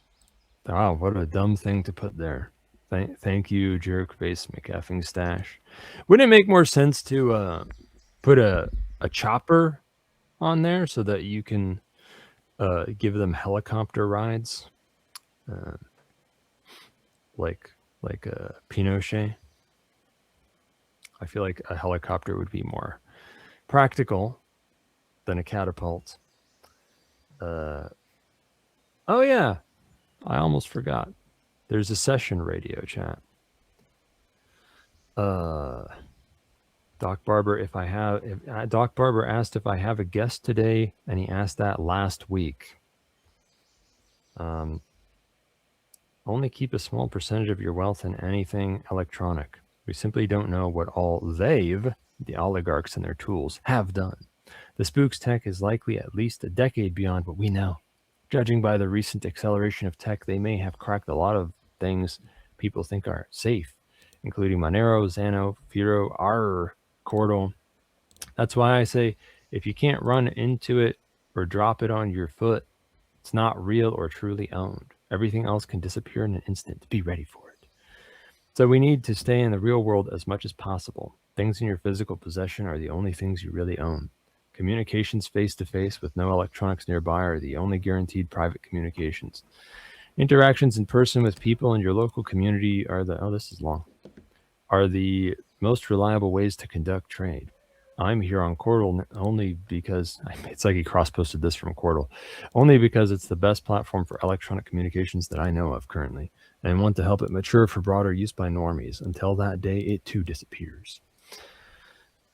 Wow, what a dumb thing to put there. Thank you, jerk face McEffing stash. Wouldn't it make more sense to put a chopper on there so that you can give them helicopter rides, like a Pinochet? I feel like a helicopter would be more practical than a catapult. Oh yeah, I almost forgot. There's a session radio chat. Doc Barber, Doc Barber asked if I have a guest today, and he asked that last week. Only keep a small percentage of your wealth in anything electronic. We simply don't know what all the oligarchs and their tools, have done. The spook's tech is likely at least a decade beyond what we know. Judging by the recent acceleration of tech, they may have cracked a lot of things people think are safe, including Monero, Xano, Firo, Cordal. That's why I say, if you can't run into it or drop it on your foot, it's not real or truly owned. Everything else can disappear in an instant. Be ready for it. So we need to stay in the real world as much as possible. Things in your physical possession are the only things you really own. Communications face-to-face with no electronics nearby are the only guaranteed private communications. Interactions in person with people in your local community are the most reliable ways to conduct trade. I'm here on Cordal only because, it's like he cross-posted this from Cordal, only because it's the best platform for electronic communications that I know of currently, and want to help it mature for broader use by normies. Until that day, it too disappears.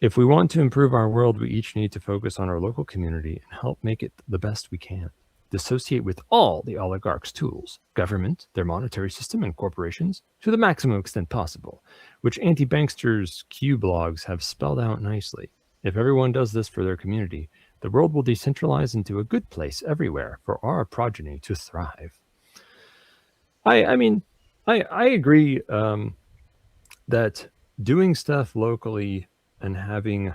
If we want to improve our world, we each need to focus on our local community and help make it the best we can. Dissociate with all the oligarchs' tools, government, their monetary system, and corporations to the maximum extent possible, which anti-banksters' Q blogs have spelled out nicely. If everyone does this for their community, the world will decentralize into a good place everywhere for our progeny to thrive. I agree that doing stuff locally and having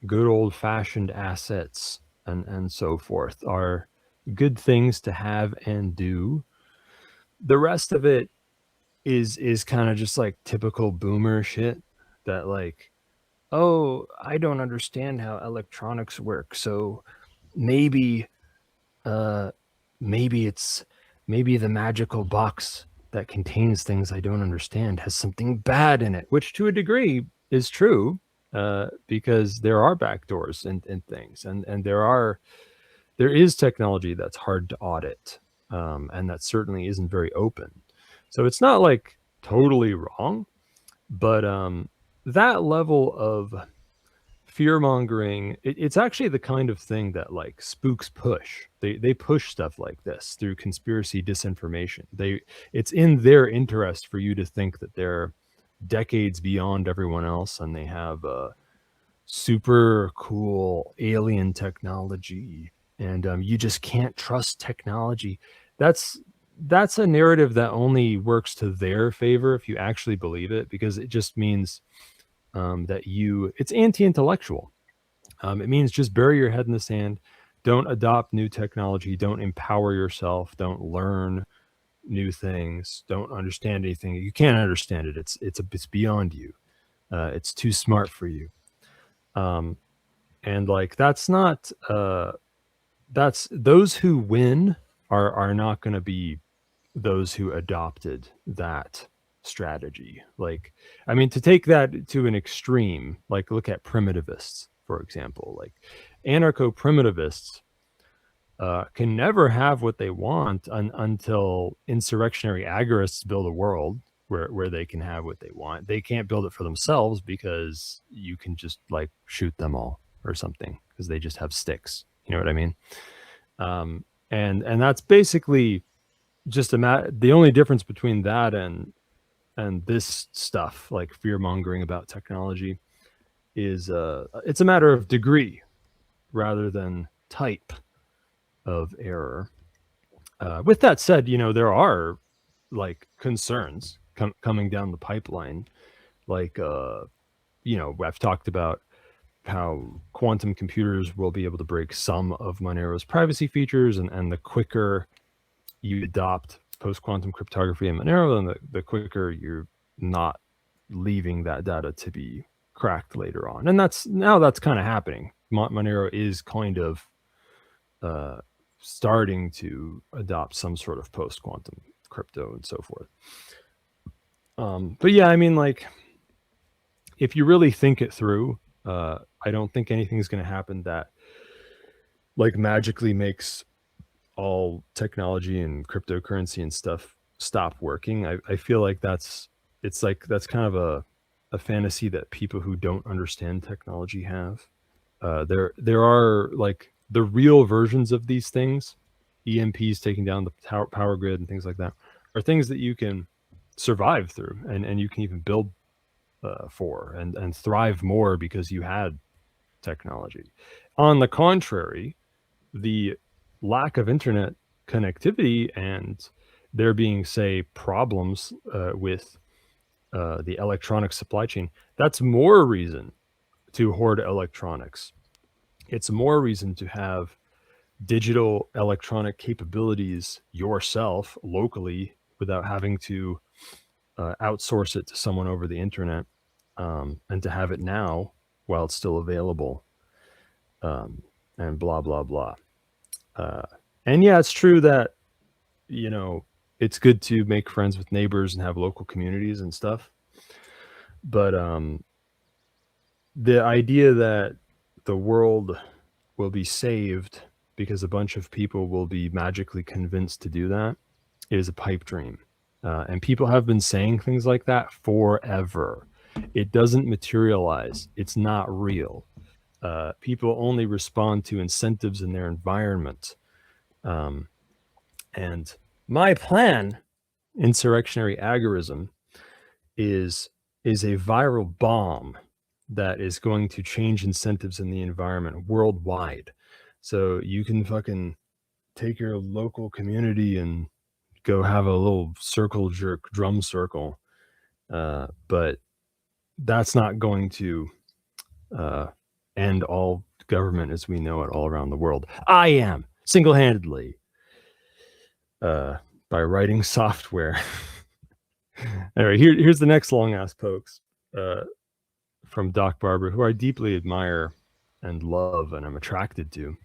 good old-fashioned assets and so forth are good things to have and do. The rest of it is kind of just like typical boomer shit that like, oh, I don't understand how electronics work, so maybe the magical box that contains things I don't understand has something bad in it, which to a degree is true, because there are backdoors and things, and there is technology that's hard to audit, and that certainly isn't very open. So it's not like totally wrong, but that level of fear mongering, it's actually the kind of thing that like spooks push. They push stuff like this through conspiracy disinformation. It's in their interest for you to think that they're decades beyond everyone else and they have super cool alien technology, and you just can't trust technology. That's a narrative that only works to their favor if you actually believe it, because it just means that it's anti-intellectual. It means just bury your head in the sand. Don't adopt new technology. Don't empower yourself. Don't learn new things. Don't understand anything. You can't understand it. It's beyond you. It's too smart for you. And like, that's not, that's those who win are not going to be those who adopted that strategy. Like, I mean, to take that to an extreme, like look at primitivists, for example. Like anarcho-primitivists can never have what they want until insurrectionary agorists build a world where they can have what they want. They can't build it for themselves because you can just like shoot them all or something because they just have sticks. You know what I mean? And that's basically just the only difference between that and And this stuff, like fear mongering about technology, is it's a matter of degree rather than type of error. With that said, there are like concerns coming down the pipeline. Like, I've talked about how quantum computers will be able to break some of Monero's privacy features, and the quicker you adopt post-quantum cryptography in Monero, then the quicker you're not leaving that data to be cracked later on. And that's kind of happening. Monero is kind of starting to adopt some sort of post-quantum crypto and so forth. But yeah, I mean, like, if you really think it through, I don't think anything's going to happen that like magically makes all technology and cryptocurrency and stuff stop working. I feel like that's kind of a fantasy that people who don't understand technology have. There are like the real versions of these things, EMPs taking down the power grid and things like that, are things that you can survive through, and you can even build for and thrive more because you had technology. On the contrary, the lack of internet connectivity and there being, say, problems with the electronic supply chain, that's more reason to hoard electronics. It's more reason to have digital electronic capabilities yourself locally without having to outsource it to someone over the internet, and to have it now while it's still available, and blah, blah, blah. And yeah, it's true that, it's good to make friends with neighbors and have local communities and stuff. But the idea that the world will be saved because a bunch of people will be magically convinced to do that is a pipe dream. And people have been saying things like that forever. It doesn't materialize. It's not real. People only respond to incentives in their environment. And my plan, insurrectionary agorism, is a viral bomb that is going to change incentives in the environment worldwide. So you can fucking take your local community and go have a little circle jerk drum circle. But that's not going to end all government as we know it all around the world. I am single-handedly by writing software. Anyway, here's the next long ass pokes from Doc Barber, who I deeply admire and love and I'm attracted to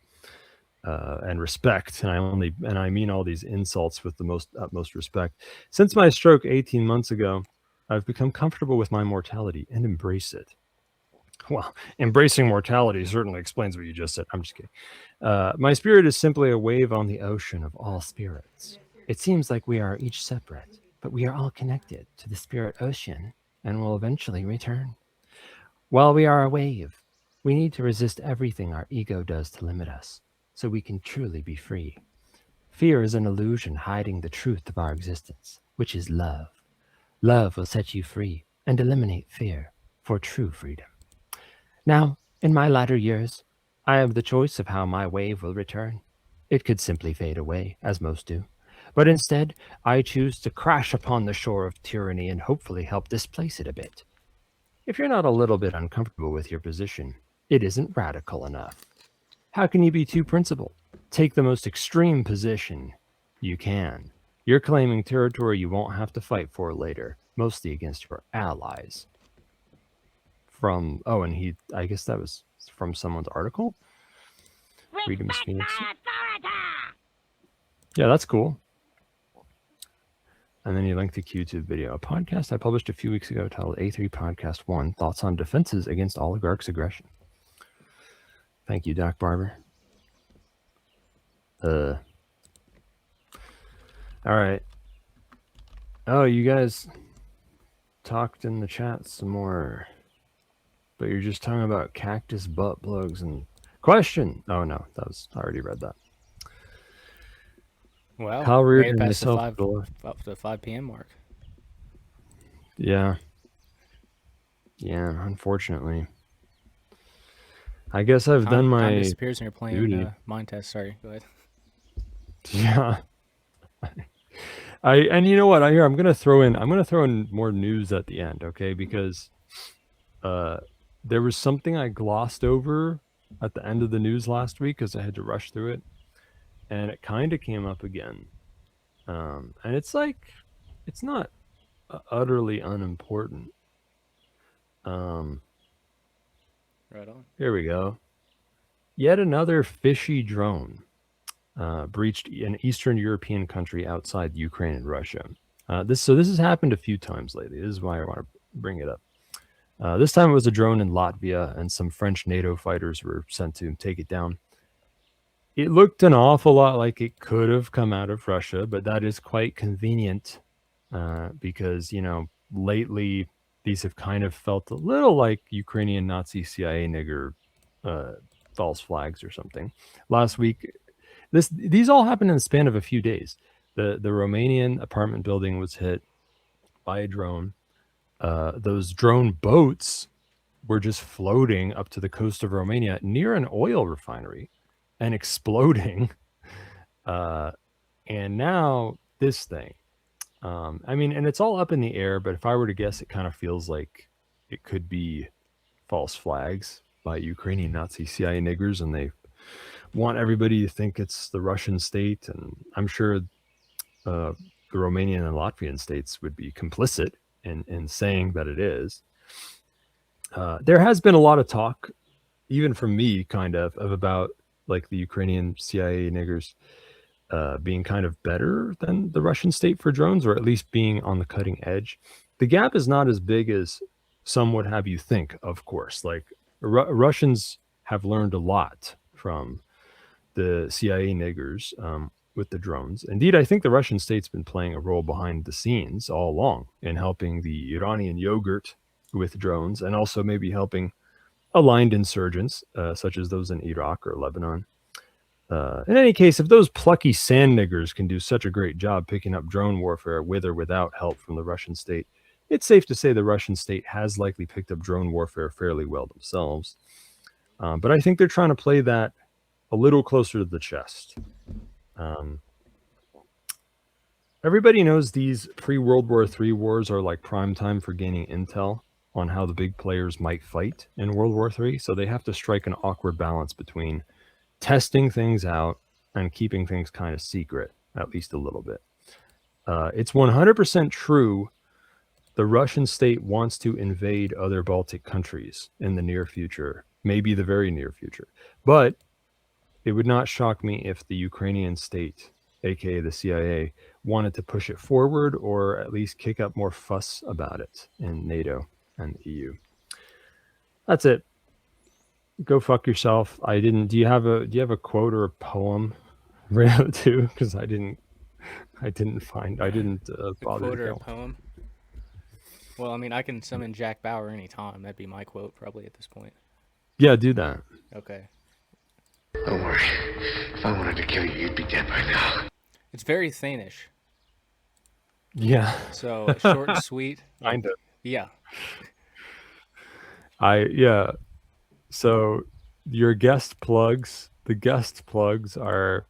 and respect. And I mean all these insults with the utmost respect. Since my stroke 18 months ago, I've become comfortable with my mortality and embrace it. Well, embracing mortality certainly explains what you just said. I'm just kidding. My spirit is simply a wave on the ocean of all spirits. It seems like we are each separate, but we are all connected to the spirit ocean and will eventually return. While we are a wave, we need to resist everything our ego does to limit us, so we can truly be free. Fear is an illusion hiding the truth of our existence, which is love. Love will set you free and eliminate fear for true freedom. Now, in my latter years, I have the choice of how my wave will return. It could simply fade away, as most do. But instead, I choose to crash upon the shore of tyranny and hopefully help displace it a bit. If you're not a little bit uncomfortable with your position, it isn't radical enough. How can you be too principled? Take the most extreme position you can. You're claiming territory you won't have to fight for later, mostly against your allies. I guess that was from someone's article. Freedom is Phoenix. Yeah, that's cool. And then he linked the YouTube video. A podcast I published a few weeks ago titled A3 Podcast 1, Thoughts on Defenses Against Oligarchs' Aggression. Thank you, Doc Barber. All right. Oh, you guys talked in the chat some more. But you're just talking about cactus butt plugs and question. Oh no, I already read that. Well, Kyle made Reardon it and past myself the 5 p.m. mark. Yeah. Yeah, unfortunately. I guess I've done my time disappears when you're playing duty. mind test. Sorry, go ahead. Yeah. And you know what? I'm gonna throw in more news at the end, okay? Because there was something I glossed over at the end of the news last week because I had to rush through it, and it kind of came up again. And it's like, it's not utterly unimportant. Right on. Here we go. Yet another fishy drone breached an Eastern European country outside Ukraine and Russia. This has happened a few times lately. This is why I want to bring it up. This time it was a drone in Latvia, and some French NATO fighters were sent to take it down. It looked an awful lot like it could have come out of Russia, but that is quite convenient because, lately these have kind of felt a little like Ukrainian Nazi CIA nigger false flags or something. Last week, these all happened in the span of a few days. The Romanian apartment building was hit by a drone. Those drone boats were just floating up to the coast of Romania near an oil refinery and exploding. And now this thing. And it's all up in the air, but if I were to guess, it kind of feels like it could be false flags by Ukrainian Nazi CIA niggers, and they want everybody to think it's the Russian state. And I'm sure the Romanian and Latvian states would be complicit in saying that it is. There has been a lot of talk, even from me, kind of about like the Ukrainian CIA niggers being kind of better than the Russian state for drones, or at least being on the cutting edge. The gap is not as big as some would have you think, of course. Like Russians have learned a lot from the CIA niggers with the drones. Indeed, I think the Russian state's been playing a role behind the scenes all along in helping the Iranian yogurt with drones, and also maybe helping aligned insurgents such as those in Iraq or Lebanon. In any case, if those plucky sand niggers can do such a great job picking up drone warfare with or without help from the Russian state, it's safe to say the Russian state has likely picked up drone warfare fairly well themselves. But I think they're trying to play that a little closer to the chest. Everybody knows these pre-World War III wars are like prime time for gaining intel on how the big players might fight in World War III. So they have to strike an awkward balance between testing things out and keeping things kind of secret, at least a little bit. It's 100% true the Russian state wants to invade other Baltic countries in the near future, maybe the very near future. But it would not shock me if the Ukrainian state, aka the CIA, wanted to push it forward, or at least kick up more fuss about it in NATO and the EU. That's it. Go fuck yourself. Do you have a quote or a poem, Rayo2? Because I didn't bother quote to or a go. poem? Well, I mean, I can summon Jack Bauer anytime. That'd be my quote probably at this point. Yeah, do that. Okay. Don't worry. If I wanted to kill you, you'd be dead by now. It's very Thane-ish. Yeah. So short and sweet. Kind of. Yeah. So your guest plugs, the guest plugs are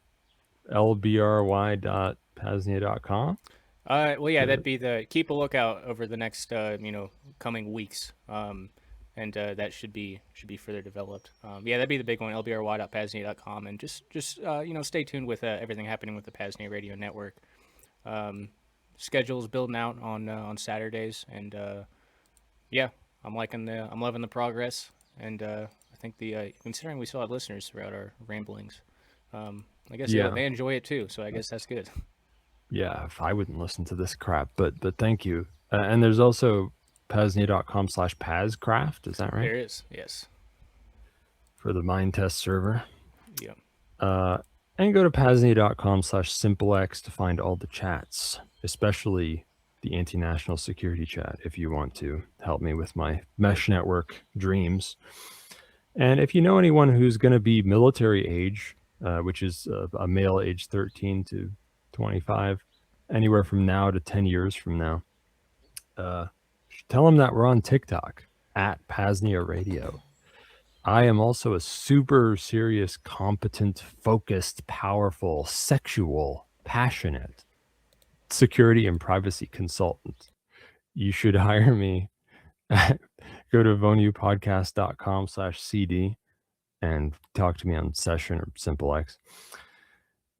lbry.PAZNIA.com. Well, yeah, that'd be keep a lookout over the next, coming weeks. And that should be further developed. Yeah, that'd be the big one, lbry.PAZNIA.com. And just stay tuned with everything happening with the PAZNIA Radio Network. Schedule's building out on Saturdays, and I'm loving the progress, and I think considering we still have listeners throughout our ramblings, I guess they enjoy it too. So I guess that's good. Yeah, if I wouldn't listen to this crap, but thank you. And there's also PAZNIA.com/PAZcraft. Is that right? There is, yes. For the mind test server. Yeah. And go to PAZNIA.com/SimpleX to find all the chats, especially the anti-national security chat, if you want to help me with my mesh network dreams. And if you know anyone who's going to be military age, which is a male age 13 to 25, anywhere from now to 10 years from now, Tell them that we're on TikTok at PAZNIA Radio. I am also a super serious, competent, focused, powerful, sexual, passionate security and privacy consultant. You should hire me. Go to vonupodcast.com/CD and talk to me on Session or SimpleX.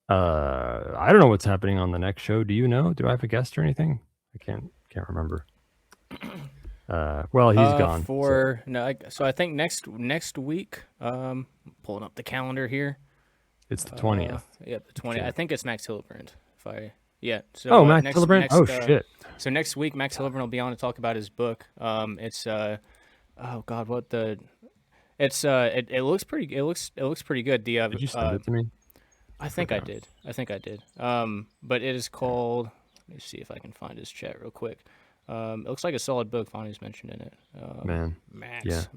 I don't know what's happening on the next show. Do you know? Do I have a guest or anything? I can't remember. Well, he's gone. So I think next week, pulling up the calendar here. It's the 20th. Yeah, the 20th. Okay. I think it's Max Hillebrand. So Max Hillebrand. Shit. So next week, Max Hillebrand will be on to talk about his book. It looks pretty. It looks pretty good. Did you send it to me? I think I did. But it is called. Let me see if I can find his chat real quick. It looks like a solid book. Vonu's mentioned in it.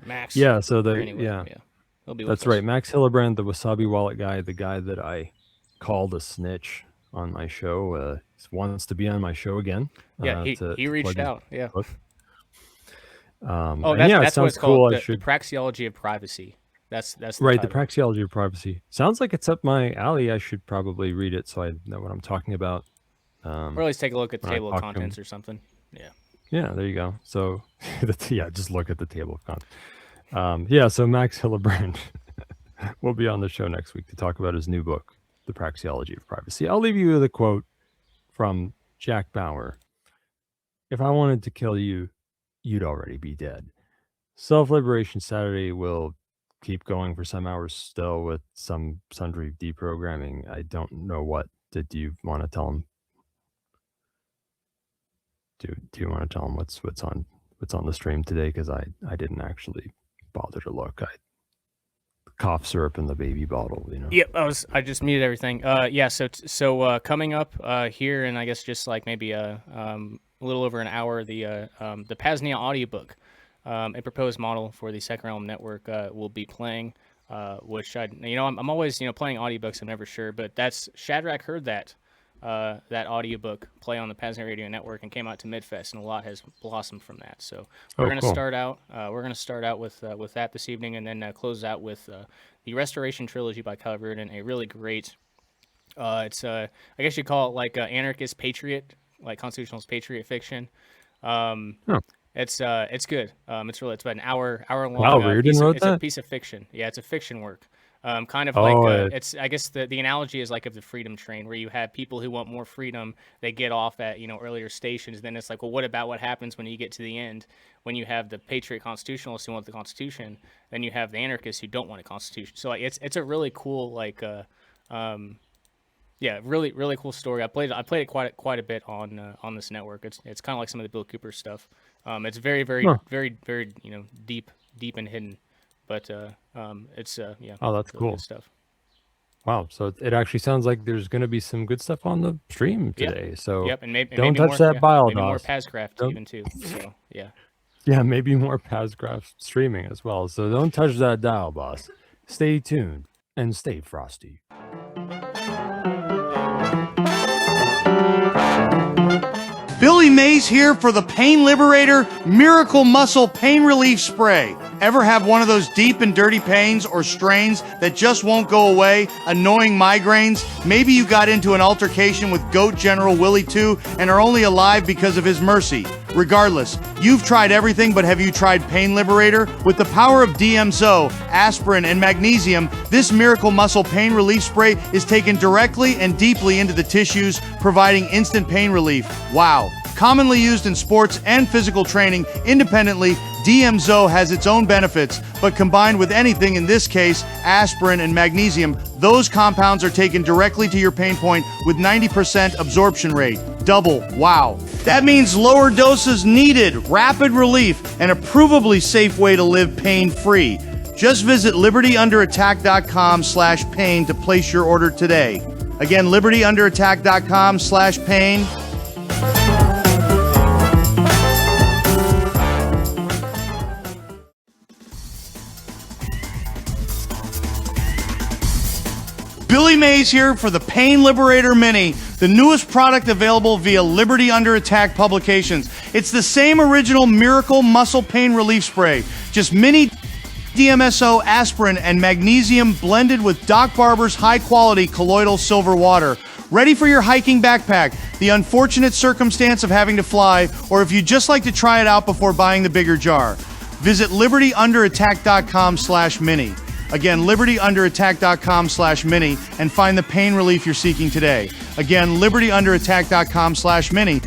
Max. Yeah. So He'll be with that's us. right. Max Hillebrand, the Wasabi Wallet guy, the guy that I called a snitch on my show, wants to be on my show again. Yeah, he reached out. Yeah. That's what it's called. The Praxeology of Privacy. That's right. The Praxeology of Privacy sounds like it's up my alley. I should probably read it so I know what I'm talking about. Or at least take a look at the table of contents or something. Yeah. Yeah, there you go. So, just look at the table of contents. So Max Hillebrand will be on the show next week to talk about his new book, The Praxeology of Privacy. I'll leave you with a quote from Jack Bauer. If I wanted to kill you, you'd already be dead. Self-Liberation Saturday will keep going for some hours still with some sundry deprogramming. I don't know what. Did you want to tell him? Do you want to tell him what's on the stream today? Because I didn't actually bother to look. Cough syrup in the baby bottle, you know. Yep, I just muted everything. So coming up here, and I guess just like maybe a little over an hour, the PAZNIA audiobook, a proposed model for the Second Realm Network, will be playing. Which I'm always playing audiobooks. I'm never sure, but that's Shadrach heard that audiobook play on the PAZNIA Radio Network and came out to Midfest, and a lot has blossomed from that. So we're going to start out. We're going to start out with that this evening, and then close out with the Restoration Trilogy by Kyle Reardon, a really great. It's I guess you'd call it like anarchist patriot, like constitutionalist patriot fiction. It's good. It's about an hour long. Wow, Reardon wrote that? It's a piece of fiction. Yeah, it's a fiction work. It's I guess the analogy is like of the freedom train, where you have people who want more freedom, they get off at earlier stations. Then it's like, well, what about what happens when you get to the end, when you have the patriot constitutionalists who want the Constitution, then you have the anarchists who don't want a Constitution. So it's a really cool really really cool story. I played it quite a bit on this network. It's kind of like some of the Bill Cooper stuff. It's very very deep and hidden. But it's Oh, that's really cool good stuff. Wow, so it actually sounds like there's going to be some good stuff on the stream today. Yep. So and maybe don't touch more, that bile, maybe more DOS. PAZcraft even too. So yeah. Yeah, maybe more PAZcraft streaming as well. So don't touch that dial, boss. Stay tuned and stay frosty. Billy Mays here for the Pain Liberator Miracle Muscle Pain Relief Spray. Ever have one of those deep and dirty pains or strains that just won't go away? Annoying migraines? Maybe you got into an altercation with Goat General Willie 2 and are only alive because of his mercy. Regardless, you've tried everything, but have you tried Pain Liberator? With the power of DMZO, aspirin, and magnesium, this Miracle Muscle Pain Relief Spray is taken directly and deeply into the tissues, providing instant pain relief. Wow. Commonly used in sports and physical training independently, DMZO has its own benefits, but combined with anything, in this case, aspirin and magnesium, those compounds are taken directly to your pain point with 90% absorption rate. Double. Wow. That means lower doses needed, rapid relief, and a provably safe way to live pain-free. Just visit libertyunderattack.com/pain to place your order today. Again, libertyunderattack.com/pain. Billy Mays here for the Pain Liberator Mini, the newest product available via Liberty Under Attack Publications. It's the same original Miracle Muscle Pain Relief Spray, just mini DMSO, aspirin, and magnesium blended with Doc Barber's high-quality colloidal silver water. Ready for your hiking backpack, the unfortunate circumstance of having to fly, or if you'd just like to try it out before buying the bigger jar. Visit libertyunderattack.com/mini. Again, libertyunderattack.com/mini and find the pain relief you're seeking today. Again, libertyunderattack.com/mini.